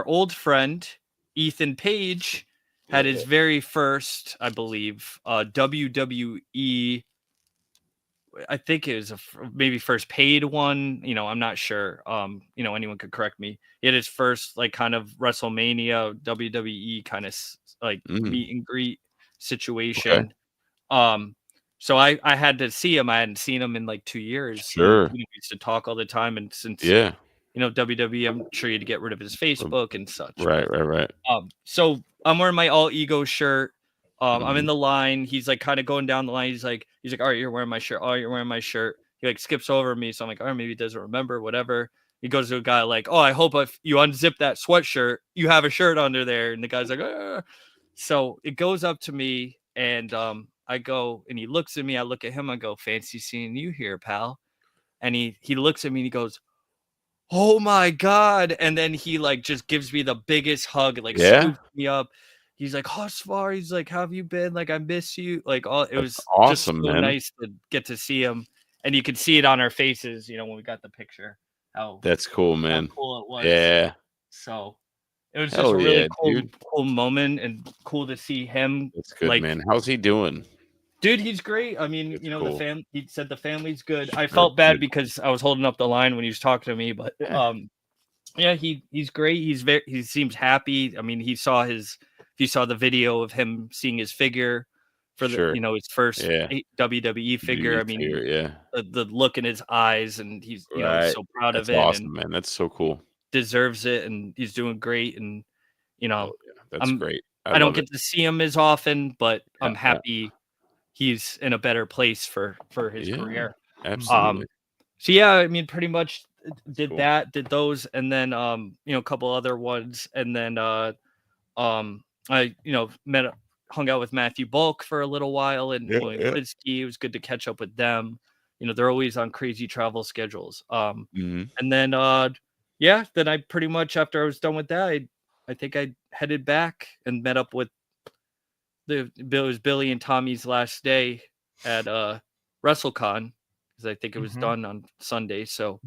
old friend Ethan Page had his very first, I believe, WWE. I think it was maybe first paid one. I'm not sure. Anyone could correct me. He had his first like kind of WrestleMania WWE kind of like Mm. meet and greet Okay. situation. So I had to see him. I hadn't seen him in like 2 years, and Sure. we used to talk all the time. And since Yeah. WWE, I'm sure he had to get rid of his Facebook and such. Right, But right, right. so I'm wearing my all ego shirt. I'm in Mhm. the line. He's like kind of going down the line. He's like, all right, you're wearing my shirt. Oh, you're wearing my shirt. He like skips over me. So I'm like, all right, maybe he doesn't remember, whatever. He goes to a guy like, oh, I hope if you unzip that sweatshirt, you have a shirt under there. And the guy's like, ah. So it goes up to me, and I go, and he looks at me. I look at him. I go, fancy seeing you here, pal. And he looks at me and he goes, oh my God. And then he like just gives me the biggest hug, like Yeah. scoops me up. He's like, Husvar, he's like, how have you been? Like, I miss you. Like, all it That's was just awesome, so man. nice to get to see him. And you could see it on our faces, when we got the picture, how That's cool, man. cool it was. Yeah. So it was just a Hell really yeah, dude. cool moment, and cool to see him. That's good, Like, man. How's he doing? dude, he's great. I mean, That's the cool. he said the family's good. I That's felt bad good. because I was holding up the line when he was talking to me, but Yeah. yeah, he's great. He seems happy. I mean, if you saw the video of him seeing his figure for the Sure. his first Yeah. WWE figure. I mean, Figure, yeah. the look in his eyes, and he's he's Right. so proud of That's it and awesome, man. That's so cool. deserves it, and he's doing great. And you Oh, know, yeah. That's I'm great. I I don't love it. get to see him as often, but Yeah, I'm yeah. happy he's in a better place for his Yeah. career. Absolutely. So yeah, I mean, pretty much That's did cool. did those, and then a couple other ones, and then I hung out with Matthew Bulk for a little while, and Yeah, William yeah. Klitsky. It was good to catch up with them. They're always on crazy travel schedules. Mhm. And then yeah, then I pretty much, after I was done with that, I think I headed back and met up with it was Billy and Tommy's last day at WrestleCon, because I think it was Mhm. done on Sunday. So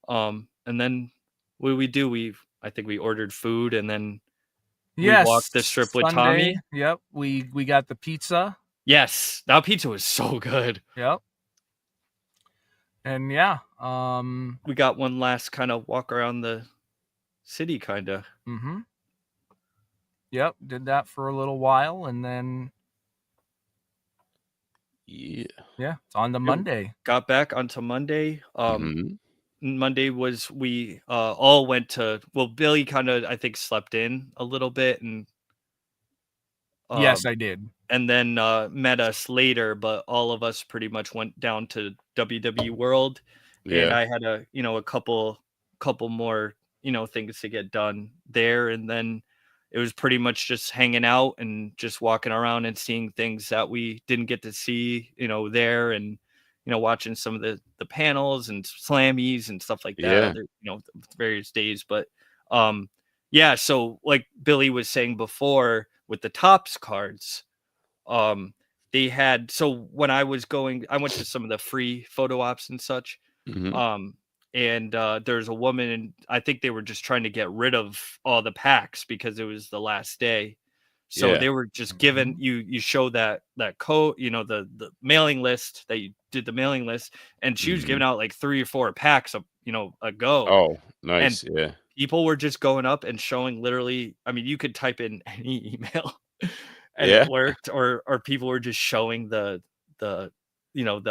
Mhm. and then what did we do? I think we ordered food, and then we Yes, walked the strip with Sunday. Tommy. Yep, we got the pizza. Yes, that pizza was so good. Yep. And yeah, We got one last kind of walk around the city, kind of. mhm. Yep, did that for a little while, and then Yeah. yeah, it's on to Monday. Got back onto Monday. Mhm. Monday was we all went to, well, Billy kind of, I think, slept in a little bit, and Yes, um I did. and then met us later, but all of us pretty much went down to WWE World, and Yeah. I had a couple more things to get done there, and then it was pretty much just hanging out and just walking around and seeing things that we didn't get to see there, and watching some of the panels and slammies and stuff like that Yeah. other various days. But yeah, so like Billy was saying before with the Tops cards, they had, so when I went to some of the free photo ops and such. Mhm. um and there's a woman, and I think they were just trying to get rid of all the packs because it was the last day. So Yeah. they were just given Mhm. you show that code, the mailing list, that you did the mailing list, and she was Mhm. giving out like 3 or 4 packs a go. Oh, And nice. Yeah. people were just going up and showing, literally, I mean, you could type in any email and it Yeah. worked, or people were just showing the the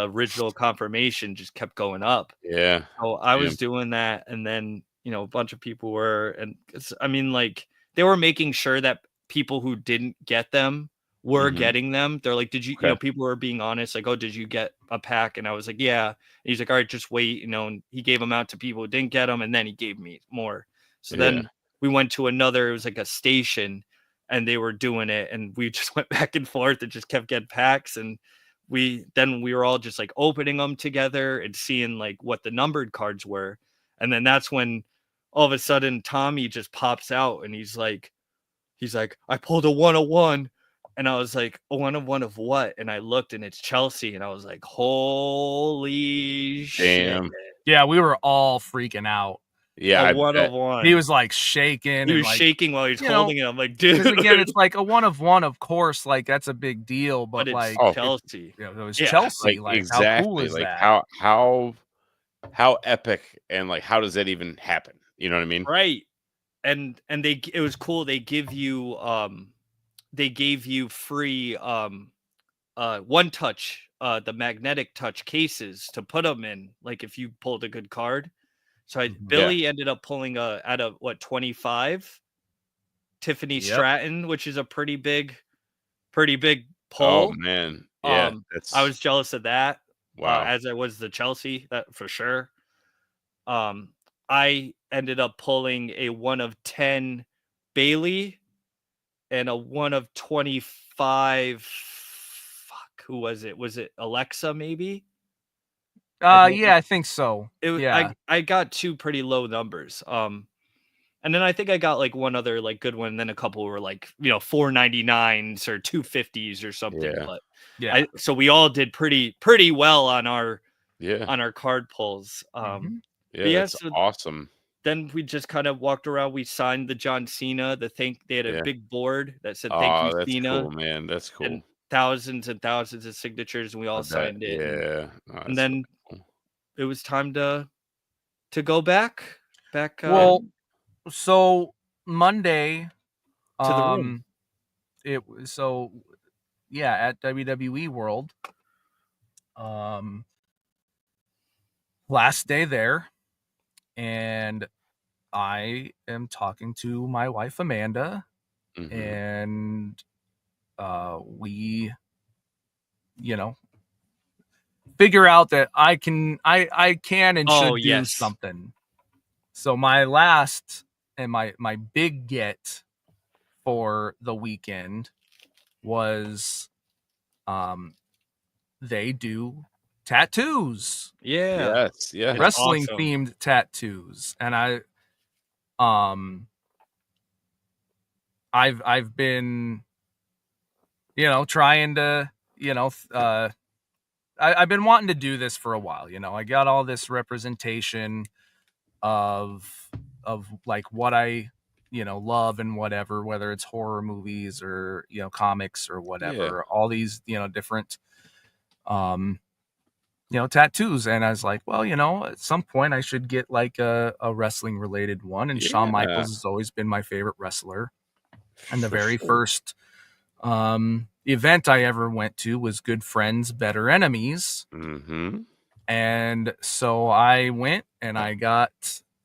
original confirmation just kept going up. Yeah. So I Yeah. was doing that, and then a bunch of people were, and I mean, like, they were making sure that people who didn't get them were Mhm. getting them. They're like, did you, Okay. people were being honest, like, oh, did you get a pack? And I was like, yeah. And he's like, all right, just wait, and he gave them out to people who didn't get them, and then he gave me more. So Yeah. then we went to another, it was like a station, and they were doing it, and we just went back and forth and just kept getting packs. And we were all just like opening them together and seeing like what the numbered cards were. And then that's when all of a sudden Tommy just pops out, and he's like, I pulled a 101. And I was like, a 101 of what? And I looked, and it's Chelsea, and I was like, holy shit. Damn. Yeah, we were all freaking out. Yeah, A I one bet. of one. He was like shaking He and was like, shaking while he's you know, holding it. I'm like, because dude. again, it's like a 1 of 1, of course, like that's a big deal, But but it's like Oh, Chelsea. it was Yeah. Chelsea. like Like, how cool exactly. is Like that? how epic, and like how does that even happen? You know what I mean? Right. And it was cool. They give you they gave you free one touch, the magnetic touch cases to put them in, like if you pulled a good card. So Mhm. Billy ended up pulling out of what 25 Tiffany Yep. Stratton, which is a pretty big Oh pull. man, yeah, I that's was jealous of that, wow. as I was the Chelsea, that for sure. I ended up pulling a 1 of 10 Bailey and a 1 of 25. Fuck, who was it? Was it Alexa? Maybe. I don't. Yeah, I think so. Yeah. I got two pretty low numbers. And then I think I got like one other like good one. And then a couple were like 499s or 250s or something. Yeah, But Yeah. so we all did pretty well on our yeah, card pulls. Mhm. But yeah. yeah, That's so awesome. then we just kind of walked around. We signed the John Cena. They had a Yeah. big board that said "Thank you, Oh, that's Cena," cool, man. That's and cool. thousands and thousands of signatures, and we I all bet. signed it. Yeah. Oh, And that's really then cool. it was time to go back Yeah. Well, so Monday, to the room. it was so yeah, at WWE World, um, last day there, and I am talking to my wife Amanda, Hmm. and we, you know, figure out that I can and Oh should do yes, something. So my last and my big get for the weekend was they do tattoos, yeah, Yes. Yeah. it's wrestling awesome. themed tattoos, and um I've been trying to I've been wanting to do this for a while. I got all this representation of like what I love and whatever, whether it's horror movies or comics or Yeah. whatever, all these different um tattoos. And I was like, well, at some point I should get like a wrestling related one. And Shawn Yeah. Michaels has always been my favorite wrestler. And the For very sure. first event I ever went to was Good Friends, Better Enemies. Hmm. And so I went and I got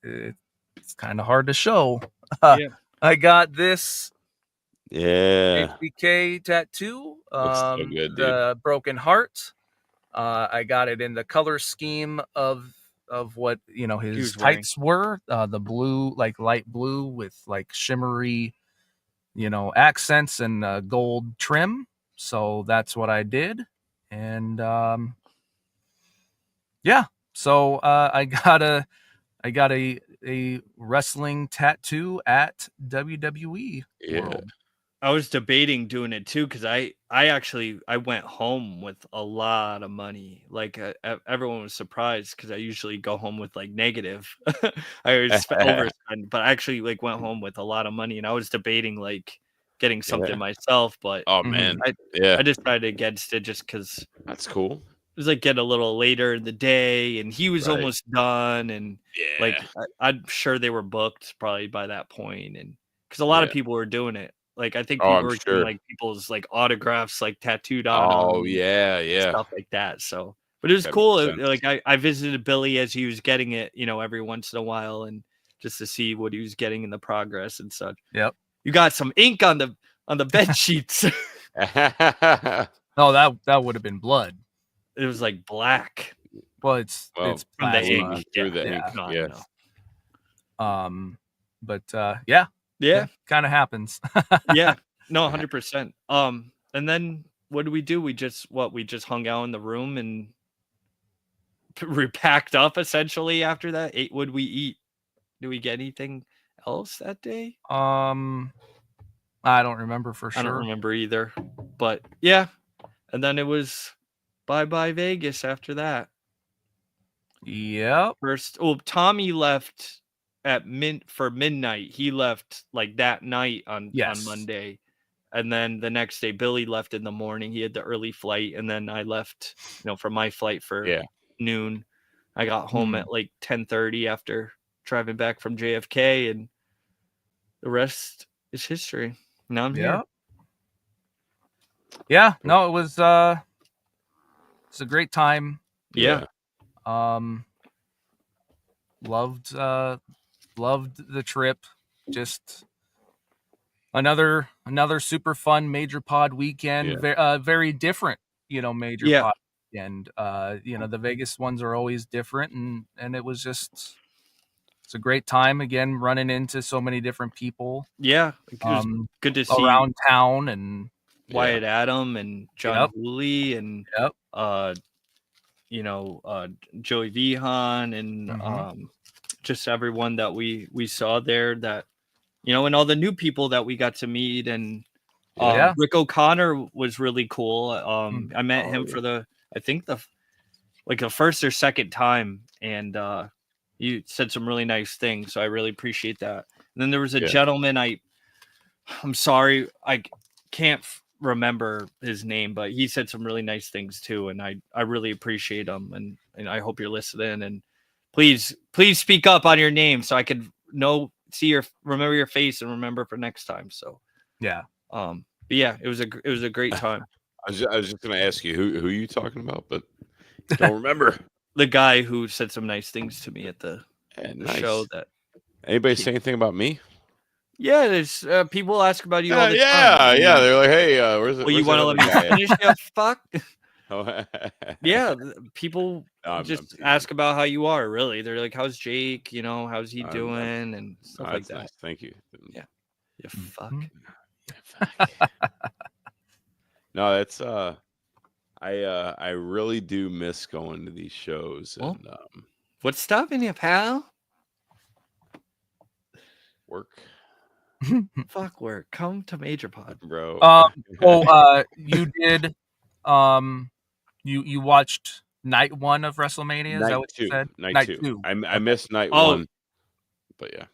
it's kind of hard to show. Yeah, I got this Yeah. HBK tattoo, Looks so good, dude. the broken heart. I got it in the color scheme of what he his was wearing. tights were, the blue, like light blue with like shimmery, accents and gold trim. So that's what I did, and yeah. So I got a wrestling tattoo at WWE Yeah. World. I was debating doing it too because I went home with a lot of money. Like everyone was surprised because I usually go home with like negative. I always overspend, but I actually like went home with a lot of money, and I was debating like getting something Yeah. myself, but Oh Mhm. man. I Yeah. I decided against it just because it That's cool. was like getting a little later in the day, and he was Right. almost done, and Yeah. like I'm sure they were booked probably by that point, and because a lot of Yeah. people were doing it. Like I think Oh, people I'm were getting sure. like people's like autographs like tattooed on them Oh and yeah. Yeah. stuff like that. So, but it was That makes cool. sense. Like I visited Billy as he was getting it, every once in a while, and just to see what he was getting in the progress and such. Yep. You got some ink on the bed sheets. Oh, that would have been blood. It was like black Well, it's Well, from the ink. plasma. bleeding through Yeah. the ink. Yeah. No, I Yeah. know. But yeah, Yeah. kind of happens. Yeah. No, 100%. And then what did we do? We just hung out in the room and repacked up essentially after that. Ate Would we eat? Did we get anything else that day? I don't remember for I don't sure. remember either. But yeah. And then it was bye Vegas after that. Yep. First, Tommy left at midnight. He left like that night on Yes. Monday. And then the next day, Billy left in the morning. He had the early flight, and then I left, for my flight for Yeah. noon. I got home at like 10:30 after driving back from JFK, and the rest is history. Now I'm here. Yep. Yeah, no, it was it's a great time. Yeah. Loved the trip. Just another super fun Major Pod weekend. Very different, Major Yeah. Pod weekend. The Vegas ones are always different, and it was just it's a great time again, running into so many different people. Yeah. It was good to see around town, and Wyatt Adam and John Hooley and Joey Vihan and just everyone that we saw there, that and all the new people that we got to meet. And Rick O'Connor was really cool. I met him for the first or second time, and you said some really nice things, so I really appreciate that. And then there was a gentleman, I'm sorry, I can't remember his name, but he said some really nice things too, and I really appreciate him, and I hope you're listening, and please speak up on your name so I could remember your face and remember for next time. So but yeah, it was a great time. I was just gonna ask you who are you talking about, but don't remember. The guy who said some nice things to me at the show. That anybody say anything about me? Yeah, there's people ask about you all the time. Yeah. They're like, hey, where's it? Well, you want to let me finish? Yeah, fuck. Yeah, people just ask about how you are. Really, they're like, "How's Jake? How's he doing?" and stuff like that. Nice. Thank you. Yeah. Fuck. No, that's I really do miss going to these shows. Well, and what's stopping you, pal? Work. Fuck work. Come to Major Pod, bro. You did you watched night 1 of WrestleMania? Is that what you said? Night two. I missed night 1. But yeah.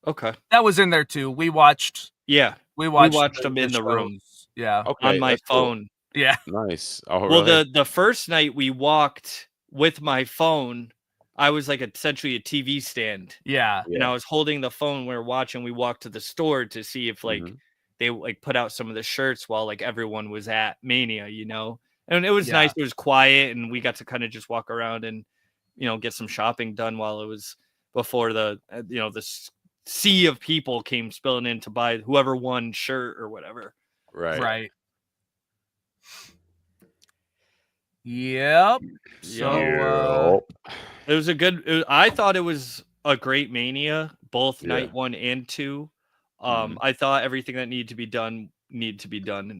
Okay. That was in there too. We watched we watched them in the room. Yeah. Okay, on my phone. Cool. Yeah. Nice. Oh, well, really? the first night we walked with my phone, I was like essentially a TV stand. Yeah. And I was holding the phone. We were watching. We walked to the store to see if they put out some of the shirts while everyone was at Mania, and it was nice. It was quiet, and we got to kind of just walk around and, get some shopping done while it was before the sea of people came spilling in to buy whoever won shirt or whatever. Right. Yep. So it was I thought it was a great Mania, both night 1 and 2. I thought everything that needed to be done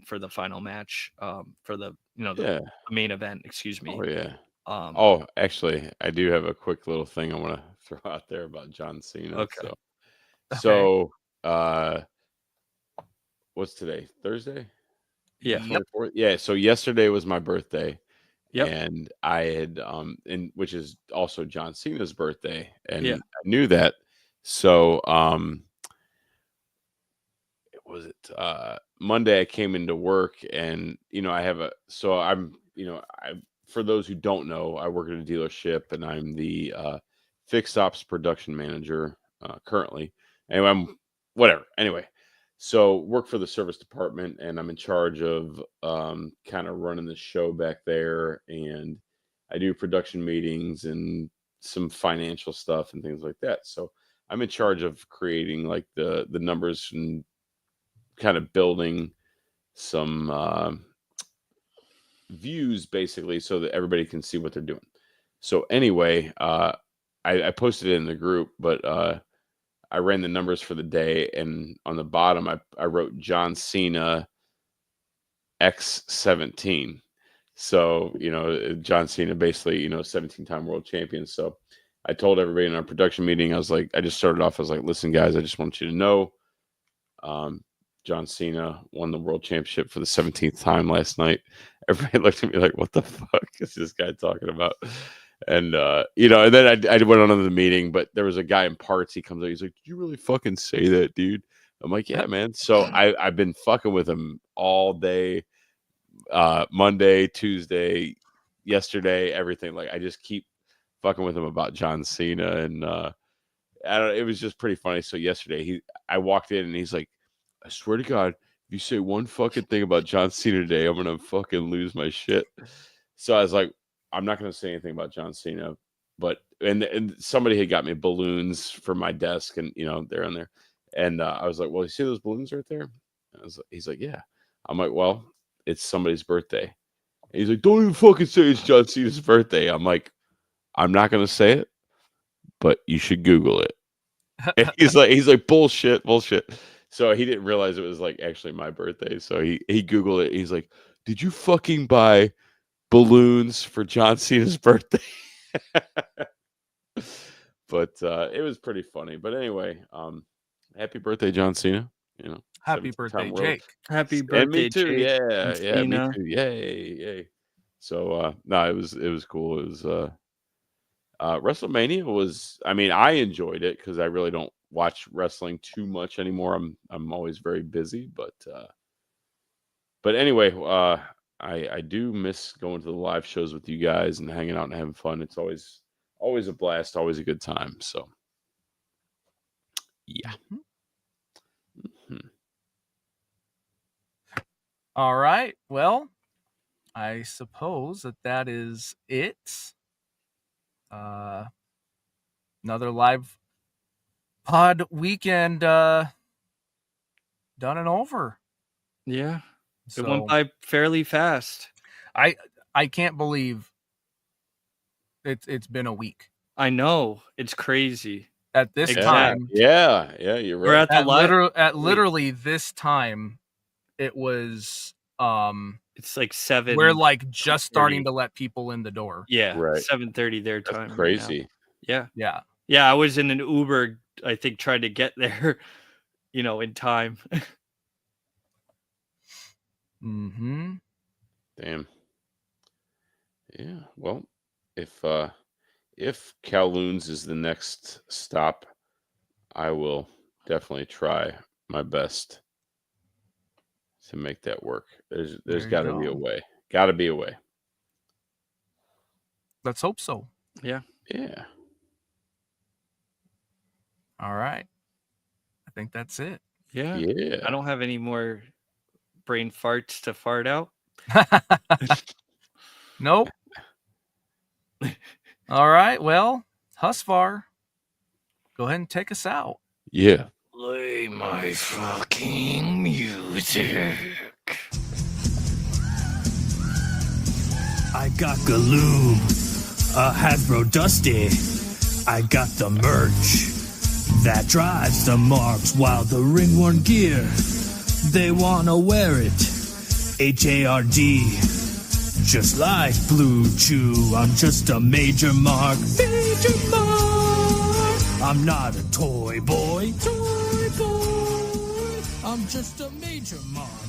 for the final match, for the the main event. Excuse me. Oh yeah. Oh, actually, I do have a quick little thing I want to throw out there about John Cena. Okay. So what's today? Thursday? Yeah. 24th? Yeah. So yesterday was my birthday. Yep. And I had which is also John Cena's birthday, and I knew that. So was it Monday I came into work, and for those who don't know, I work at a dealership, and I'm the fixed ops production manager currently. Anyway, so work for the service department, and I'm in charge of kind of running the show back there, and I do production meetings and some financial stuff and things like that. So I'm in charge of creating like the numbers and kind of building some views basically so that everybody can see what they're doing. So anyway, I posted it in the group, but I ran the numbers for the day, and on the bottom, I wrote John Cena X17. So, John Cena basically, 17-time world champion. So I told everybody in our production meeting, I just started off, I was like, listen, guys, I just want you to know, John Cena won the world championship for the 17th time last night. Everybody looked at me like, what the fuck is this guy talking about? And, and then I went on to the meeting, but there was a guy in parts. He comes out. He's like, did you really fucking say that, dude? I'm like, yeah, man. So I've been fucking with him all day, Monday, Tuesday, yesterday, everything. Like, I just keep fucking with him about John Cena. And it was just pretty funny. So yesterday I walked in and he's like, I swear to God, you say one fucking thing about John Cena today, I'm gonna fucking lose my shit. So I was like, I'm not gonna say anything about John Cena, but and somebody had got me balloons for my desk, and they're in there, and I was like, well, you see those balloons right there? He's like, yeah. I'm like, well, it's somebody's birthday. And he's like, don't even fucking say it's John Cena's birthday. I'm like, I'm not gonna say it, but you should Google it. And he's like, bullshit. So he didn't realize it was like actually my birthday. So he Googled it. He's like, did you fucking buy balloons for John Cena's birthday? But it was pretty funny. But anyway, happy birthday, John Cena. Happy birthday, Jake. Happy birthday, and me too. Jake. Yeah, me too. Yay. So no, it was cool. It was WrestleMania was, I mean, I enjoyed it because I really don't watch wrestling too much anymore. I'm always very busy, but anyway, I do miss going to the live shows with you guys and hanging out and having fun. It's always a blast, always a good time. So yeah. Mm-hmm. All right. Well, I suppose that is it. Another live pod weekend done and over. Yeah. So It went by fairly fast. I can't believe it's been a week. I know. It's crazy. At this Exact. time. Yeah, you're We're right. at the At literally this time, it was it's like 7. we're like just starting to let people in the door. Yeah, Right. 7:30 their That's time. crazy. Right now. Yeah. Yeah, I was in an Uber, I think, trying to get there, in time. Mm-hmm. Damn. Yeah. Well, if Kowloon's is the next stop, I will definitely try my best to make that work. There's got to be a way. Got to be a way. Let's hope so. Yeah. Yeah. All right. I think that's it. Yeah. Yeah. I don't have any more brain farts to fart out. Nope. All right. Well, Husvar, go ahead and take us out. Yeah. Play my fucking music. I got Galoob, a Hasbro Dusty. I got the merch that drives the marks, while the ringworn gear, they wanna wear it. HARD, just like Blue Chew, I'm just a major mark. Major mark. I'm not a toy boy. I'm just a major mark.